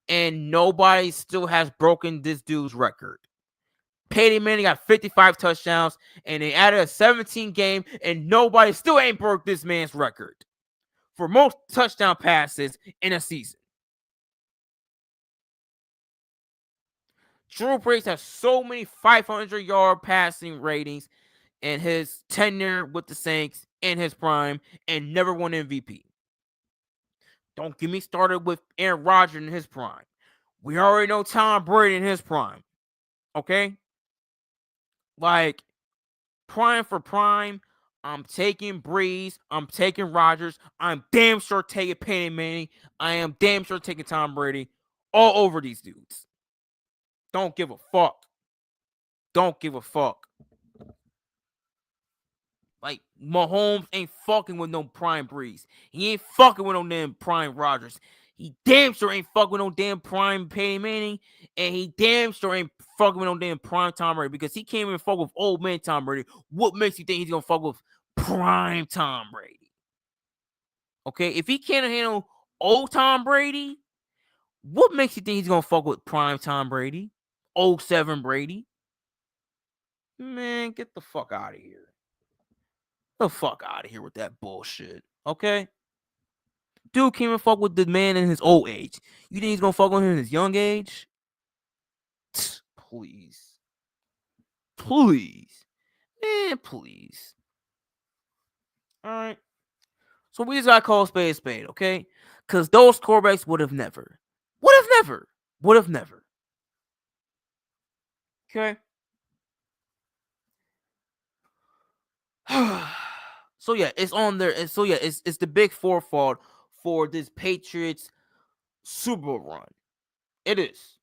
and nobody still has broken this dude's record. Peyton Manning got 55 touchdowns, and they added a 17-game, and nobody still ain't broke this man's record for most touchdown passes in a season. Drew Brees has so many 500-yard passing ratings in his tenure with the Saints in his prime and never won MVP. Don't get me started with Aaron Rodgers in his prime. We already know Tom Brady in his prime. Okay? Like, prime for prime, I'm taking Breeze. I'm taking Rodgers. I'm damn sure taking Peyton Manning. I am damn sure taking Tom Brady all over these dudes. Don't give a fuck. Don't give a fuck. Like, Mahomes ain't fucking with no prime Breeze. He ain't fucking with no damn prime Rodgers. He damn sure ain't fucking with no damn prime Peyton Manning. And he damn sure ain't fucking with no damn prime Tom Brady. Because he can't even fuck with old man Tom Brady. What makes you think he's gonna fuck with prime Tom Brady? Okay, if he can't handle old Tom Brady, what makes you think he's gonna fuck with prime Tom Brady? 07 Brady? Man, get the fuck out of here. The fuck out of here with that bullshit. Okay? Dude can't even fuck with the man in his old age. You think he's gonna fuck with him in his young age? Please. Please. Man, please. Alright. So we just gotta call a spade, okay? Because those quarterbacks would have never. Would have never. Would have never. Okay? So yeah, it's on there. And so yeah, it's the big four fault for this Patriots Super Bowl run. It is.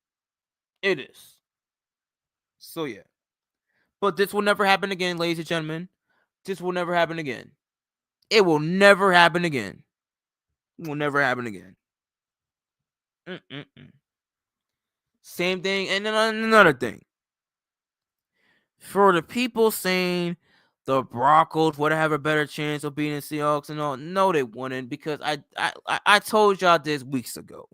It is. So yeah. But this will never happen again, ladies and gentlemen. This will never happen again. It will never happen again. It will never happen again. Same thing. And then another thing. For the people saying the Broncos would have a better chance of beating the Seahawks and all, no, they wouldn't, because I told y'all this weeks ago.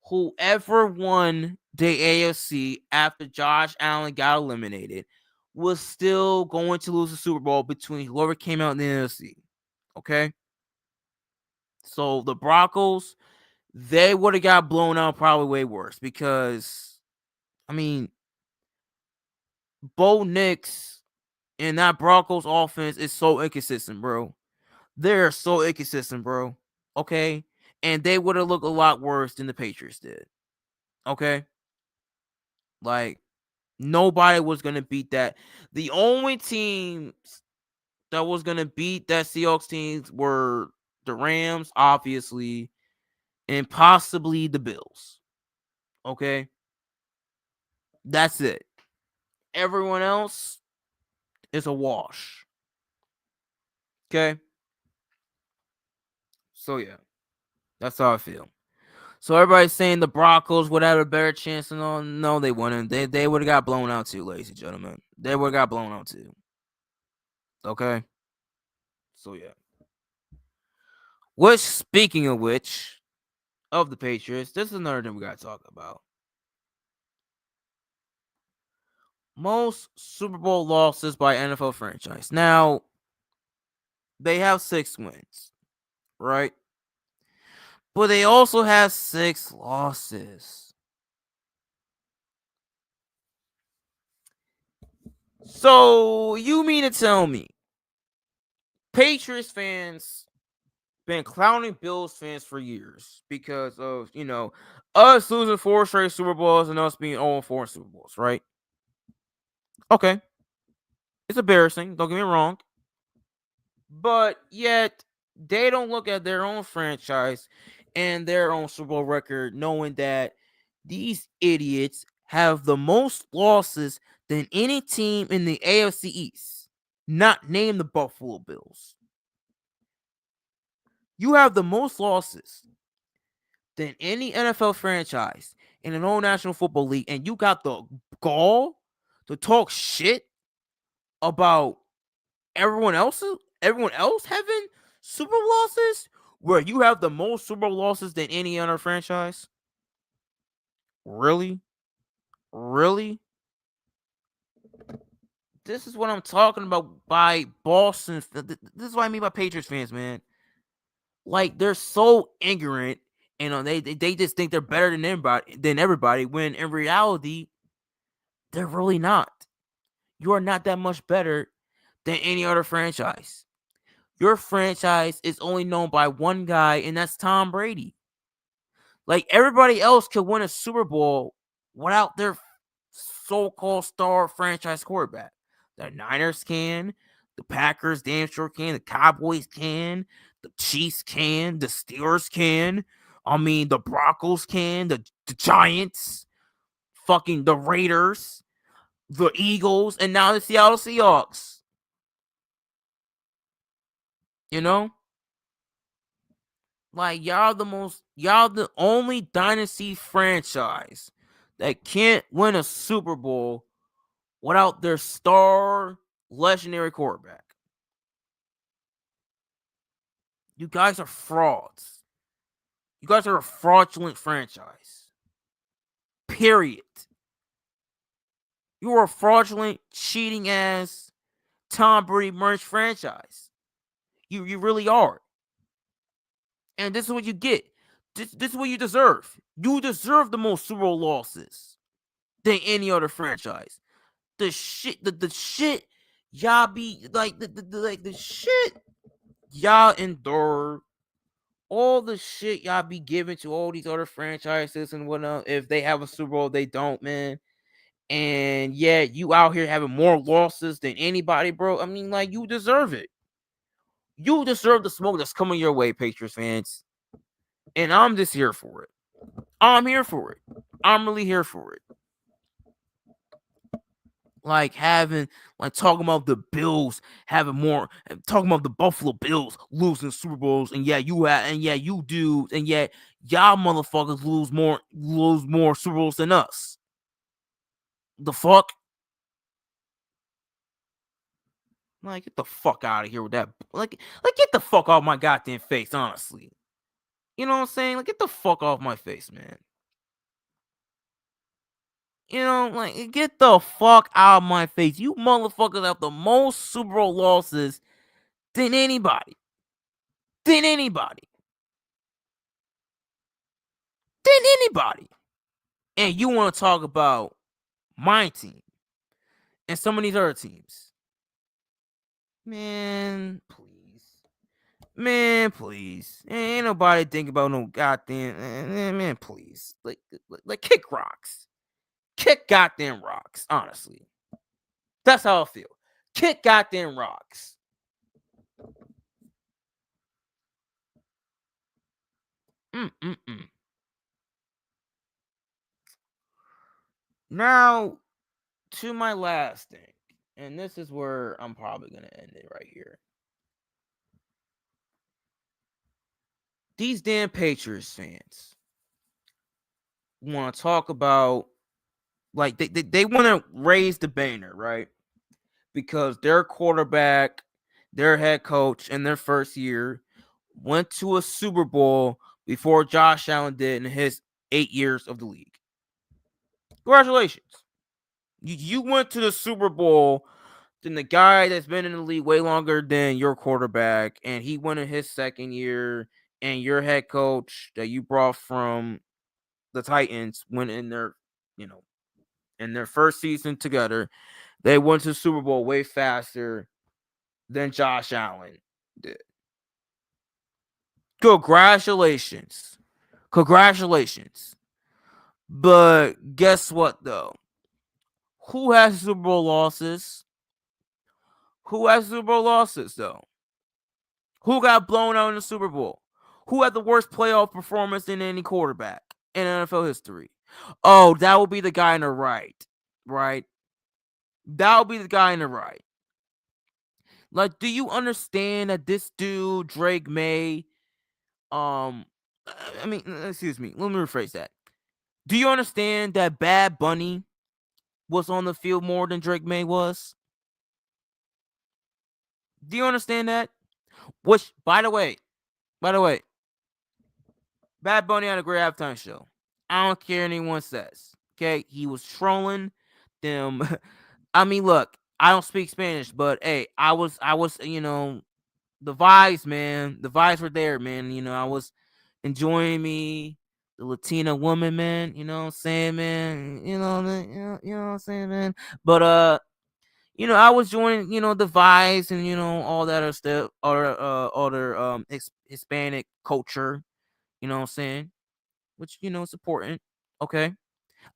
Whoever won the AFC after Josh Allen got eliminated was still going to lose the Super Bowl between whoever came out in the NFC. Okay? So the Broncos, they would have got blown out probably way worse because, I mean, Bo Nix and that Broncos offense is so inconsistent, bro. They're so inconsistent, bro. Okay? And they would have looked a lot worse than the Patriots did. Okay? Like, nobody was going to beat that. The only teams that was going to beat that Seahawks teams were the Rams, obviously, and possibly the Bills. Okay? That's it. Everyone else is a wash. Okay? So, yeah. That's how I feel. So, everybody's saying the Broncos would have a better chance. And all. No, they wouldn't. They would have got blown out too, ladies and gentlemen. They would have got blown out too. Okay? So, yeah. Which, speaking of which, of the Patriots, this is another thing we got to talk about. Most Super Bowl losses by NFL franchise. Now, they have 6 wins, right? But they also have 6 losses. So, you mean to tell me Patriots fans been clowning Bills fans for years because of, us losing 4 straight Super Bowls and us being 0-4 Super Bowls, right? Okay. It's embarrassing, don't get me wrong. But yet, they don't look at their own franchise and their own Super Bowl record, knowing that these idiots have the most losses than any team in the AFC East, not named the Buffalo Bills. You have the most losses than any NFL franchise in an old National Football League, and you got the gall to talk shit about everyone else having Super Bowl losses, where you have the most Super Bowl losses than any other franchise? Really? This is what I'm talking about by Boston. This is what I mean by Patriots fans, man. Like, they're so ignorant, and they just think they're better than everybody, when in reality, they're really not. You are not that much better than any other franchise. Your franchise is only known by one guy, and that's Tom Brady. Like, everybody else could win a Super Bowl without their so-called star franchise quarterback. The Niners can, the Packers damn sure can, the Cowboys can, the Chiefs can, the Steelers can, the Broncos can, the Giants, fucking the Raiders, the Eagles, and now the Seattle Seahawks. You know? Like, y'all the only dynasty franchise that can't win a Super Bowl without their star legendary quarterback. You guys are frauds. You guys are a fraudulent franchise. Period. You are a fraudulent, cheating ass Tom Brady merged franchise. You really are. And this is what you get. This is what you deserve. You deserve the most Super Bowl losses than any other franchise. The shit y'all be like the shit y'all endure, all the shit y'all be giving to all these other franchises and whatnot. If they have a Super Bowl, they don't, man. And yeah, you out here having more losses than anybody, bro. I mean, like, you deserve it. You deserve the smoke that's coming your way, Patriots fans. And I'm just here for it. I'm here for it. I'm really here for it. Like, talking about the Bills having more, talking about the Buffalo Bills losing Super Bowls, and you do, and yet y'all motherfuckers lose more Super Bowls than us. The fuck? Like, get the fuck out of here with that. Like, get the fuck off my goddamn face, honestly. You know what I'm saying? Like, get the fuck off my face, man. Like, get the fuck out of my face. You motherfuckers have the most Super Bowl losses than anybody. Than anybody. And you want to talk about my team and some of these other teams. Man, please. Ain't nobody think about no goddamn. Man, please. Like, kick rocks. Kick goddamn rocks, honestly. That's how I feel. Kick goddamn rocks. Now, to my last thing. And this is where I'm probably going to end it right here. These damn Patriots fans want to talk about, like, they want to raise the banner, right? Because their quarterback, their head coach in their first year went to a Super Bowl before Josh Allen did in his 8 years of the league. Congratulations. You went to the Super Bowl than the guy that's been in the league way longer than your quarterback, and he went in his second year, and your head coach that you brought from the Titans went in their, in their first season together. They went to the Super Bowl way faster than Josh Allen did. Congratulations. But guess what, though? Who has Super Bowl losses? Though? Who got blown out in the Super Bowl? Who had the worst playoff performance in any quarterback in NFL history? Oh, that will be the guy on the right. Right? That will be the guy on the right. Like, do you understand that this dude, Drake Maye, excuse me, let me rephrase that. Do you understand that Bad Bunny was on the field more than Drake Maye was? Do you understand that? Which, by the way, Bad Bunny had a great halftime show. I don't care what anyone says. Okay, he was trolling them. I mean, look, I don't speak Spanish, but hey, I was, the vibes, man. The vibes were there, man. I was enjoying the Latina woman, man. You know what I'm saying, man? You know what I'm saying, man? But I was joining, the vibes and all that other stuff, other Hispanic culture. You know what I'm saying? Which is important. Okay,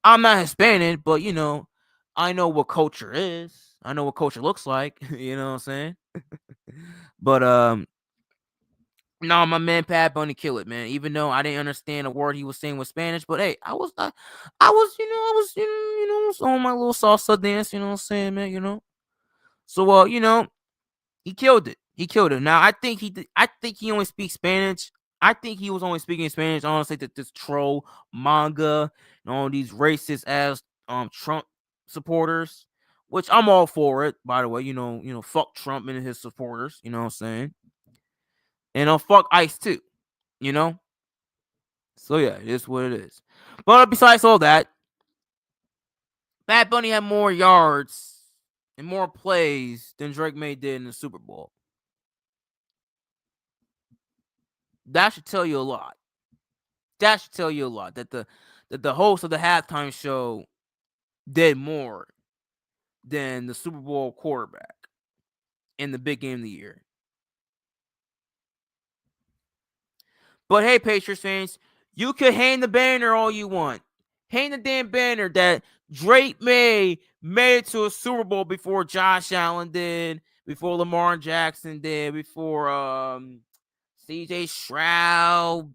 I'm not Hispanic, but I know what culture is. I know what culture looks like. You know what I'm saying? But no, my man Pat Bunny killed it, man. Even though I didn't understand a word he was saying with Spanish, but hey, I was on my little salsa dance. You know what I'm saying, man? So, he killed it. Now, I think he only speaks Spanish. I think he was only speaking Spanish, honestly, to this troll manga and all these racist ass Trump supporters, which I'm all for it. By the way, fuck Trump and his supporters. You know what I'm saying? And fuck ICE too. You know. So yeah, it is what it is. But besides all that, Bad Bunny had more yards and more plays than Drake Maye did in the Super Bowl. That should tell you a lot. That the host of the halftime show did more than the Super Bowl quarterback in the big game of the year. But hey, Patriots fans, you can hang the banner all you want. Hang the damn banner that Drake Maye made it to a Super Bowl before Josh Allen did, before Lamar Jackson did, before CJ Stroud,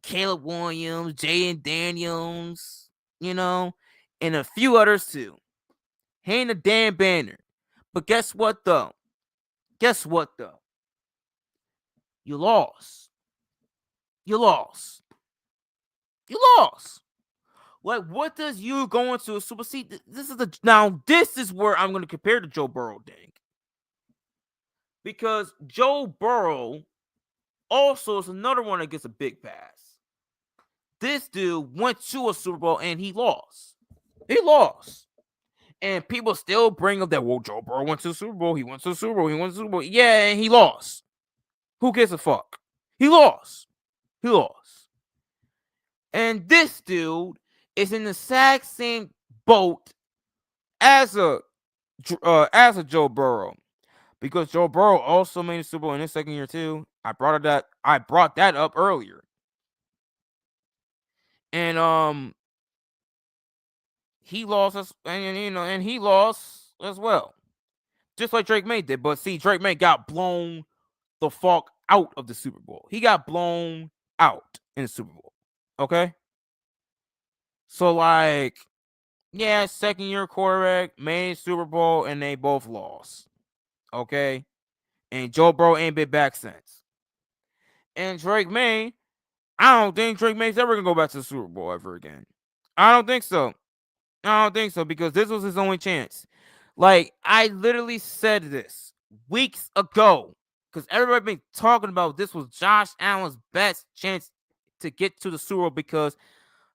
Caleb Williams, Jaden Daniels, and a few others too. Hang the damn banner. But guess what though? You lost. Like, what does you going to a Super Bowl? This is where I'm going to compare to Joe Burrow, dang. Because Joe Burrow also is another one that gets a big pass. This dude went to a Super Bowl and he lost. And people still bring up that, well, Joe Burrow went to the Super Bowl. He went to the Super Bowl. Yeah, and he lost. Who gives a fuck? He lost. And this dude is in the exact same boat as a Joe Burrow, because Joe Burrow also made a Super Bowl in his second year too. I brought that up earlier, and he lost and he lost as well, just like Drake Maye did. But see, Drake Maye got blown the fuck out of the Super Bowl. He got blown out in the Super Bowl. Okay. So, like, yeah, second year quarterback, made Super Bowl, and they both lost. Okay? And Joe Burrow ain't been back since. And Drake Maye, I don't think Drake Maye's ever going to go back to the Super Bowl ever again. I don't think so. Because this was his only chance. Like, I literally said this weeks ago, because everybody been talking about this was Josh Allen's best chance to get to the Super Bowl, because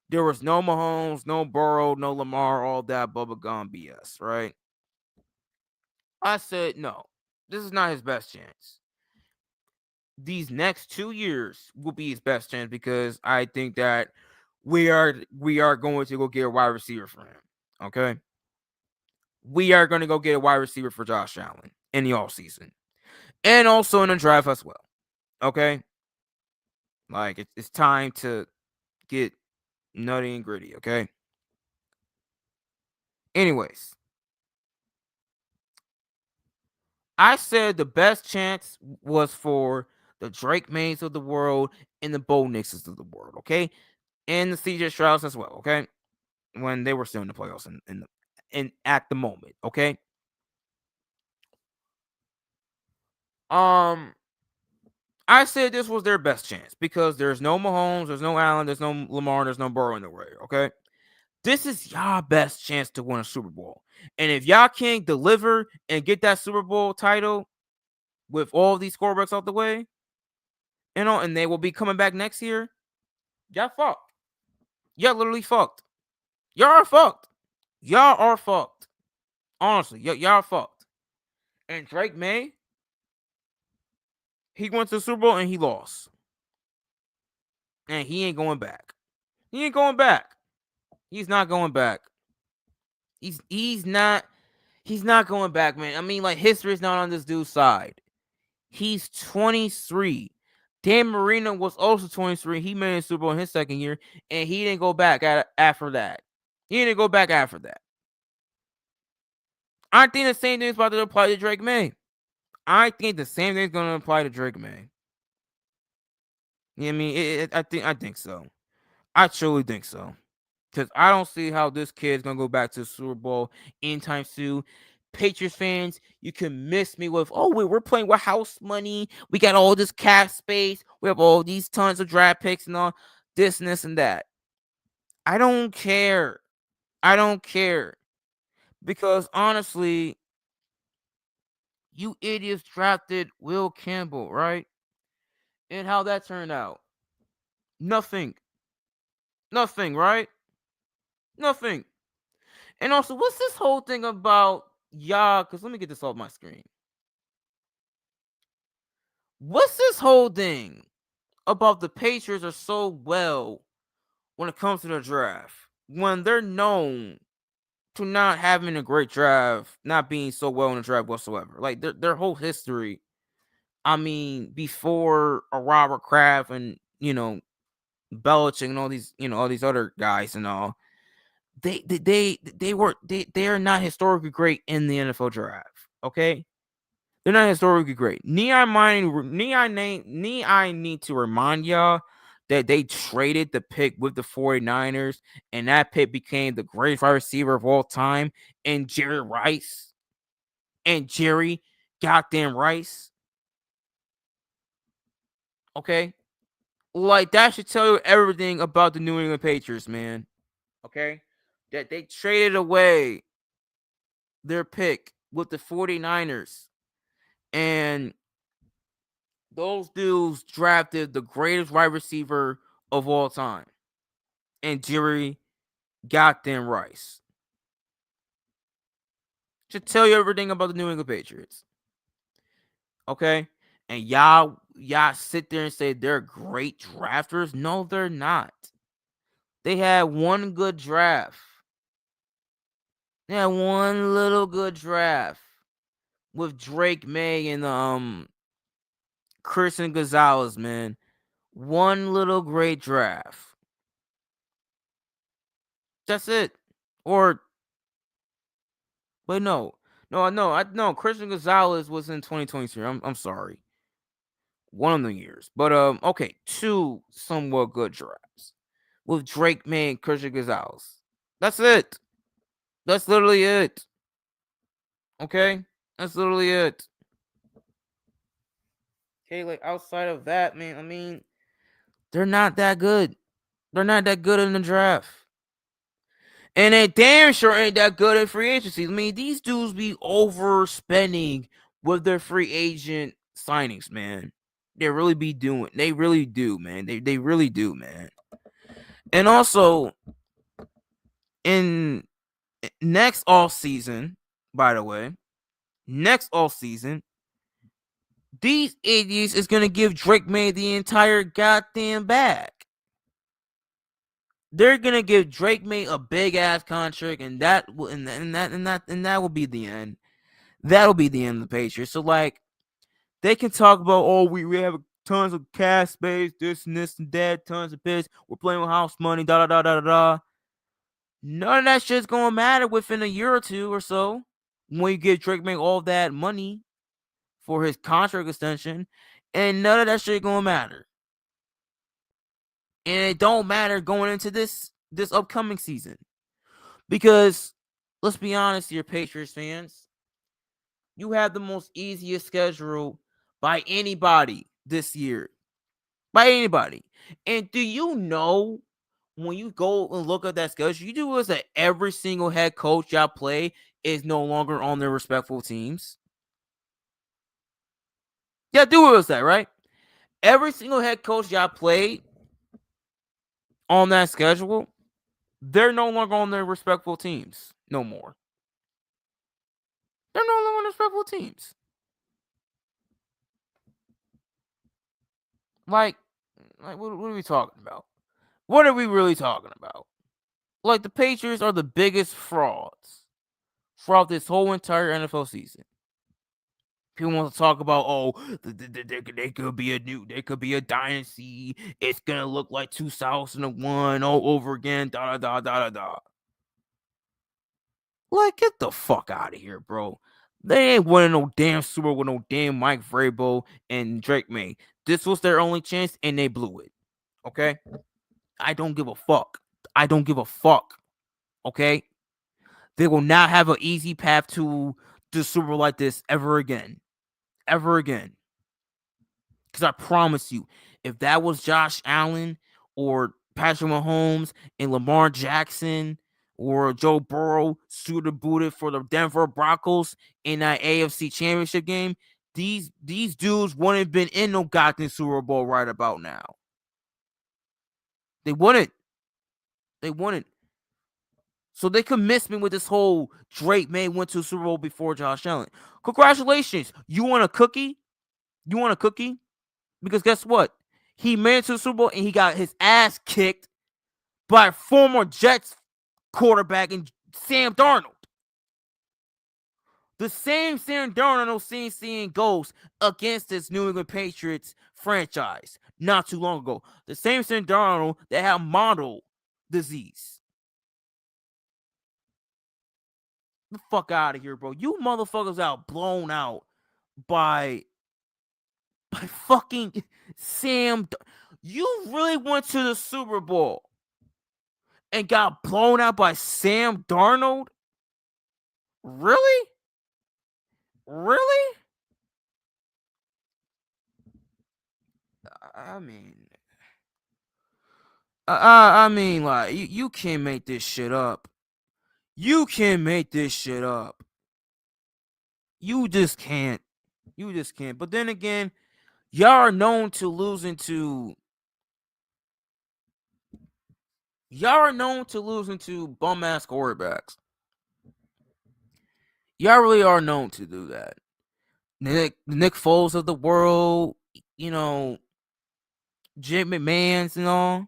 there was no Mahomes, no Burrow, no Lamar, all that bubblegum BS, right? I said, no, this is not his best chance. These next 2 years will be his best chance, because I think that we are going to go get a wide receiver for him, okay? We are going to go get a wide receiver for Josh Allen in the offseason, and also in the draft as well, okay? Like it's time to get nutty and gritty, okay? Anyways, I said the best chance was for the Drake Mayes of the world and the Bo Nixes of the world, okay? And the CJ Strouds as well, okay? When they were still in the playoffs and at the moment, okay? I said this was their best chance because there's no Mahomes, there's no Allen, there's no Lamar, there's no Burrow in the way, okay? This is y'all best chance to win a Super Bowl. And if y'all can't deliver and get that Super Bowl title with all these quarterbacks out the way, and they will be coming back next year, y'all fucked. Y'all literally fucked. Y'all are fucked. Y'all are fucked. Honestly, y'all are fucked. And Drake Maye, he went to the Super Bowl and he lost. And he ain't going back. He ain't going back. He's not going back. He's not going back, man. I mean, like, history is not on this dude's side. He's 23. Dan Marino was also 23. He made a Super Bowl in his second year, and he didn't go back after that. He didn't go back after that. I think the same thing is about to apply to Drake Maye. I think the same thing is going to apply to Drake Maye. You know what I mean? I think so. I truly think so. Because I don't see how this kid's going to go back to the Super Bowl anytime soon. Patriots fans, you can miss me with, oh, we're playing with house money. We got all this cap space. We have all these tons of draft picks and all this and this and that. I don't care. I don't care. Because honestly, you idiots drafted Will Campbell, right? And how that turned out? Nothing. Nothing, right? Nothing. And also, what's this whole thing about y'all? Because let me get this off my screen. What's this whole thing about the Patriots are so well when it comes to the draft? When they're known to not having a great draft, not being so well in the draft whatsoever. Like, their whole history, I mean, before a Robert Kraft and, Belichick and all these other guys and all, they are not historically great in the NFL draft. Okay, they're not historically great. I need to remind y'all that they traded the pick with the 49ers, and that pick became the greatest wide receiver of all time, and Jerry Rice, and Jerry goddamn Rice. Okay, like, that should tell you everything about the New England Patriots, man. Okay, that they traded away their pick with the 49ers, and those dudes drafted the greatest wide receiver of all time, and Jerry goddamn Rice. Should tell you everything about the New England Patriots. Okay, and y'all sit there and say they're great drafters. No, they're not. They had one good draft. They had one little good draft with Drake Maye and Christian Gonzalez, man. One little great draft. That's it. Or wait, no. Christian Gonzalez was in 2023. I'm sorry. One of the years. But okay, two somewhat good drafts with Drake Maye and Christian Gonzalez. That's it. That's literally it. Okay? That's literally it. Okay, like, outside of that, man, I mean, they're not that good. They're not that good in the draft. And they damn sure ain't that good at free agency. I mean, these dudes be overspending with their free agent signings, man. They really be doing. They really do, man. They really do, man. And also, in next off season, by the way, these idiots is gonna give Drake Maye the entire goddamn bag. They're gonna give Drake Maye a big ass contract, and that will will be the end. That'll be the end of the Patriots. So, like, they can talk about, oh, we have a tons of cash space, this and this and that, tons of picks. We're playing with house money, da da da da da. None of that shit's gonna matter within a year or two or so when you give Drake Maye all that money for his contract extension, and none of that shit gonna matter. And it don't matter going into this upcoming season. Because let's be honest here, Patriots fans. You have the most easiest schedule by anybody this year. By anybody. And do you know when you go and look at that schedule, you do realize that every single head coach y'all play is no longer on their respectful teams? Yeah, do realize that, right? Every single head coach y'all played on that schedule, they're no longer on their respectful teams. No more. They're no longer on their respectful teams. Like what are we talking about? What are we really talking about? Like, the Patriots are the biggest frauds throughout this whole entire NFL season. People want to talk about, they could be they could be a dynasty. It's gonna look like 2001 all over again. Da da da da da da. Like, get the fuck out of here, bro. They ain't winning no damn Super Bowl with no damn Mike Vrabel and Drake Maye. This was their only chance, and they blew it. Okay? I don't give a fuck. I don't give a fuck. Okay? They will not have an easy path to the Super Bowl like this ever again. Ever again. Because I promise you, if that was Josh Allen or Patrick Mahomes and Lamar Jackson or Joe Burrow suited booted for the Denver Broncos in that AFC Championship game, these dudes wouldn't have been in no goddamn Super Bowl right about now. They wouldn't. They wouldn't. So they could miss me with this whole Drake Maye went to the Super Bowl before Josh Allen. Congratulations. You want a cookie? You want a cookie? Because guess what? He made it to the Super Bowl and he got his ass kicked by former Jets quarterback and Sam Darnold. The same Sam Darnold seeing ghosts against this New England Patriots franchise not too long ago. The same Sam Darnold that had model disease. The fuck out of here, bro. You motherfuckers out blown out by fucking Sam. You really went to the Super Bowl and got blown out by Sam Darnold? Really? Really? I mean, like, you can't make this shit up. You can't make this shit up. You just can't. You just can't. But then again, y'all are known to losing to bum ass quarterbacks. Y'all really are known to do that. Nick Foles of the world, you know, Jim McMahon's and all.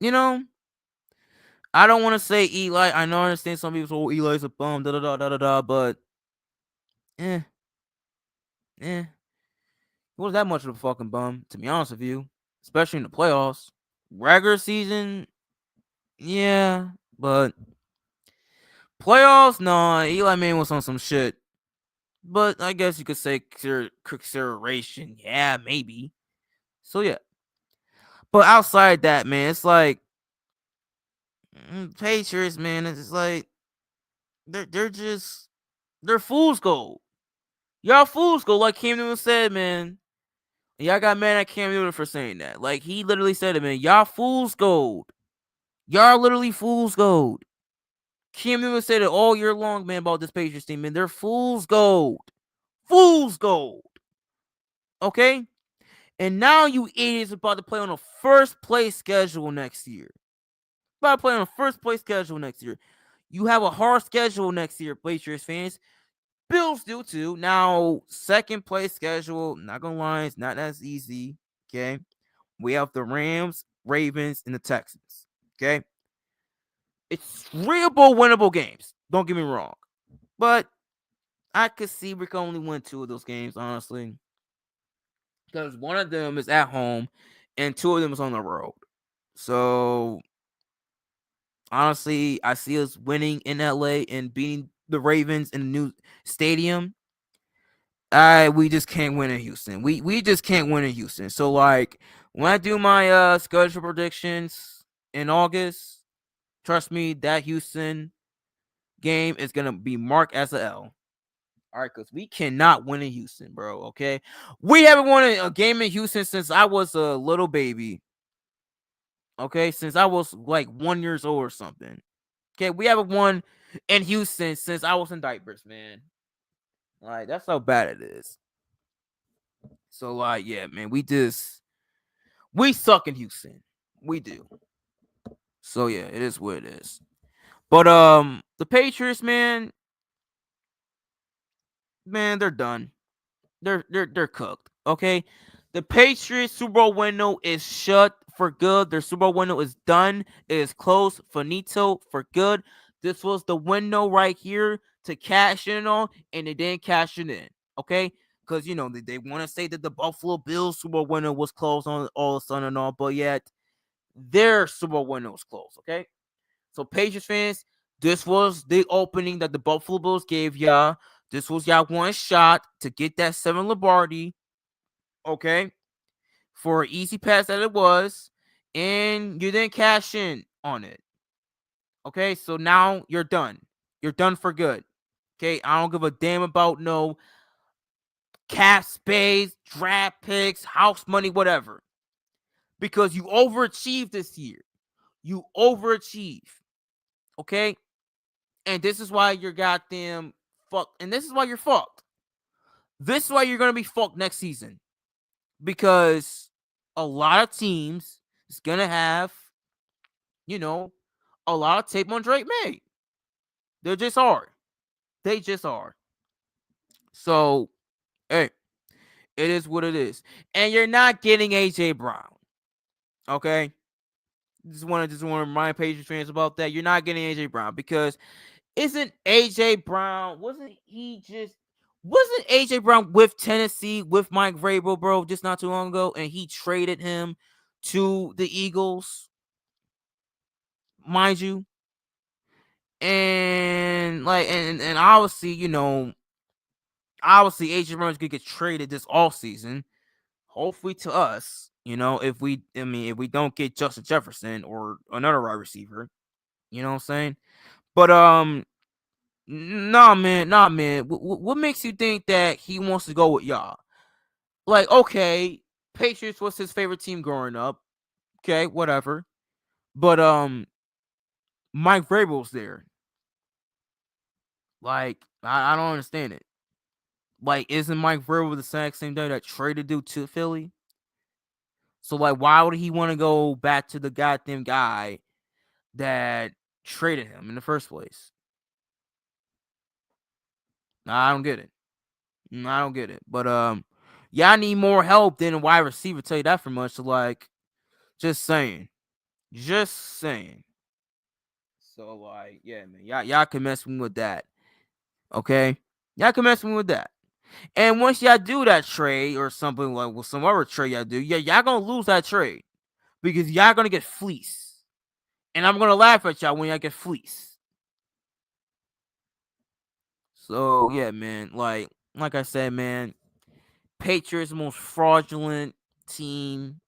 You know, I don't want to say Eli. I know I understand some people say, oh, Eli's a bum, da da da da da da, but he wasn't that much of a fucking bum, to be honest with you. Especially in the playoffs. Regular season, yeah, but playoffs, no, Eli Manning was on some shit. But I guess you could say consideration, yeah, maybe. So yeah. But outside that, man, it's like Patriots, man, it's like they're fool's gold. Y'all fool's gold, like Cam Newton said, man. Y'all got mad at Cam Newton for saying that. Like, he literally said it, man. Y'all fool's gold. Y'all literally fool's gold. Cam Newton said it all year long, man, about this Patriots team, man. They're fool's gold. Fool's gold. Okay? And now you idiots about to play on a first place schedule next year. About to play on a first place schedule next year. You have a hard schedule next year, Patriots fans. Bills do too. Now, second place schedule, not gonna lie, it's not as easy. Okay. We have the Rams, Ravens, and the Texans. Okay. It's real winnable games. Don't get me wrong. But I could see we can only win 2 of those games, honestly. because one of them is at home and two of them is on the road. So honestly, I see us winning in LA and beating the Ravens in the new stadium. We just can't win in Houston. We just can't win in Houston. So like when I do my schedule predictions in August, trust me, that Houston game is gonna be marked as a L. All right, because we cannot win in Houston, bro. Okay, we haven't won a game in Houston since I was a little baby. Okay, since I was like 1 year old or something. Okay, we haven't won in Houston since I was in diapers, man. Like that's how bad it is. So like, yeah, man, we suck in Houston. We do. So yeah, it is what it is. But the Patriots, man, they're done. They're cooked. Okay, the Patriots Super Bowl window is shut for good. Their Super Bowl window is done. It is closed. Finito for good. This was the window right here to cash in on, and they didn't cash it in. Okay, because you know they want to say that the Buffalo Bills Super Bowl window was closed on all of a sudden and all, but yet their Super Bowl window was closed. Okay, so Patriots fans, this was the opening that the Buffalo Bills gave y'all. This was y'all one shot to get that 7 Lombardi, okay, for an easy pass that it was, and you didn't cash in on it. Okay, so now you're done. You're done for good. Okay, I don't give a damn about no cap space, draft picks, house money, whatever. Because you overachieved this year. You overachieve. Okay? And this is why you're goddamn fucked. And this is why you're fucked. This is why you're going to be fucked next season. Because a lot of teams is going to have, you know, a lot of tape on Drake Maye. They just are. They just are. So, hey, it is what it is. And you're not getting AJ Brown. Okay? Just want to remind Patriots fans about that. You're not getting AJ Brown because isn't AJ Brown, wasn't AJ Brown with Tennessee with Mike Vrabel, bro, just not too long ago, and he traded him to the Eagles, mind you. And like and obviously, obviously AJ Brown's gonna get traded this offseason. Hopefully to us, if we don't get Justin Jefferson or another wide receiver, you know what I'm saying? But nah, man. What makes you think that he wants to go with y'all? Like, okay, Patriots was his favorite team growing up. Okay, whatever. But Mike Vrabel's there. Like, I don't understand it. Like, isn't Mike Vrabel the exact same guy that traded dude to Philly? So like, why would he want to go back to the goddamn guy that traded him in the first place? I don't get it. I don't get it. But y'all need more help than a wide receiver. Tell you that for much. So like, just saying. Just saying. So like, yeah, man, y'all can mess me with that. Okay, y'all can mess me with that. And once y'all do that trade or something like with some other trade y'all do, yeah, y'all gonna lose that trade because y'all gonna get fleeced, and I'm gonna laugh at y'all when y'all get fleeced. So yeah, man, like I said, man, Patriots the most fraudulent team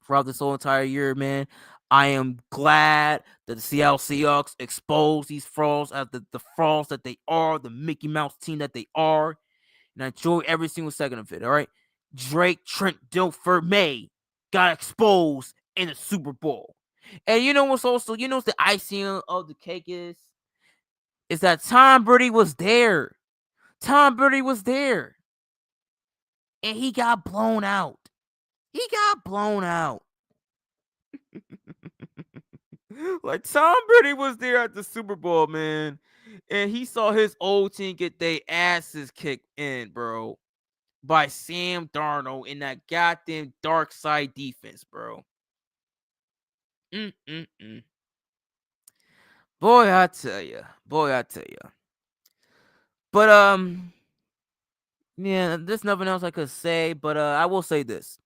throughout this whole entire year, man. I am glad that the Seattle Seahawks exposed these frauds as the frauds that they are, the Mickey Mouse team that they are. And I enjoy every single second of it, all right? Trent Dilfer Maye got exposed in the Super Bowl. And you know what's the icing of the cake is that Tom Brady was there. Tom Brady was there. And he got blown out. He got blown out. Like Tom Brady was there at the Super Bowl, man, and he saw his old team get their asses kicked in, bro, by Sam Darnold in that goddamn dark side defense, bro. Mm-mm-mm. Boy, I tell you. But Yeah, there's nothing else I could say, but I will say this.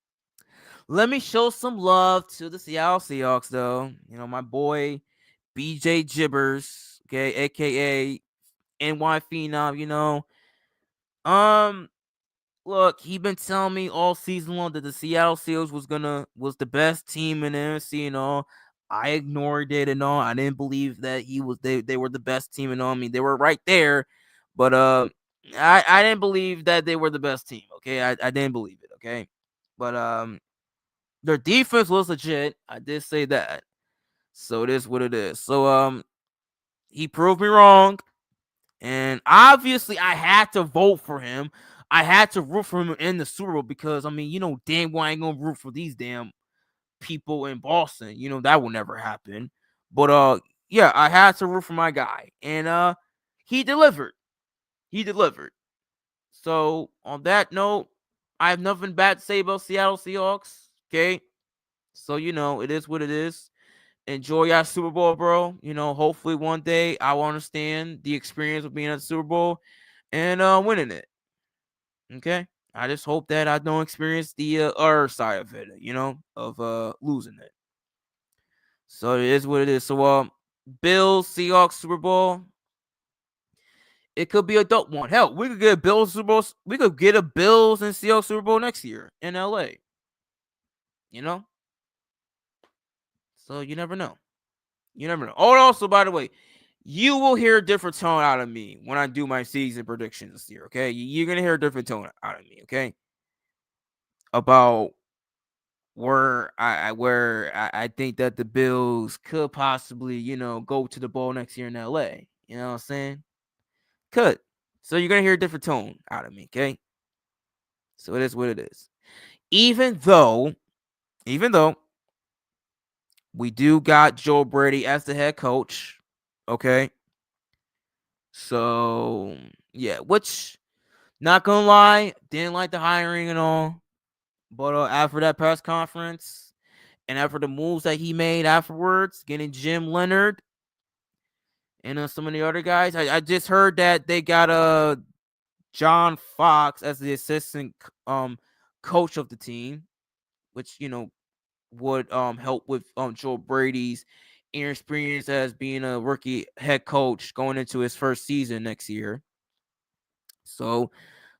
Let me show some love to the Seattle Seahawks, though. My boy BJ Jibbers, okay, aka NY Phenom. Um, Look, he been telling me all season long that the Seattle Seahawks was the best team in the NFC and all. I ignored it and all. I didn't believe that they were the best team and all. I mean, they were right there, but I didn't believe that they were the best team. Okay, I didn't believe it. Okay, but their defense was legit. I did say that. So it is what it is. So he proved me wrong. And obviously, I had to vote for him. I had to root for him in the Super Bowl because, I mean, damn well I ain't going to root for these damn people in Boston. That will never happen. But, yeah, I had to root for my guy. And he delivered. He delivered. So, on that note, I have nothing bad to say about Seattle Seahawks. Okay? So, it is what it is. Enjoy your Super Bowl, bro. Hopefully one day I will understand the experience of being at the Super Bowl and winning it. Okay. I just hope that I don't experience the other side of it, of losing it. So it is what it is. So Bills Seahawks Super Bowl. It could be a dope one. Hell, we could get a Bills Super Bowl. We could get a Bills and Seahawks Super Bowl next year in LA. So you never know. You never know. Oh, and also, by the way, you will hear a different tone out of me when I do my season predictions this year. Okay, you're gonna hear a different tone out of me. Okay, about where I think that the Bills could possibly go to the bowl next year in LA. You know what I'm saying? Could. So you're gonna hear a different tone out of me. Okay. So it is what it is. Even though we do got Joe Brady as the head coach. Okay. So yeah, which not gonna lie, didn't like the hiring and all. But after that press conference and after the moves that he made afterwards, getting Jim Leonard and some of the other guys, I just heard that they got John Fox as the assistant coach of the team, which would help with Joe Brady's inexperience as being a rookie head coach going into his first season next year. So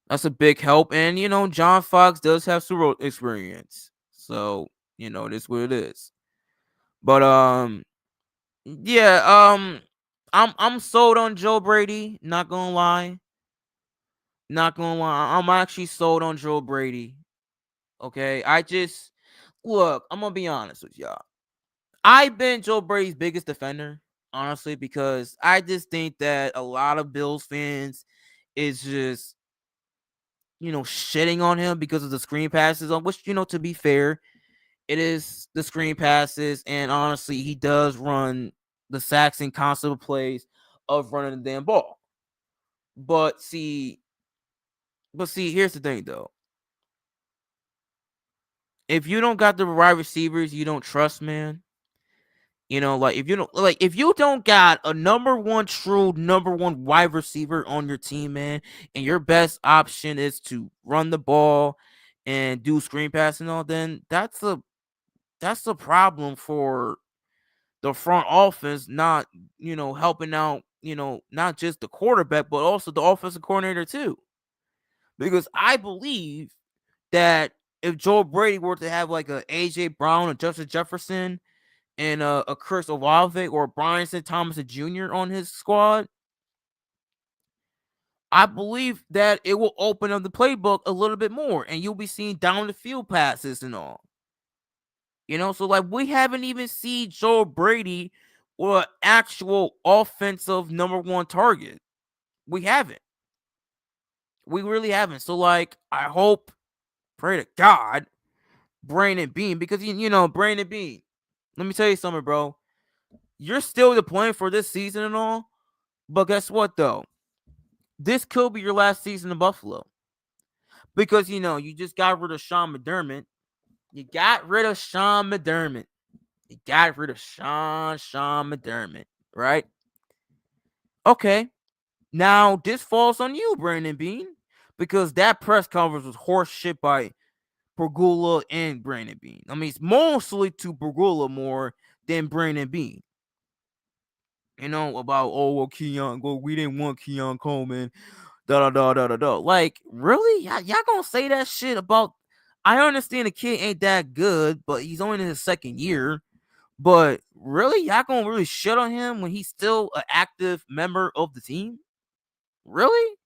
that's a big help. And, John Fox does have Super Bowl experience. So, it is what it is. But yeah, I'm sold on Joe Brady, not gonna lie. Not gonna lie. I'm actually sold on Joe Brady. Okay. I'm gonna be honest with y'all. I've been Joe Brady's biggest defender, honestly, because I just think that a lot of Bills fans is just shitting on him because of the screen passes, on which, to be fair, it is the screen passes, and honestly, he does run the sacks and constant plays of running the damn ball. But see, here's the thing though. If you don't got the wide receivers you don't trust, man, if you don't got a number one wide receiver on your team, man, and your best option is to run the ball and do screen passing all, then that's a problem for the front offense, not helping out, not just the quarterback, but also the offensive coordinator too. Because I believe that if Joe Brady were to have like a AJ Brown or Justin Jefferson and a Chris Olave or Brian St. Thomas Jr. on his squad, I believe that it will open up the playbook a little bit more, and you'll be seeing down the field passes and all. So like we haven't even seen Joe Brady or an actual offensive number one target. We haven't. We really haven't. So like I hope, pray to God, Brandon Bean, because Brandon Bean. Let me tell you something, bro. You're still the plan for this season and all, but guess what though? This could be your last season in Buffalo. Because you just got rid of Sean McDermott. You got rid of Sean McDermott. You got rid of Sean McDermott, right? Okay. Now this falls on you, Brandon Bean, because that press conference was horse shit by Pegula and Brandon Beane. I mean, it's mostly to Pegula more than Brandon Beane. About, oh, well, we didn't want Keon Coleman, da. Like, really? Y'all gonna say that shit about? I understand the kid ain't that good, but he's only in his second year. But really, y'all gonna really shit on him when he's still an active member of the team? Really?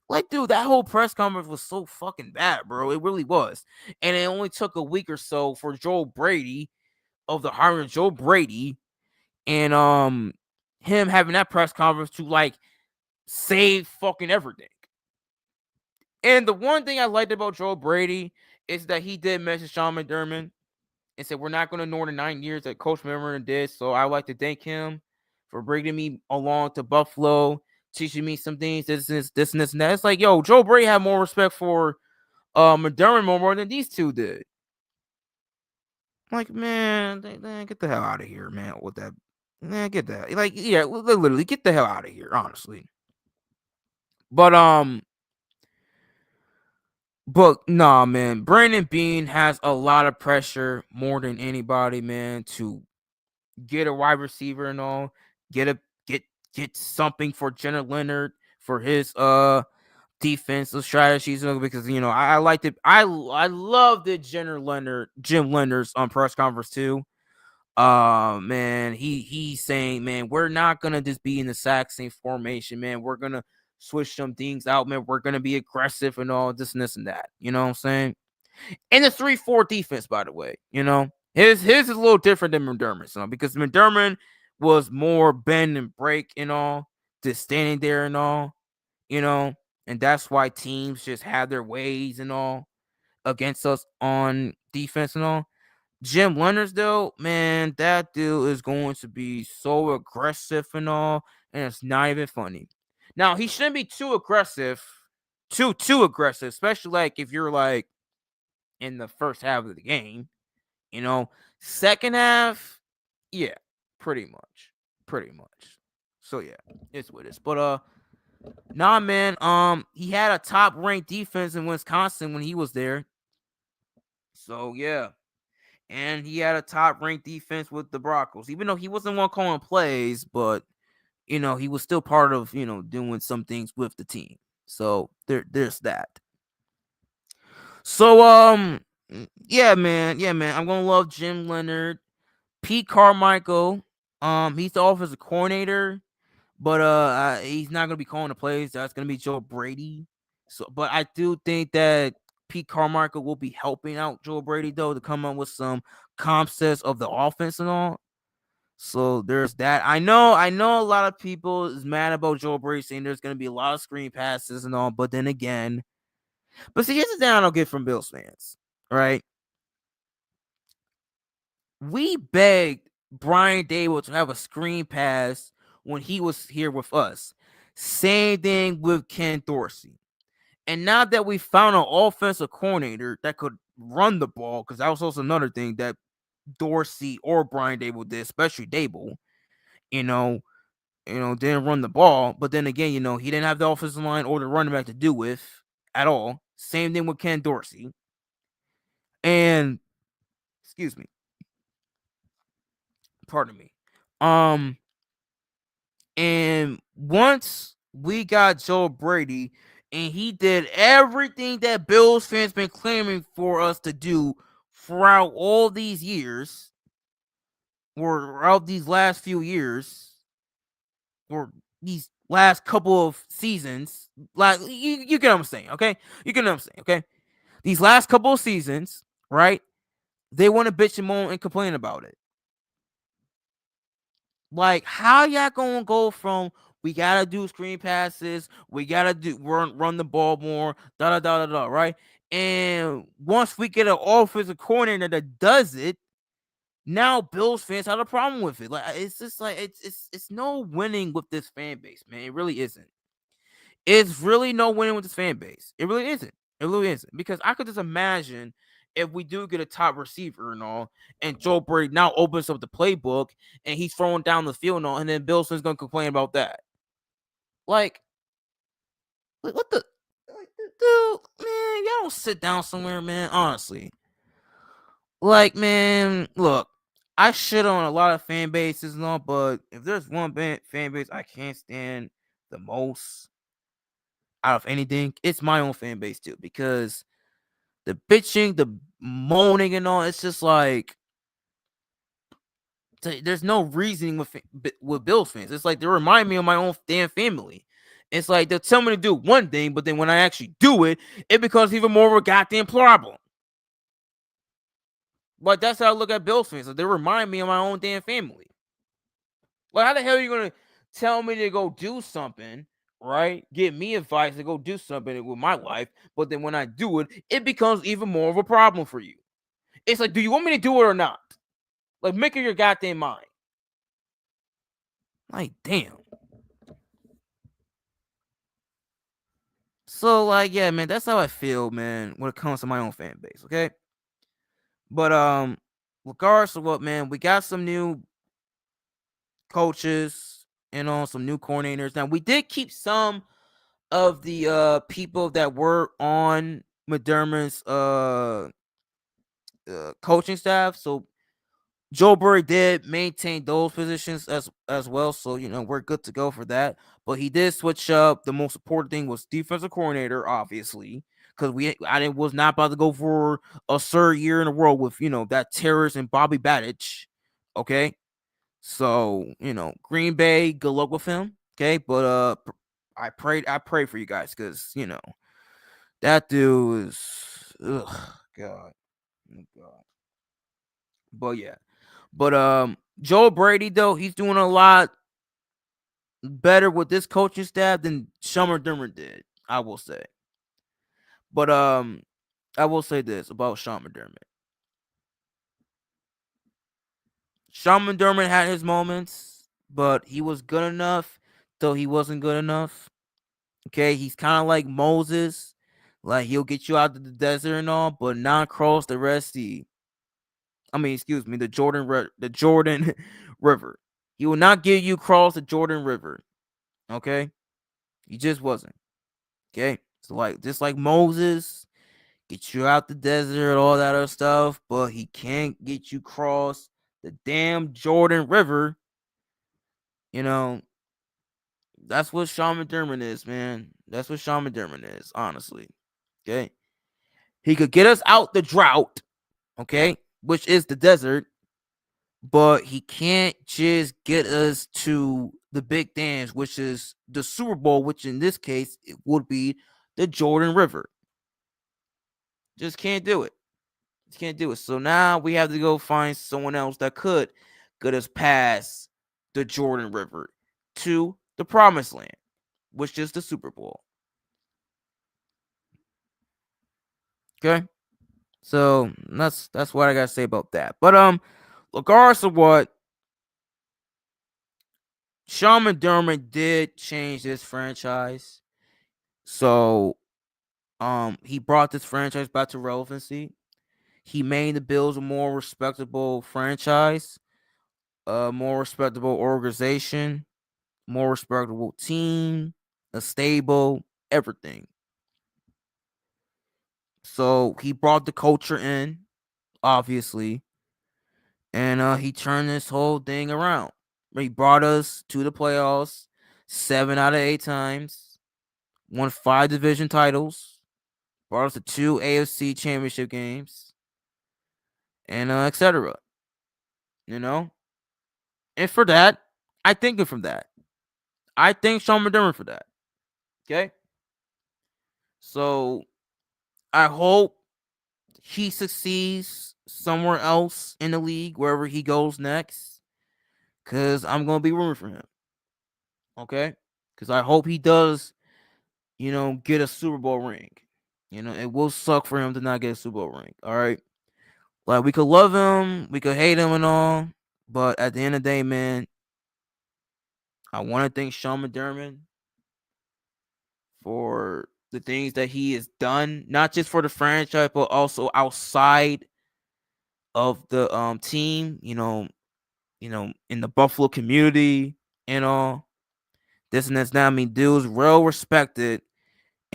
Like, dude, that whole press conference was so fucking bad, bro. It really was. And it only took a week or so for Joe Brady of the hiring Joe Brady and him having that press conference to like save fucking everything. And the one thing I liked about Joe Brady is that he did mention Sean McDermott and said, we're not going to ignore the 9 years that Coach McDermott did. So I would like to thank him for bringing me along to Buffalo, teaching me some things, this and that. It's like, yo, Joe Brady had more respect for McDermott more than these two did. Like, man, get the hell out of here, man, with that. Man, get that. Like, yeah, literally, get the hell out of here, honestly. But nah, man, Brandon Beane has a lot of pressure more than anybody, man, to get a wide receiver and all, get something for Jenner Leonard for his defensive strategies, because I liked it. I loved the Jim Leonard's press conference too. Man, he's saying, man, we're not gonna just be in the exact same formation, man. We're gonna switch some things out, man. We're gonna be aggressive and all this and this and that. You know what I'm saying? And the 3-4 defense, by the way, his is a little different than McDermott's, because McDermott was more bend and break and all, just standing there and all, and that's why teams just have their ways and all against us on defense and all. Jim Leonard's, though, man, that dude is going to be so aggressive and all, and it's not even funny. Now, he shouldn't be too aggressive, too aggressive, especially like if you're like in the first half of the game, second half, yeah, pretty much. So yeah, it's what it is. But nah, man, he had a top ranked defense in Wisconsin when he was there. So yeah. And he had a top-ranked defense with the Broncos, even though he wasn't one calling plays, but he was still part of doing some things with the team. So there's that. So yeah, man, I'm gonna love Jim Leonard, Pete Carmichael. He's the offensive coordinator, but he's not gonna be calling the plays. That's gonna be Joe Brady. So, but I do think that Pete Carmichael will be helping out Joe Brady, though, to come up with some concepts of the offense and all. So there's that. I know a lot of people is mad about Joe Brady saying there's going to be a lot of screen passes and all, but then again, but see, here's the thing I don't get from Bills fans, right? We begged Brian Daboll to have a screen pass when he was here with us. Same thing with Ken Dorsey. And now that we found an offensive coordinator that could run the ball, because that was also another thing that Dorsey or Brian Daboll did, especially Daboll, didn't run the ball. But then again, he didn't have the offensive line or the running back to do with at all. Same thing with Ken Dorsey. And excuse me. Pardon me. And once we got Joe Brady, and he did everything that Bills fans been claiming for us to do throughout all these years, or throughout these last few years, or these last couple of seasons. Like, you get what I'm saying, okay? You get what I'm saying, okay? These last couple of seasons, right? They want to bitch and moan and complain about it. Like, how y'all gonna go from we gotta do screen passes, we gotta do run the ball more, right? And once we get an offensive coordinator that does it, now Bills fans have a problem with it. Like, it's just like it's no winning with this fan base, man. It really isn't. It's really no winning with this fan base. It really isn't. It really isn't. Because I could just imagine if we do get a top receiver and all, and Joe Brady now opens up the playbook and he's throwing down the field and all, and then Bills fans gonna complain about that. Like what the dude, man, y'all don't sit down somewhere, man. Honestly, like, man, look, I shit on a lot of fan bases and all, but if there's one fan base I can't stand the most out of anything, it's my own fan base too, because the bitching, the moaning, and all, it's just like there's no reasoning with Bills fans. It's like they remind me of my own damn family. It's like they'll tell me to do one thing, but then when I actually do it, it becomes even more of a goddamn problem. But that's how I look at Bills fans. Like, they remind me of my own damn family. Like, how the hell are you gonna tell me to go do something, right? Give me advice to go do something with my life, but then when I do it, it becomes even more of a problem for you. It's like, do you want me to do it or not? Like, make up your goddamn mind. Like, damn. So, like, yeah, man, that's how I feel, man, when it comes to my own fan base, okay? But regardless of what, man, we got some new coaches and some new coordinators. Now, we did keep some of the people that were on McDermott's coaching staff. So Joe Burry did maintain those positions as well. So, we're good to go for that. But he did switch up. The most important thing was defensive coordinator, obviously, because I was not about to go for a third year in a row with that terrorist and Bobby Badich. Okay, so Green Bay, good luck with him. Okay, but I pray for you guys, because that dude is, ugh, God, oh God. But yeah. But Joe Brady, though, he's doing a lot better with this coaching staff than Sean McDermott did, I will say. But I will say this about Sean McDermott. Sean McDermott had his moments, but he was good enough, though he wasn't good enough. Okay, he's kind of like Moses. Like, he'll get you out of the desert and all, but not cross the Red Sea. The Jordan River. He will not get you across the Jordan River. Okay, he just wasn't. Okay, so just like Moses, get you out the desert, all that other stuff, but he can't get you across the damn Jordan River. That's what Sean McDermott is, man. That's what Sean McDermott is, honestly. Okay, he could get us out the drought, okay, which is the desert, but he can't just get us to the big dance, which is the Super Bowl, which in this case it would be the Jordan River. Just can't do it. Just can't do it. So now we have to go find someone else that could get us past the Jordan River to the promised land, which is the Super Bowl. Okay? So that's what I gotta say about that. But regardless of what, Sean McDermott did change this franchise. So he brought this franchise back to relevancy. He made the Bills a more respectable franchise, a more respectable organization, more respectable team, a stable, everything. So he brought the culture in, obviously, and he turned this whole thing around. He brought us to the playoffs 7 out of 8 times, won 5 division titles, brought us to 2 AFC championship games, and etc. And for that, I thank him for that. I thank Sean McDermott for that. Okay? So I hope he succeeds somewhere else in the league, wherever he goes next, because I'm going to be rooting for him. Okay? Because I hope he does, get a Super Bowl ring. It will suck for him to not get a Super Bowl ring. All right? Like, we could love him, we could hate him and all, but at the end of the day, man, I want to thank Sean McDermott for the things that he has done, not just for the franchise, but also outside of the team, in the Buffalo community and all. This and that's now. Dude's well respected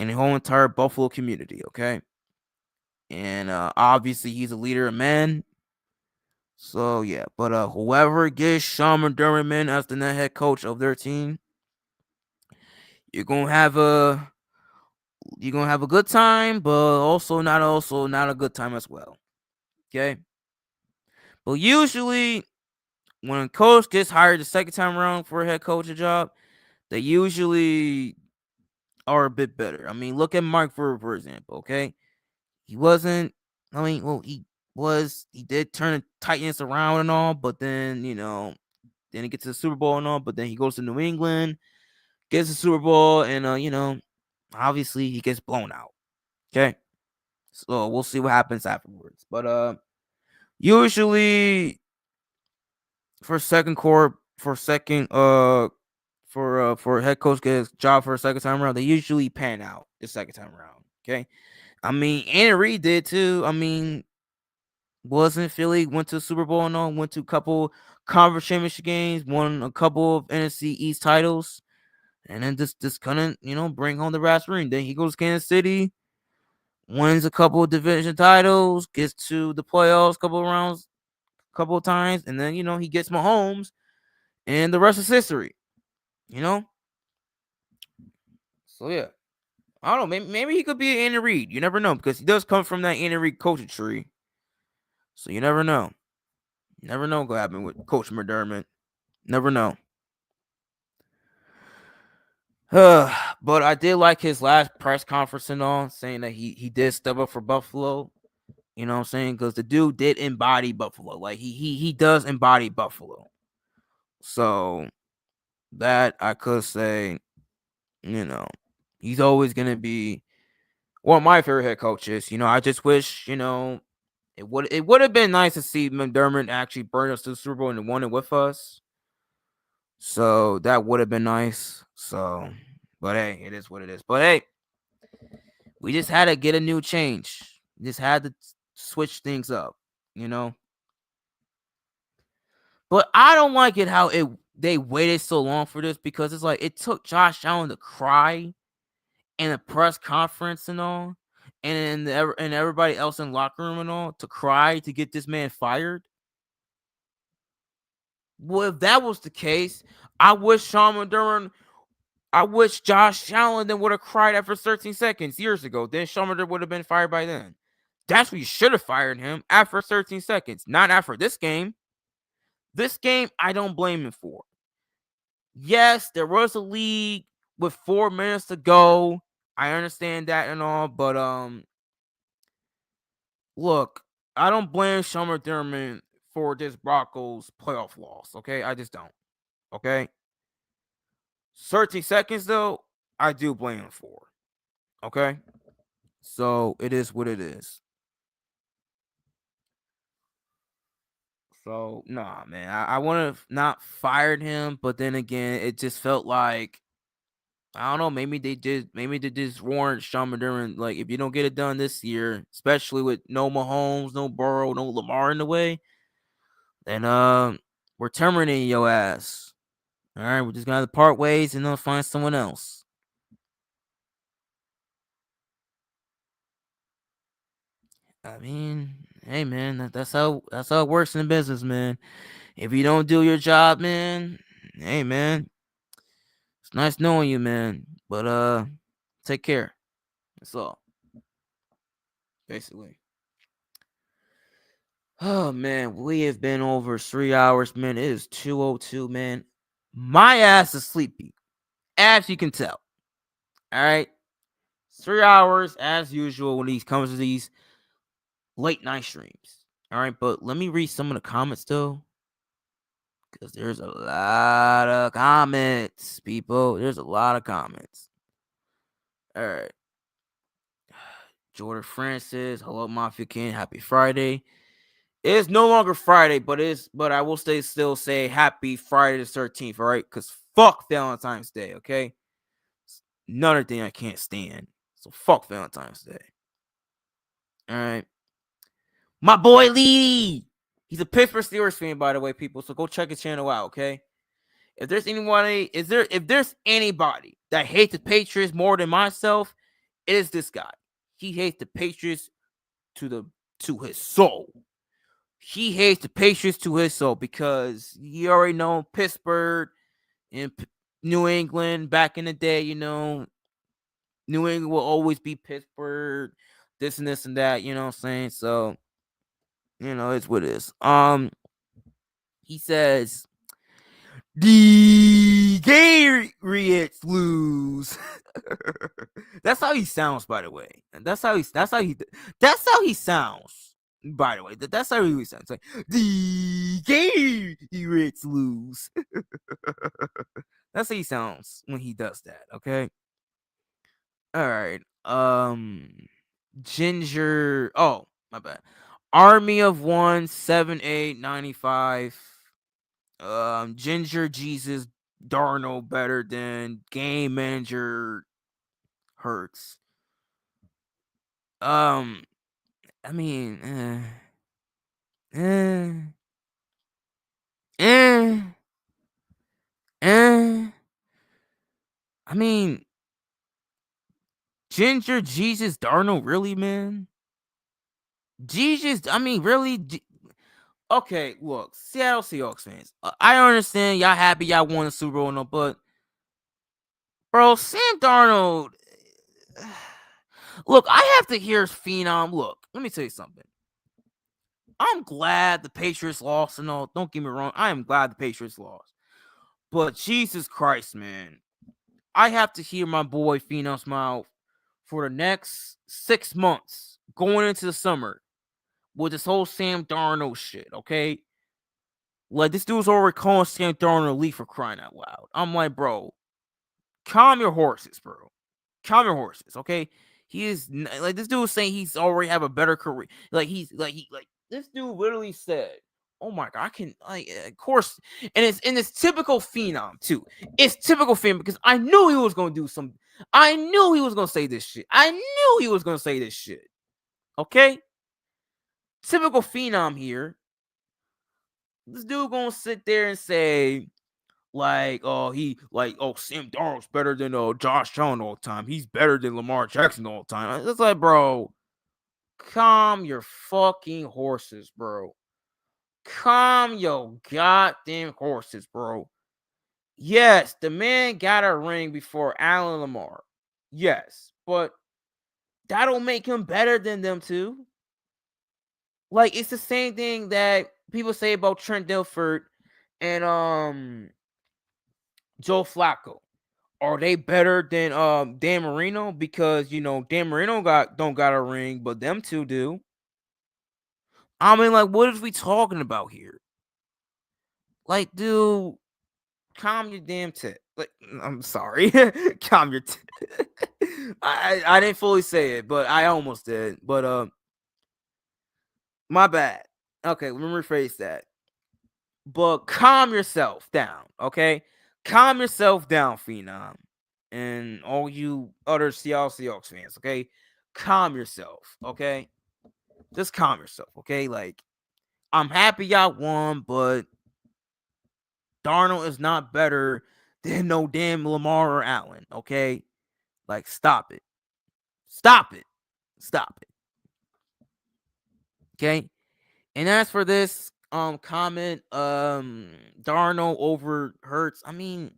and the whole entire Buffalo community, okay? And obviously he's a leader of men. So yeah, but whoever gets Sean McDermott, man, as the net head coach of their team, you're gonna have a good time, but also not a good time as well. Okay. But usually when a coach gets hired the second time around for a head coaching job, they usually are a bit better. I mean, look at Mark Furr, for example, okay? He wasn't, I mean, well, he did turn the Titans around and all, but then, then he gets to the Super Bowl and all, but then he goes to New England, gets the Super Bowl, and, obviously he gets blown out, okay? So we'll see what happens afterwards. But, usually for a head coach gets a job for a second time around, they usually pan out the second time around. Okay. I mean, Andy Reid did too. I mean, wasn't Philly went to the Super Bowl and all, went to a couple conference championship games, won a couple of NFC East titles, and then just couldn't, bring home the brass ring. Then he goes to Kansas City, wins a couple of division titles, gets to the playoffs couple of times, and then he gets Mahomes, and the rest is history. So yeah, I don't know. Maybe he could be an Andy Reid. You never know, because he does come from that Andy Reid coaching tree. So you never know. You never know what happen with Coach McDermott. Never know. But I did like his last press conference and all, saying that he did step up for Buffalo. You know what I'm saying? Because the dude did embody Buffalo. Like he does embody Buffalo. So that I could say, he's always gonna be one of my favorite head coaches. I just wish, it would have been nice to see McDermott actually burn us to the Super Bowl and won it with us. So that would have been nice. So, but hey, it is what it is. But hey, we just had to get a new change. Just had to switch things up, But I don't like it how they waited so long for this, because it's like it took Josh Allen to cry in a press conference and all, and everybody else in the locker room and all to cry to get this man fired. Well, if that was the case, I wish Josh Allen then would have cried after 13 seconds years ago. Then Sean McDermott would have been fired by then. That's what you should have fired him after 13 seconds, not after this game. This game, I don't blame him for. Yes, there was a lead with 4 minutes to go. I understand that and all, but look, I don't blame Sean McDermott for this Broncos playoff loss. Okay, I just don't. Okay, 13 seconds though, I do blame him for. Okay, so it is what it is. So nah, man, I would have not fired him, but then again, it just felt like, I don't know. Maybe they just warned Sean McDermott, like, if you don't get it done this year, especially with no Mahomes, no Burrow, no Lamar in the way, then we're terminating your ass. All right, we're just gonna have to part ways and then find someone else. I mean, hey man, that's how it works in business, man. If you don't do your job, man, hey man, it's nice knowing you, man. But take care. That's all. Basically. Oh man, we have been over 3 hours, man. It is 2:02, man. My ass is sleepy, as you can tell. All right, 3 hours as usual when he comes to these late night streams. All right, but let me read some of the comments though, because there's a lot of comments, people. There's a lot of comments. All right, Jordan Francis, hello Mafia King, happy Friday. It is no longer Friday, but I will still say happy Friday the 13th, all right? Because fuck Valentine's Day, okay? It's another thing I can't stand. So fuck Valentine's Day. All right. My boy Lee. He's a Pittsburgh Steelers fan, by the way, people. So go check his channel out, okay? If there's anybody that hates the Patriots more than myself, It is this guy. He hates the Patriots to his soul. He hates the Patriots to his soul because you already know Pittsburgh and New England back in the day, New England will always be Pittsburgh, this and this and that, you know what I'm saying? So, it's what it is. He says, the Patriots lose. That's how he sounds, by the way. That's how he sounds. By the way, that's how he sounds. Like the Patriots lose. That's how he sounds when he does that. Okay. All right. Ginger. Oh, my bad. Army of 1, 7, 8, 95. Ginger Jesus Darnold better than game manager Hurts. I mean, I mean, Ginger Jesus Darnold, really, man? Jesus, I mean, really? Okay, look, Seattle Seahawks fans, I understand y'all happy y'all won the Super Bowl, but bro, Sam Darnold. Look, I have to hear Phenom. Look, let me tell you something. I'm glad the Patriots lost and all. Don't get me wrong. I am glad the Patriots lost. But Jesus Christ, man. I have to hear my boy Phenom's mouth for the next 6 months going into the summer with this whole Sam Darnold shit, okay? Like, this dude's already calling Sam Darnold elite for crying out loud. I'm like, bro, calm your horses, bro. Calm your horses, okay? He is like, this dude is saying he's already have a better career. Like, this dude literally said, "Oh my god, I can of course." And it's typical Phenom too. It's typical Phenom because I knew he was gonna do some. I knew he was gonna say this shit. I knew he was gonna say this shit. Okay, typical Phenom here. This dude gonna sit there and say, Sam Darnold's better than Josh Allen all the time. He's better than Lamar Jackson all the time. It's like, bro, calm your fucking horses, bro. Calm your goddamn horses, bro. Yes, the man got a ring before Allen Lamar. Yes, but that'll make him better than them too. Like, it's the same thing that people say about Trent Dilfer and Joe Flacco. Are they better than Dan Marino? Because Dan Marino don't got a ring, but them two do. I mean, like, what is we talking about here? Like, dude, calm your damn tit. Like, I'm sorry, calm your tit. I didn't fully say it, but I almost did. But my bad. Okay, let me rephrase that. But calm yourself down, okay? Calm yourself down, Phenom. And all you other Seattle Seahawks fans, okay? Calm yourself, okay? Just calm yourself, okay? Like, I'm happy y'all won, but Darnold is not better than no damn Lamar or Allen, okay? Like, stop it. Stop it. Stop it. Okay? And as for this comment, Darnold over Hurts, I mean,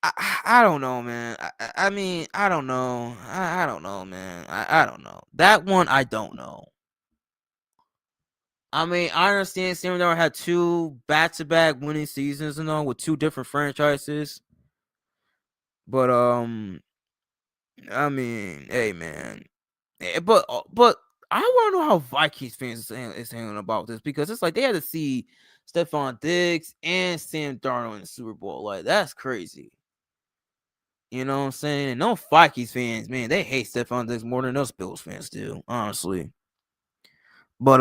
I don't know, man. I mean, I don't know. I don't know, man. I don't know. That one, I don't know. I mean, I understand Sam Darnold had 2 back-to-back winning seasons and all with 2 different franchises. But I mean, hey, man. But I want to know how Vikings fans is handling about this because it's like they had to see Stephon Diggs and Sam Darnold in the Super Bowl. Like, that's crazy. You know what I'm saying? And no Vikings fans, man, they hate Stephon Diggs more than us Bills fans do, honestly. But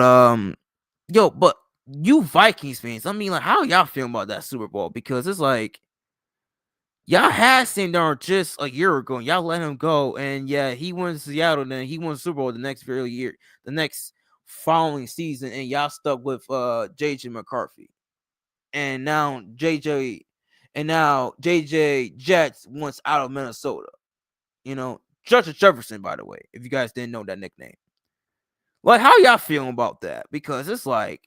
but you Vikings fans, I mean, like, how y'all feeling about that Super Bowl? Because it's like y'all had Sam Darnold just a year ago, and y'all let him go, and yeah, he went to Seattle, and then he won the Super Bowl the next following season, and y'all stuck with JJ McCarthy, and now JJ Jets wants out of Minnesota. Judge Jefferson, by the way, if you guys didn't know that nickname. Like, how y'all feeling about that? Because it's like,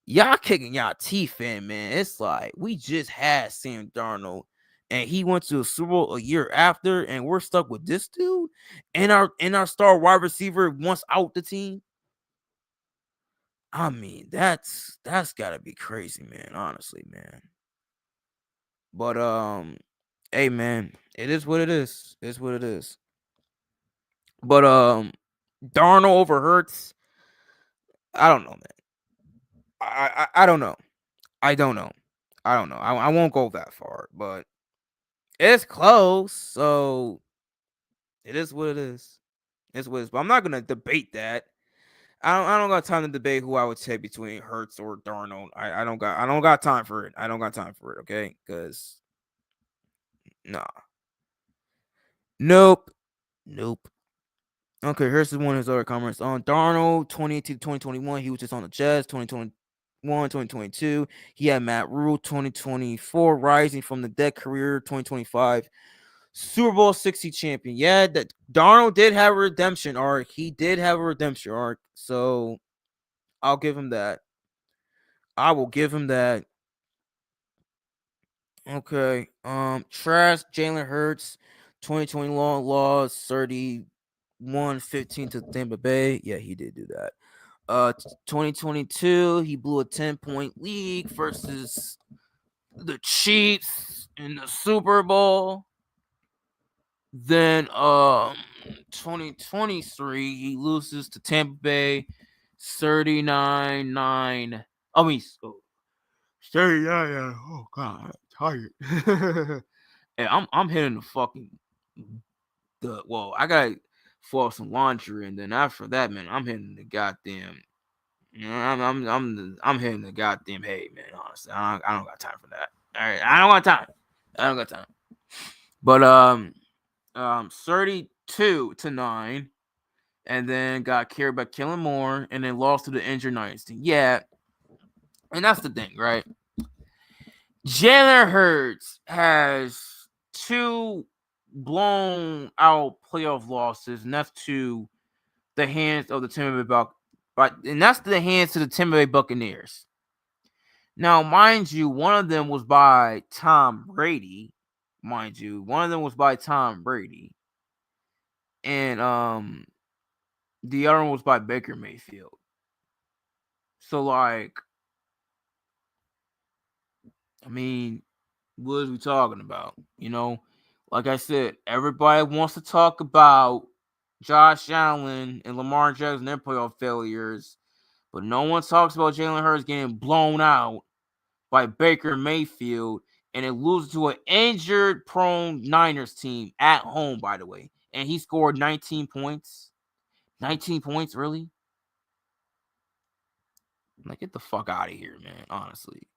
y'all kicking y'all teeth in, man. It's like, we just had Sam Darnold, and he went to a Super Bowl a year after, and we're stuck with this dude, and our star wide receiver wants out the team. I mean, that's gotta be crazy, man. Honestly, man. But hey, man, it is what it is. It's what it is. But Darnold over Hurts. I don't know, man. I don't know. I don't know. I won't go that far, but it's close. So it is what it is. It's what it is. But I'm not gonna debate that. I don't got time to debate who I would take between Hurts or Darnold. I don't got time for it. I don't got time for it. Okay, because nah, nope. Okay, here's one of his other comments on Darnold 2018 to 2021. He was just on the Jets. 2021, 2022. He had Matt Rule. 2024, rising from the dead career. 2025. Super Bowl XLIX champion. Yeah, that Darnold did have a redemption arc. He did have a redemption arc. So I'll give him that. I will give him that. Okay. Trash Jalen Hurts. 2020 long loss 31-15 to Tampa Bay. Yeah, he did do that. 2022, he blew a 10-point lead versus the Chiefs in the Super Bowl. Then 2023, he loses to Tampa Bay 39-9. I mean, 39. Oh god, tired. Hey, I'm hitting the fucking I gotta fold some laundry, and then after that, man, I'm hitting the goddamn. I'm hitting the goddamn hay, man. Honestly, I don't got time for that. All right, I don't got time. But 32-9, and then got carried by Kellen Moore, and then lost to the injured Niners team. Yeah, and that's the thing, right? Jalen Hurts has 2 blown out playoff losses, and that's to the hands of the Tampa Bay and that's the hands to the Tampa Bay Buccaneers. Now, mind you, one of them was by Tom Brady. And the other one was by Baker Mayfield. So, like, I mean, what are we talking about? Like I said, everybody wants to talk about Josh Allen and Lamar Jackson, their playoff failures, but no one talks about Jalen Hurts getting blown out by Baker Mayfield and it loses to an injured-prone Niners team at home, by the way. And he scored 19 points. 19 points, really? Like, get the fuck out of here, man, honestly.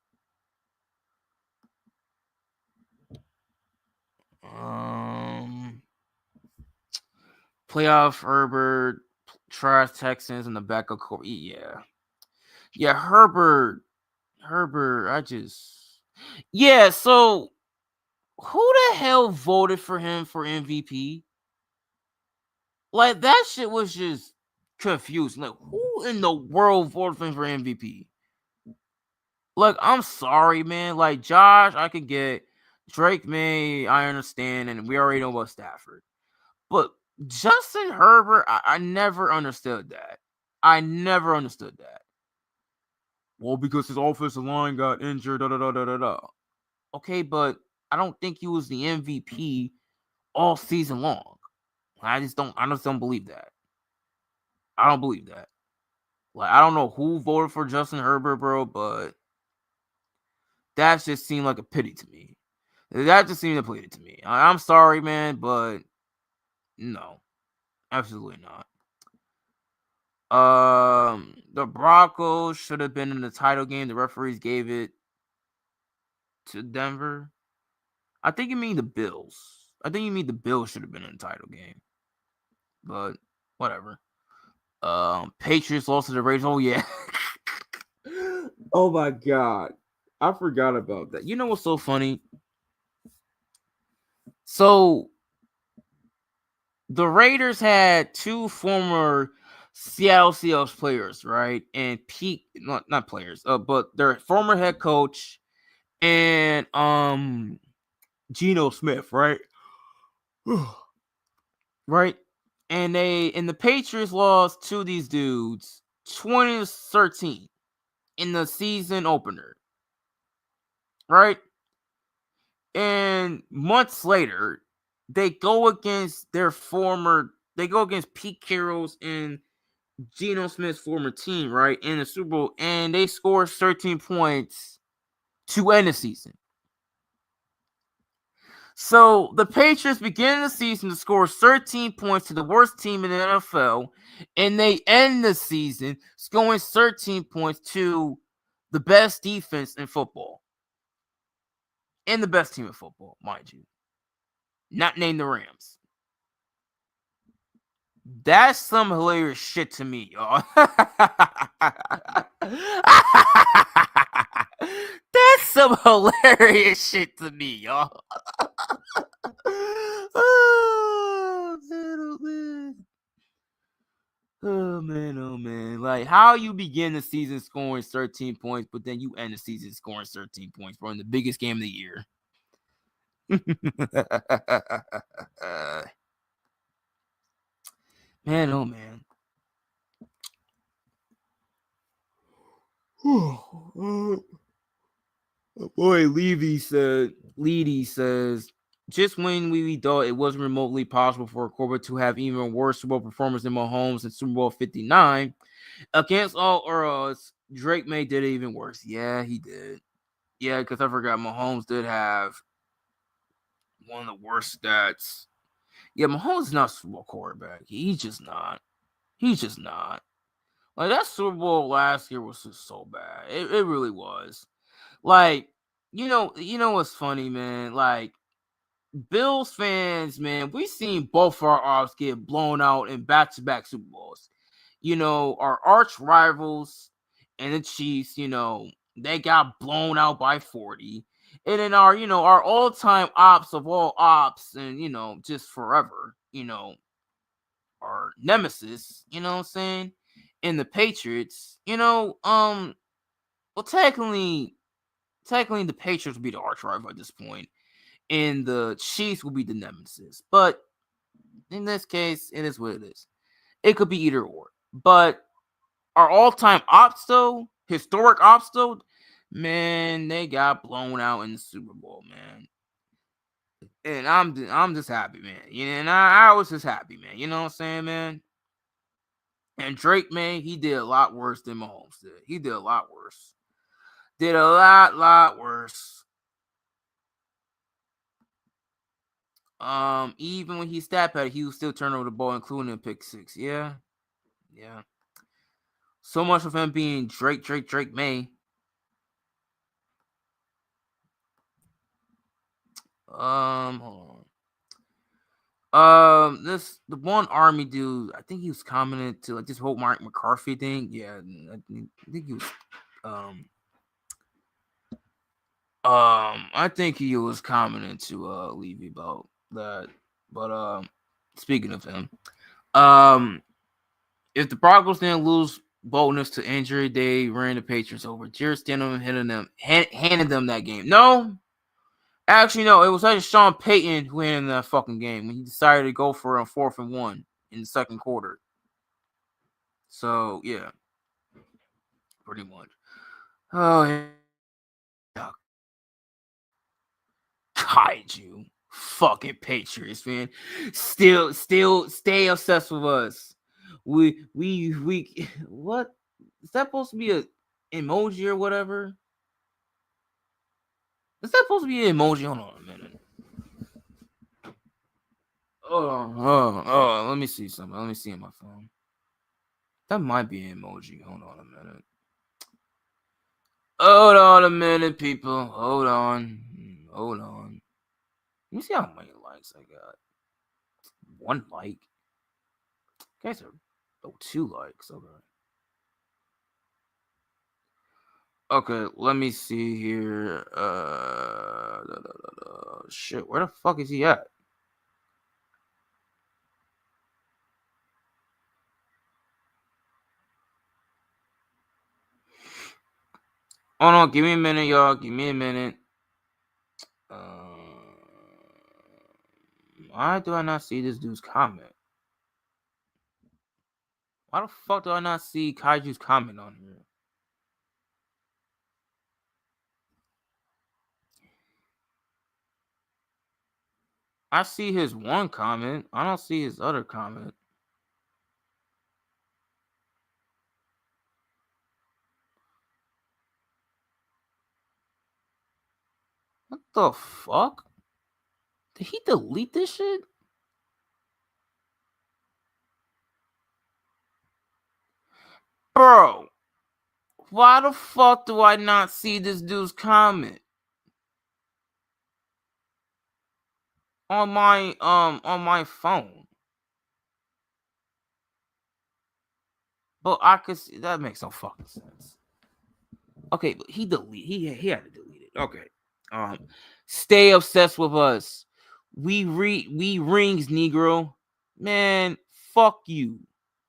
Playoff Herbert, trash Texans in the backup court. Yeah, Herbert. So who the hell voted for him for MVP? Like, that shit was just confusing. Like, who in the world voted for him for MVP? Like, I'm sorry, man. Like, Josh, I could get. Drake Maye, I understand, and we already know about Stafford. But Justin Herbert, I never understood that. Well, because his offensive line got injured, Okay, but I don't think he was the MVP all season long. I just don't believe that. I don't believe that. Like, I don't know who voted for Justin Herbert, bro, but that just seemed like a pity to me. I'm sorry, man, but no, absolutely not. The Broncos should have been in the title game. The referees gave it to Denver. I think you mean the Bills. The Bills should have been in the title game. But whatever. Patriots lost to the Raiders. Oh yeah. Oh my god. I forgot about that. You know what's so funny? So the Raiders had 2 former Seattle Seahawks players, right? And not players, but their former head coach and Geno Smith, right? Right? And the Patriots lost to these dudes 20-13 in the season opener. Right? And months later, they go against Pete Carroll's and Geno Smith's former team, right, in the Super Bowl, and they score 13 points to end the season. So the Patriots begin the season to score 13 points to the worst team in the NFL, and they end the season scoring 13 points to the best defense in football. And the best team in football, mind you. Not named the Rams. That's some hilarious shit to me, y'all. That's some hilarious shit to me, y'all. Oh, man. Oh, man. Like, how you begin the season scoring 13 points, but then you end the season scoring 13 points, bro, in the biggest game of the year. Man, oh, man. Boy, Leedy says, just when we thought it wasn't remotely possible for a quarterback to have even worse Super Bowl performance than Mahomes in Super Bowl 59, against all odds, Drake Maye did it even worse. Yeah, he did. Yeah, because I forgot Mahomes did have one of the worst stats. Yeah, Mahomes is not a Super Bowl quarterback. He's just not. Like, that Super Bowl last year was just so bad. It really was. Like, you know what's funny, man? Like, Bills fans, man, we've seen both our ops get blown out in back-to-back Super Bowls. Our arch rivals and the Chiefs, they got blown out by 40. And then our all-time ops of all ops and, just forever, our nemesis, you know what I'm saying? And the Patriots, well, technically the Patriots will be the arch rival at this point, and the Chiefs will be the nemesis. But in this case, it is what it is. It could be either or. But our all-time ops, though, historic ops, though, man, they got blown out in the Super Bowl, man. And I'm just happy, man. And I was just happy, man. You know what I'm saying, man? And Drake, man, he did a lot worse than Mahomes did. He did a lot worse. Did a lot worse. Even when he stat padded, he was still turning over the ball, including a pick 6. Yeah. So much of him being Drake Maye. Hold on. The one Army dude, I think he was commenting to like this whole Mark McCarthy thing. Yeah, I think he was. I think he was commenting to Levi about that. But speaking of him, if the Broncos didn't lose boldness to injury, they ran the Patriots over. Jared Stidham handed them that game. No, actually, no. It was actually Sean Payton who handed them that fucking game when he decided to go for a 4th and 1 in the second quarter. So yeah, pretty much. Oh yeah. Kaiju. Fucking Patriots, man. Still stay obsessed with us. We what? Is that supposed to be a emoji or whatever? Is that supposed to be an emoji? Hold on a minute. Oh, let me see something. Let me see on my phone. That might be an emoji. Hold on a minute. Hold on a minute, people. Hold on. Let me see how many likes I got. 1 like. Guys are 2 likes. Okay, let me see here. Shit, where the fuck is he at? Hold on, give me a minute, y'all. Give me a minute. Why do I not see this dude's comment? Why the fuck do I not see Kaiju's comment on here? I see his one comment. I don't see his other comment. What the fuck? Did he delete this shit? Bro, why the fuck do I not see this dude's comment? On my phone. But I could see that makes no fucking sense. Okay, but he had to delete it. Okay. Stay obsessed with us. We rings, Negro. Man, fuck you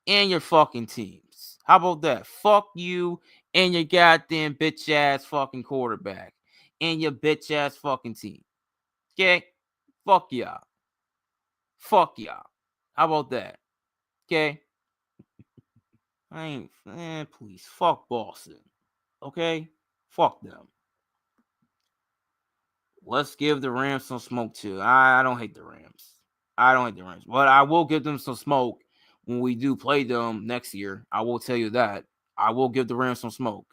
and your fucking teams. How about that? Fuck you and your goddamn bitch ass fucking quarterback and your bitch ass fucking team. Okay? Fuck y'all. Fuck y'all. How about that? Okay? Please. Fuck Boston. Okay? Fuck them. Let's give the Rams some smoke too. I don't hate the Rams. But I will give them some smoke when we do play them next year. I will tell you that. I will give the Rams some smoke.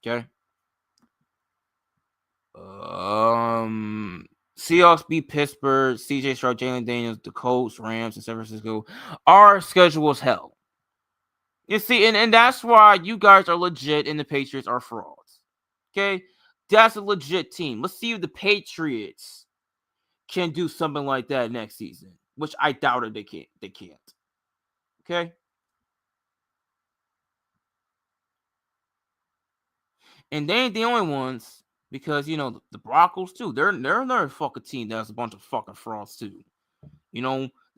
Okay? Seahawks beat Pittsburgh, CJ Stroud, Jalen Daniels, the Colts, Rams, and San Francisco. Our schedule is hell. You see, and that's why you guys are legit and the Patriots are frauds. Okay? That's a legit team. Let's see if the Patriots can do something like that next season, which I doubted they can't. Okay? And they ain't the only ones because, the Broncos, too. They're another fucking team that's a bunch of fucking frauds, too. They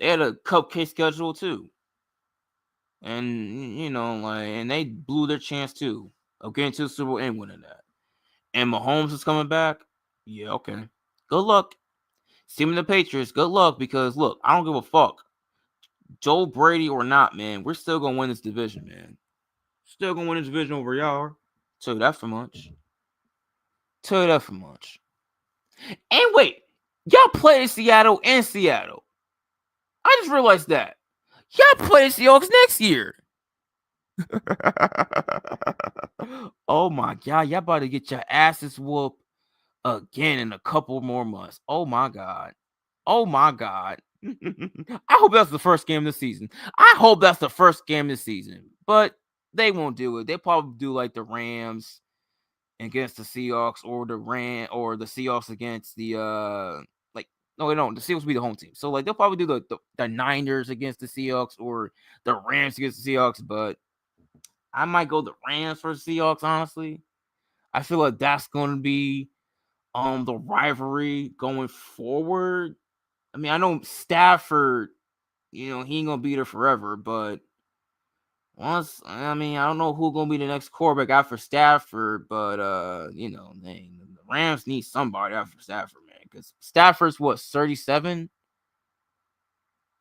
had a cupcake schedule, too. And, and they blew their chance, too, of getting to the Super Bowl and winning that. And Mahomes is coming back. Yeah, okay. Good luck. See me in the Patriots. Good luck because, look, I don't give a fuck. Joe Brady or not, man, we're still going to win this division, man. Still going to win this division over y'all. Tell you that for much. And wait, y'all play in Seattle and Seattle. I just realized that. Y'all play the Seahawks next year. Oh my God, y'all about to get your asses whooped again in a couple more months. Oh my God. I hope that's the first game of the season. But they won't do it. They'll probably do like the Rams against the Seahawks or the Seahawks against the no, they don't. The Seahawks will be the home team. So like they'll probably do the Niners against the Seahawks or the Rams against the Seahawks, but I might go the Rams for the Seahawks, honestly. I feel like that's gonna be the rivalry going forward. I mean, I know Stafford, he ain't gonna be there forever, but I don't know who's gonna be the next quarterback after Stafford, but the Rams need somebody after Stafford, man, because Stafford's 37.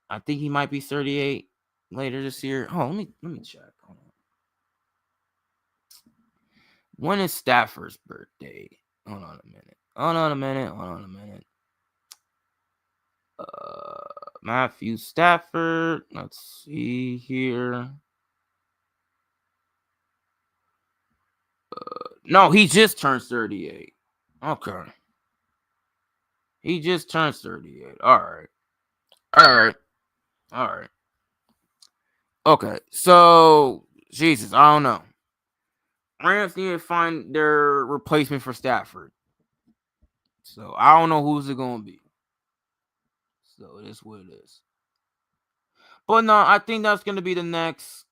I think he might be 38 later this year. Oh, let me check. Hold on. When is Stafford's birthday? Hold on a minute. Matthew Stafford. Let's see here. No, he just turned 38. Okay. He just turned 38. All right. Okay. So, Jesus, I don't know. Rams need to find their replacement for Stafford. So, I don't know who's it going to be. So, it is what it is. But no, I think that's going to be the next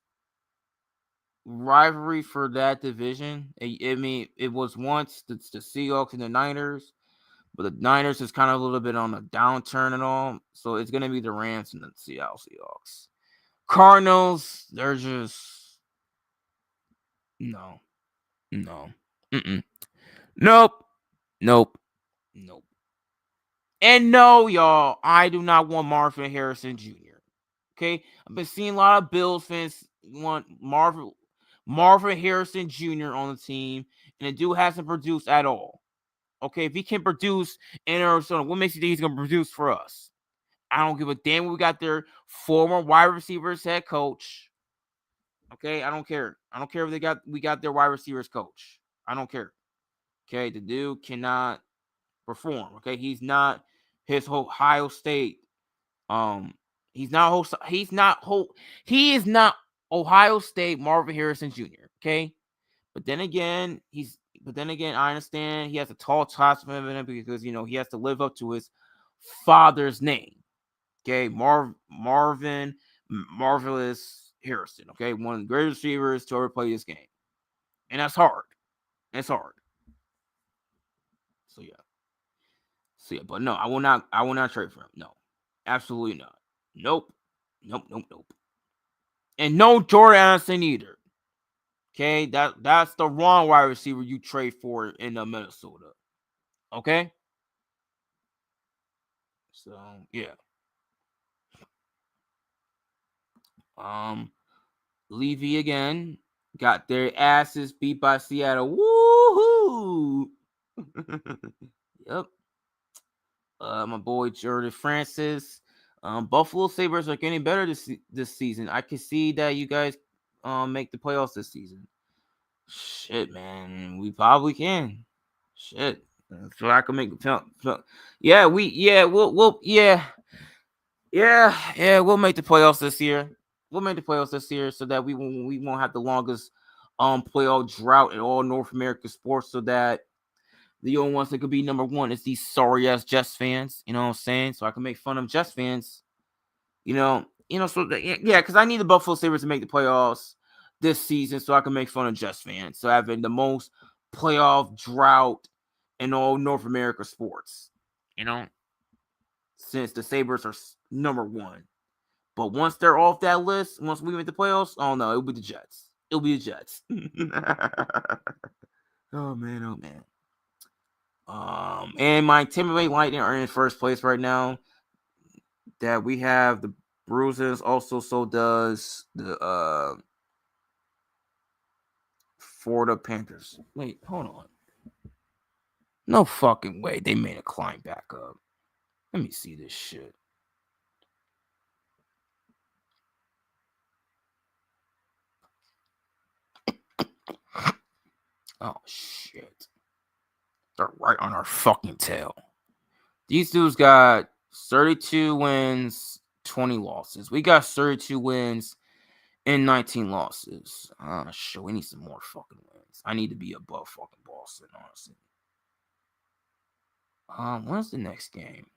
rivalry for that division. I mean, it was once the Seahawks and the Niners, but the Niners is kind of a little bit on a downturn and all. So it's going to be the Rams and the Seattle Seahawks. Cardinals, they're just no. Nope. And no, y'all, I do not want Marvin Harrison Jr. Okay, I've been seeing a lot of Bills fans want Marvin Harrison Jr. on the team, and the dude hasn't produced at all. Okay, if he can produce in Arizona, what makes you think he's gonna produce for us? I don't give a damn what we got their former wide receivers head coach. Okay, I don't care. I don't care if we got their wide receivers coach. I don't care. Okay, the dude cannot perform. Okay, he's not his Ohio State. He is not Ohio State Marvin Harrison Jr. Okay, but then again, I understand he has a tall task for him because he has to live up to his father's name. Okay, Marvin Marvelous Harrison. Okay, one of the greatest receivers to ever play this game, and that's hard. It's hard. So yeah, but no, I will not trade for him. No, absolutely not. Nope. And no Jordan Addison either. Okay, that's the wrong wide receiver you trade for in Minnesota. Okay. So yeah. Levi again got their asses beat by Seattle. Woohoo! Yep. My boy Jordan Francis. Buffalo Sabres are getting better this season. I can see that you guys make the playoffs this season. Shit, man, we probably can. Shit, so I can make the we'll make the playoffs this year. We'll make the playoffs this year so that we won't have the longest playoff drought in all North American sports. So that the only ones that could be number one is these sorry ass Jets fans. You know what I'm saying? So I can make fun of Jets fans. So because I need the Buffalo Sabres to make the playoffs this season so I can make fun of Jets fans. So having the most playoff drought in all North America sports, since the Sabres are number one. But once they're off that list, once we make the playoffs, oh no, it'll be the Jets. It'll be the Jets. Oh man. And my Tampa Bay Lightning are in first place right now. That we have the Bruises. Also, so does the Florida Panthers. Wait, hold on. No fucking way they made a climb back up. Let me see this shit. Oh shit. They're right on our fucking tail. These dudes got 32 wins, 20 losses. We got 32 wins and 19 losses. Shit, we need some more fucking wins. I need to be above fucking Boston, honestly. When's the next game?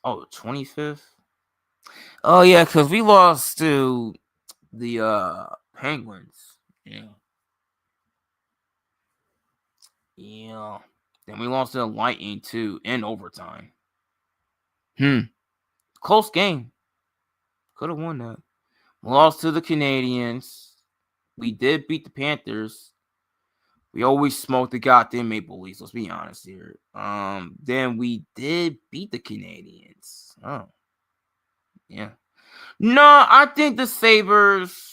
Oh, the 25th? Oh, yeah, because we lost to the Penguins. Yeah. Then we lost to the Lightning, too, in overtime. Close game. Could have won that. We lost to the Canadians. We did beat the Panthers. We always smoked the goddamn Maple Leafs. Let's be honest here. Then we did beat the Canadians. Oh. Yeah. No, I think the Sabres...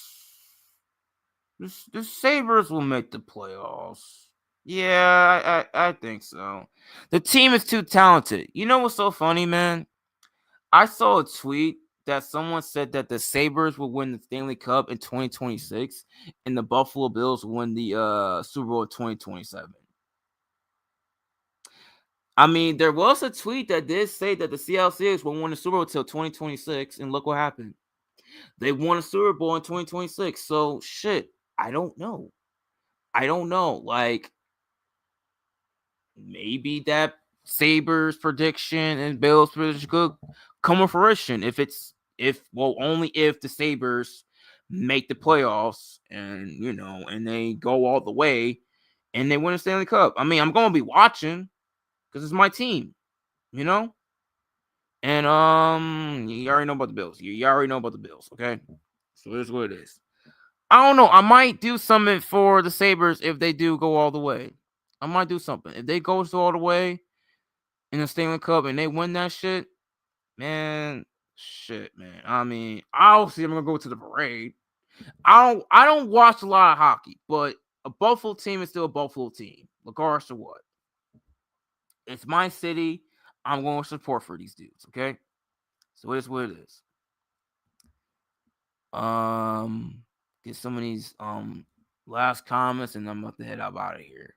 The Sabres will make the playoffs. Yeah, I think so. The team is too talented. You know what's so funny, man? I saw a tweet that someone said that the Sabres will win the Stanley Cup in 2026 and the Buffalo Bills will win the Super Bowl 2027. I mean, there was a tweet that did say that the Seattle Seahawks will win the Super Bowl until 2026, and look what happened. They won a Super Bowl in 2026. So, shit, I don't know. Like, maybe that Sabres prediction and Bills prediction could come to fruition only if the Sabres make the playoffs and and they go all the way and they win a Stanley Cup. I mean, I'm gonna be watching because it's my team, and you already know about the Bills. You already know about the Bills, okay? So here's what it is. I don't know. I might do something for the Sabres if they do go all the way. I might do something. If they go all the way in the Stanley Cup and they win that shit, man, man. I mean, obviously I'm gonna go to the parade. I don't watch a lot of hockey, but a Buffalo team is still a Buffalo team, regardless of what. It's my city. I'm going to support for these dudes, okay? So it is what it is. Get some of these last comments and I'm about to head up out of here.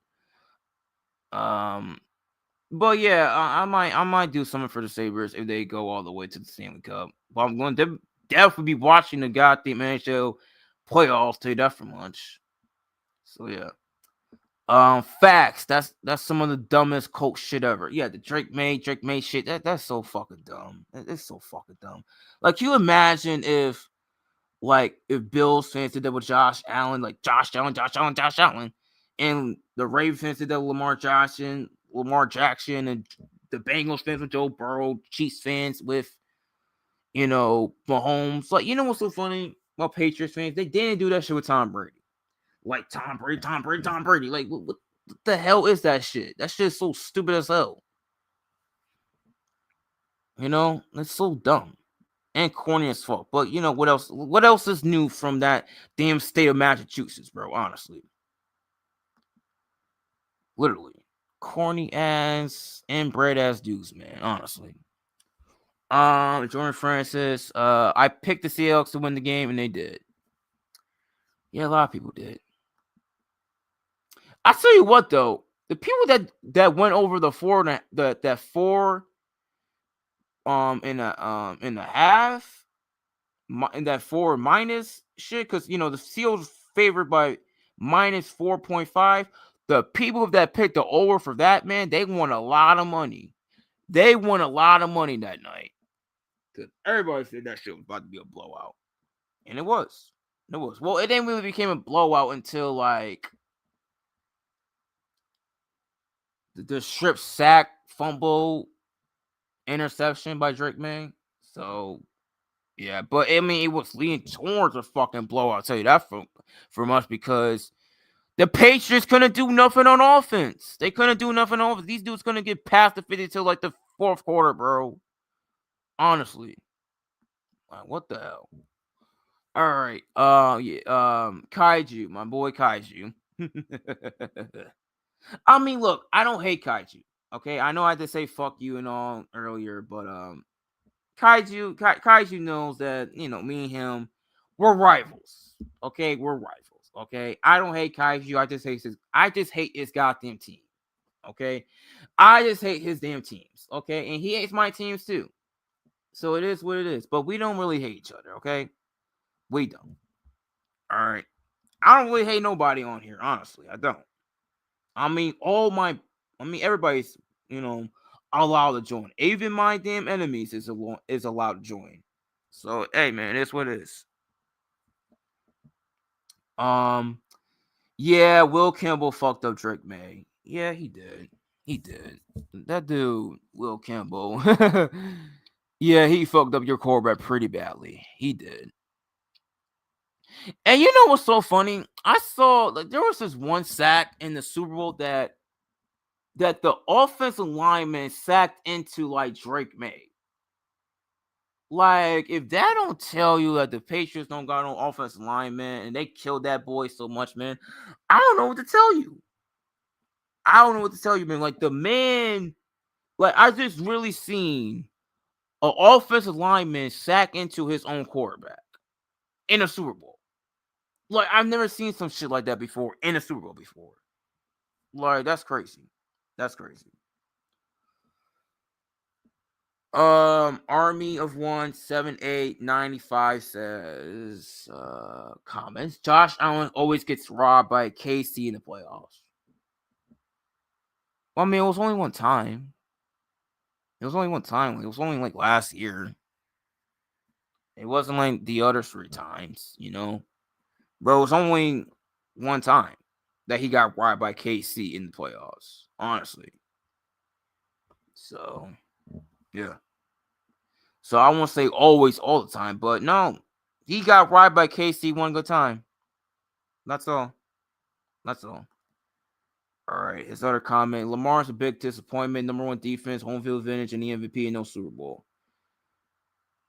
But yeah, I might do something for the Sabres if they go all the way to the Stanley Cup. But I'm going to definitely be watching the goddamn NHL playoffs. Tell you that for much. So yeah. Facts. That's some of the dumbest Colt shit ever. Yeah, the Drake Maye shit. That's so fucking dumb. It's so fucking dumb. Like, you imagine if Bills fans did that with Josh Allen, and the Ravens fans did that with Lamar Jackson, and the Bengals fans with Joe Burrow, Chiefs fans with, Mahomes. Like, you know what's so funny? Well, Patriots fans, they didn't do that shit with Tom Brady. Like, Tom Brady. Like, what the hell is that shit? That shit is so stupid as hell. It's so dumb and corny as fuck. But what else? What else is new from that damn state of Massachusetts, bro? Honestly, literally, corny ass inbred ass dudes, man. Honestly. Jordan Francis. I picked the Seahawks to win the game, and they did. Yeah, a lot of people did. I tell you what, though, the people that went over the four in the half, in that 4 minus shit, because the Seahawks favored by minus 4.5. The people that picked the over for that, man, they won a lot of money. They won a lot of money that night. Because everybody said that shit was about to be a blowout. And it was. It was. Well, it didn't really become a blowout until, the strip sack, fumble, interception by Drake Maye. So, yeah. But, I mean, it was leaning towards a fucking blowout. I'll tell you that from us, because the Patriots couldn't do nothing on offense. They couldn't do nothing on offense. These dudes couldn't get past the 50 till, the fourth quarter, bro. Honestly. What the hell? All right. Yeah. Kaiju, my boy Kaiju. I mean, look, I don't hate Kaiju. Okay, I know I had to say fuck you and all earlier, but Kaiju knows that me and him, we're rivals. Okay, we're rivals. Okay, I don't hate Kaiju. I just hate his goddamn team. Okay, I just hate his damn teams. Okay, and he hates my teams too. So it is what it is. But we don't really hate each other. Okay, we don't. All right, I don't really hate nobody on here. Honestly, I don't. I mean, everybody's, allowed to join. Even my damn enemies is allowed to join. So, hey, man, it's what it is. Yeah, Will Campbell fucked up Drake Maye. Yeah, he did. He did. That dude, Will Campbell. Yeah, he fucked up your quarterback pretty badly. He did. And you know what's so funny? I saw there was this one sack in the Super Bowl that the offensive lineman sacked into Drake Maye. If that don't tell you that the Patriots don't got no offensive lineman and they killed that boy so much, man, I don't know what to tell you. I don't know what to tell you, man. The man, I just really seen an offensive lineman sack into his own quarterback in a Super Bowl. I've never seen some shit like that before in a Super Bowl before. That's crazy. That's crazy. Army of 17895 says comments. Josh Allen always gets robbed by KC in the playoffs. Well, I mean, it was only one time. It was only one time. It was only last year. It wasn't the other 3 times, But it was only one time that he got robbed by KC in the playoffs, honestly. So, yeah. So I won't say always all the time, but no, he got robbed by KC one good time. That's all. That's all. All right. His other comment: Lamar's a big disappointment. Number one defense, home field advantage, and the MVP, and no Super Bowl.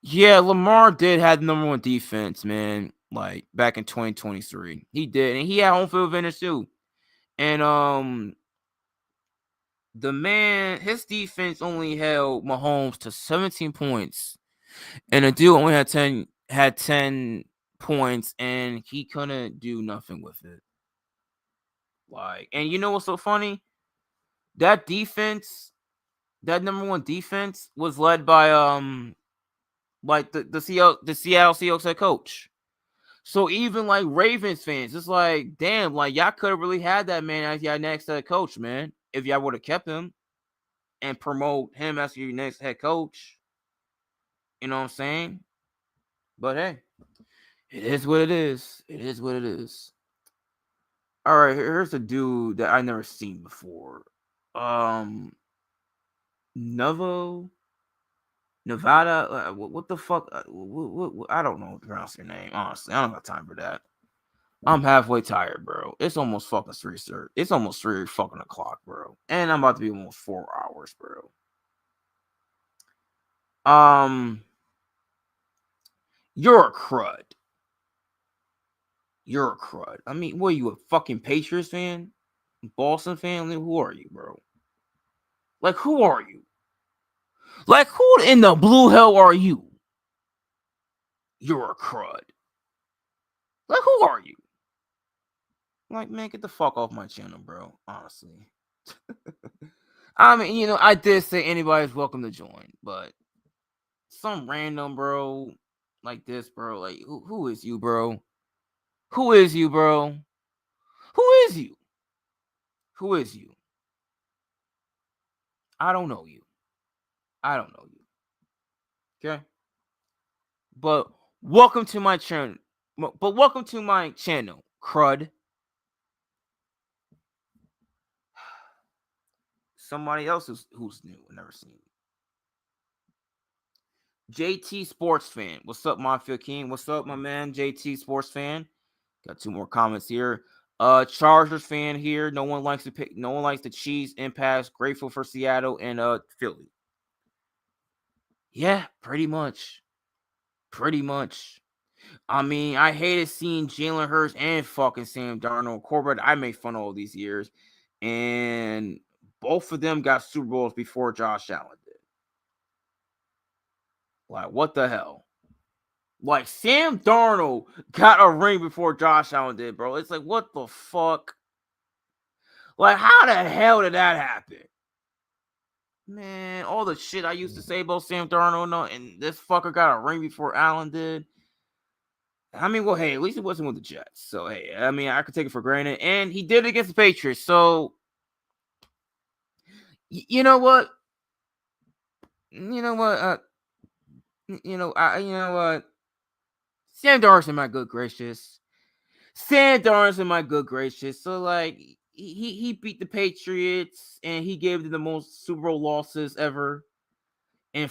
Yeah, Lamar did have the number one defense, man. Like back in 2023, he did, and he had home field advantage too. And the man, his defense only held Mahomes to 17 points, and the dude only had 10 points, and he couldn't do nothing with it. Like, and you know what's so funny? That defense, that number one defense, was led by like the Seattle Seahawks head coach. So even like Ravens fans, it's like, damn, like y'all could have really had that man as your next head coach, man. If y'all would have kept him and promote him as your next head coach. You know what I'm saying? But hey, it is what it is. It is what it is. All right, here's a dude that I never seen before. Novo Nevada. What the fuck? I don't know how to pronounce your name. Honestly, I don't got time for that. I'm halfway tired, bro. It's almost fucking 3, sir. It's almost 3 fucking o'clock, bro. And I'm about to be almost 4 hours, bro. You're a crud. You're a crud. I mean, what are you, a fucking Patriots fan? Boston fan? Who are you, bro? Like, who are you? Like, who in the blue hell are you? You're a crud. Like, who are you? Like, man, get the fuck off my channel, bro. Honestly. I mean, you know, I did say anybody's welcome to join, but some random bro like this, bro. Like, who is you, bro? Who is you, bro? Who is you? Who is you? I don't know you. I don't know you. Okay? But welcome to my channel. But welcome to my channel, crud. Somebody else who's new and never seen. JT Sports Fan. What's up, Mafia King? What's up, my man? JT Sports Fan. Got 2 more comments here. Chargers fan here. No one likes the Chiefs impacts. Grateful for Seattle and Philly. Yeah, pretty much. Pretty much. I mean, I hated seeing Jalen Hurts and fucking Sam Darnold. Corbett, I made fun of all these years. And both of them got Super Bowls before Josh Allen did. Like, what the hell? Like, Sam Darnold got a ring before Josh Allen did, bro. It's like, what the fuck? Like, how the hell did that happen? Man, all the shit I used to say about Sam Darnold and this fucker got a ring before Allen did. I mean, well, hey, at least it wasn't with the Jets. So, hey, I mean, I could take it for granted. And he did it against the Patriots. So, you know what? You know what? You know what? Sam Darnold's in my good gracious. Sam Darnold's in my good gracious. So, like, he beat the Patriots and he gave them the most Super Bowl losses ever in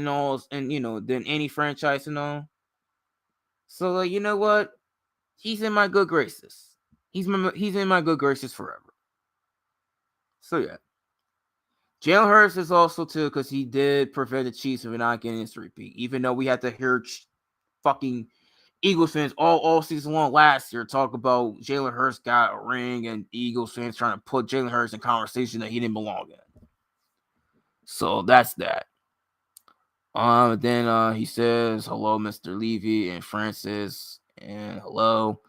all, and you know, than any franchise and all. So, like, you know what? He's in my good graces. He's in my good graces forever. So yeah, Jalen Hurts is also too, because he did prevent the Chiefs from not getting this repeat. Even though we had to hear fucking Eagles fans all season long last year talk about Jalen Hurts got a ring and Eagles fans trying to put Jalen Hurts in conversation that he didn't belong in. So that's that. Then he says hello, Mr. Levy and Francis, and hello.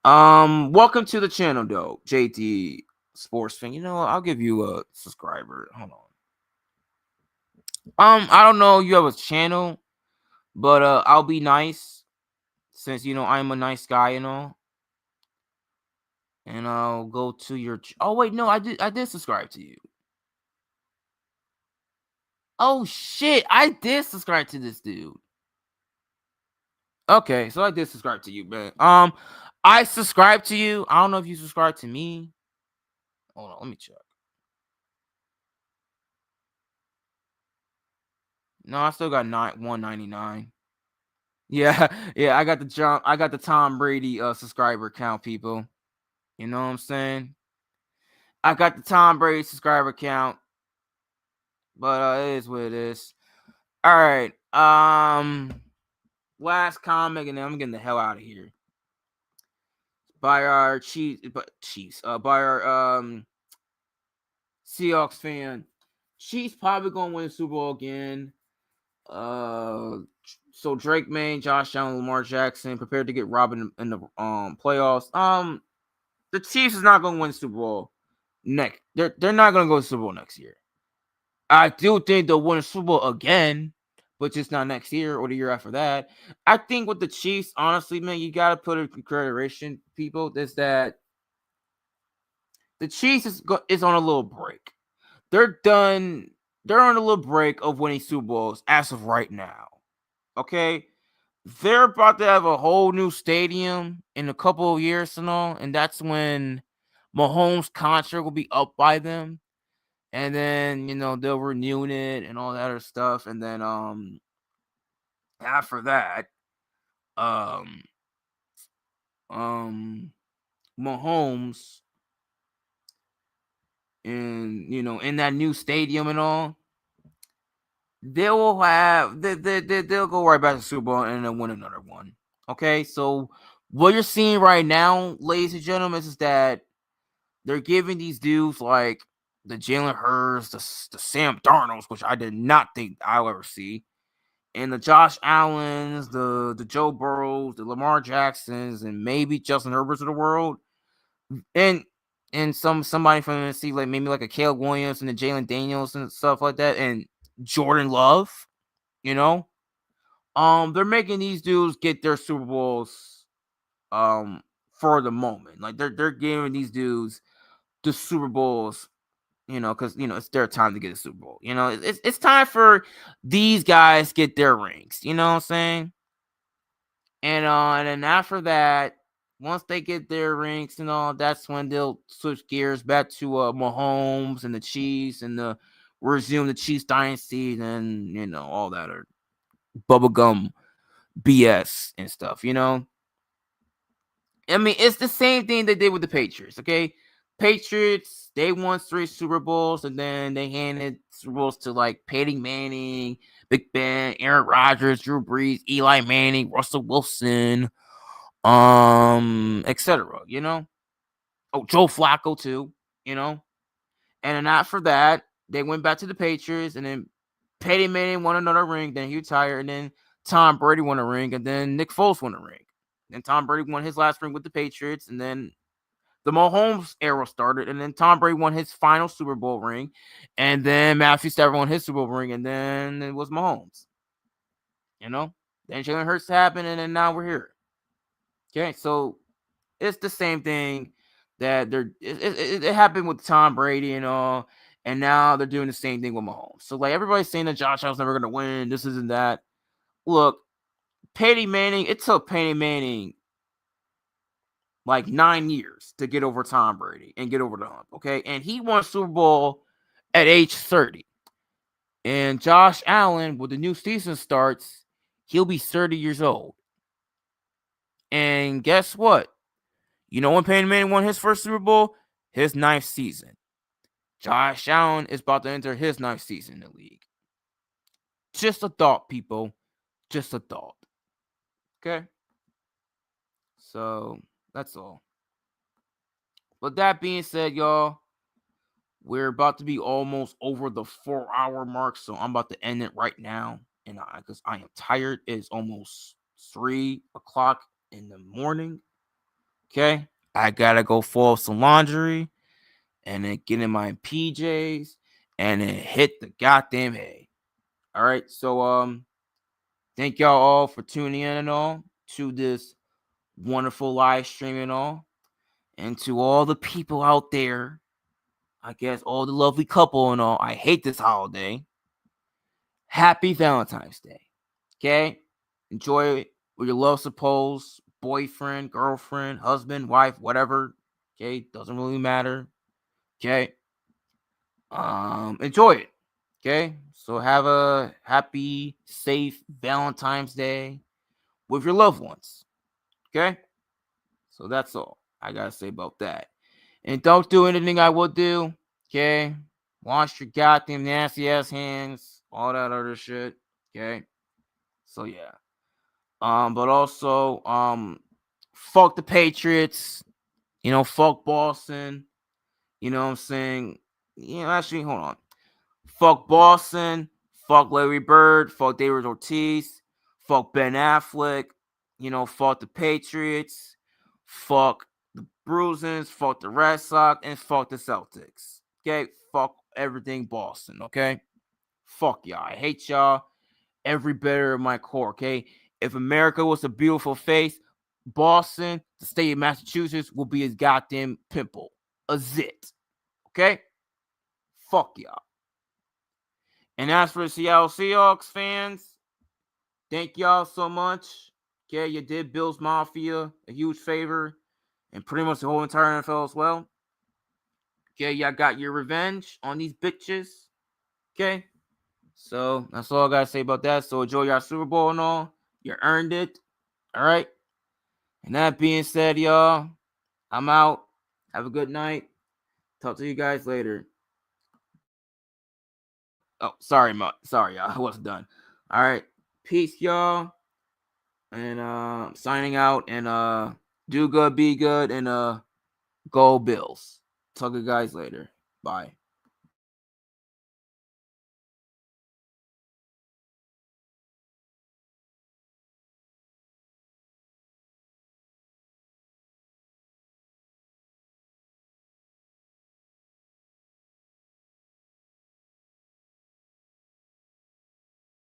Welcome to the channel, though, JT Sports Fan. You know what? I'll give you a subscriber. Hold on. I don't know you have a channel, but I'll be nice since you know I'm a nice guy and all. And I'll go to your. Oh wait, no, I did subscribe to you. Oh shit, I did subscribe to this dude. Okay, so I did subscribe to you, man. I subscribed to you. I don't know if you subscribed to me. Hold on, let me check. No, I still got $1.99. Yeah, yeah, I got the Tom Brady subscriber count, people. You know what I'm saying? I got the Tom Brady subscriber count, but it is what it is. All right. Last comic, and then I'm getting the hell out of here. By our by our Seahawks fan. Chiefs probably gonna win the Super Bowl again. So Drake Maye, Josh Allen, Lamar Jackson prepared to get robbed in the playoffs. The Chiefs is not gonna win the Super Bowl next. They're not gonna go to the Super Bowl next year. I do think they'll win the Super Bowl again, but just not next year or the year after that. I think with the Chiefs, honestly, man, you gotta put in consideration, people, is that the Chiefs is on a little break. They're done. They're on a little break of winning Super Bowls as of right now. Okay, they're about to have a whole new stadium in a couple of years and all, and that's when Mahomes' contract will be up by them, and then they'll renew it and all that other stuff, and then after that, um um Mahomes and in that new stadium and all, they'll go right back to Super Bowl and then win another one. Okay, so what you're seeing right now, ladies and gentlemen, is that they're giving these dudes like the Jalen Hurts, the Sam Darnolds, which I did not think I'll ever see, and the Josh Allens, the Joe Burrows, the Lamar Jacksons, and maybe Justin Herberts of the world, and somebody from Tennessee, like maybe like a Caleb Williams and the Jalen Daniels and stuff like that, and Jordan Love. They're making these dudes get their Super Bowls for the moment. Like they're giving these dudes the Super Bowls, because it's their time to get a Super Bowl. It's time for these guys get their rings. You know what I'm saying? And then after that, once they get their rings and all, that's when they'll switch gears back to Mahomes and the Chiefs and resume the Chiefs dynasty and all that or bubblegum BS and stuff. I mean, it's the same thing they did with the Patriots. Okay, Patriots, they won 3 Super Bowls, and then they handed Super Bowls to like Peyton Manning, Big Ben, Aaron Rodgers, Drew Brees, Eli Manning, Russell Wilson, etc. Oh, Joe Flacco too. And then after that, they went back to the Patriots, and then Peyton Manning won another ring. Then he retired, and then Tom Brady won a ring, and then Nick Foles won a ring. And Tom Brady won his last ring with the Patriots, and then the Mahomes era started, and then Tom Brady won his final Super Bowl ring, and then Matthew Stafford won his Super Bowl ring, and then it was Mahomes. Then Jalen Hurts happened, and then now we're here. Okay, so it's the same thing that it happened with Tom Brady and all, and now they're doing the same thing with Mahomes. So like everybody's saying that Josh Allen's never gonna win, this isn't that. Look, Peyton Manning, it took Peyton Manning like 9 years to get over Tom Brady and get over the hump, okay? And he won Super Bowl at age 30. And Josh Allen, when the new season starts, he'll be 30 years old. And guess what? When Peyton Manning won his first Super Bowl? His 9th season. Josh Allen is about to enter his 9th season in the league. Just a thought, people. Just a thought. Okay? So, that's all. With that being said, y'all, we're about to be almost over the 4-hour mark, so I'm about to end it right now. And because I am tired, it's almost 3 o'clock in the morning. Okay, I gotta go fold some laundry, and then get in my PJs, and then hit the goddamn hay. All right, so thank y'all all for tuning in and all to this wonderful live stream and all, and to all the people out there. I guess all the lovely couple and all. I hate this holiday. Happy Valentine's Day. Okay? Enjoy it with your love suppose, boyfriend, girlfriend, husband, wife, whatever. Okay? Doesn't really matter. Okay? Enjoy it. Okay? So have a happy, safe Valentine's Day. with your loved ones. Okay? So that's all I gotta say about that. And don't do anything I would do. Okay? Wash your goddamn nasty ass hands. All that other shit. Okay? So yeah. But also, fuck the Patriots. Fuck Boston. You know what I'm saying? Actually, hold on. Fuck Boston. Fuck Larry Bird. Fuck David Ortiz. Fuck Ben Affleck. Fuck the Patriots. Fuck the Bruisers. Fuck the Red Sox. And fuck the Celtics. Okay? Fuck everything Boston. Okay? Fuck y'all. I hate y'all. Every bit of my core. Okay? If America was a beautiful face, Boston, the state of Massachusetts, will be his goddamn pimple. A zit. Okay? Fuck y'all. And as for the Seattle Seahawks fans, thank y'all so much. Okay, you did Bills Mafia a huge favor, and pretty much the whole entire NFL as well. Okay, y'all got your revenge on these bitches. Okay, so that's all I gotta say about that. So enjoy your Super Bowl and all. You earned it. All right. And that being said, y'all, I'm out. Have a good night. Talk to you guys later. Oh, sorry, y'all. I wasn't done. All right. Peace, y'all. And signing out. And do good, be good, and go Bills. Talk to you guys later. Bye.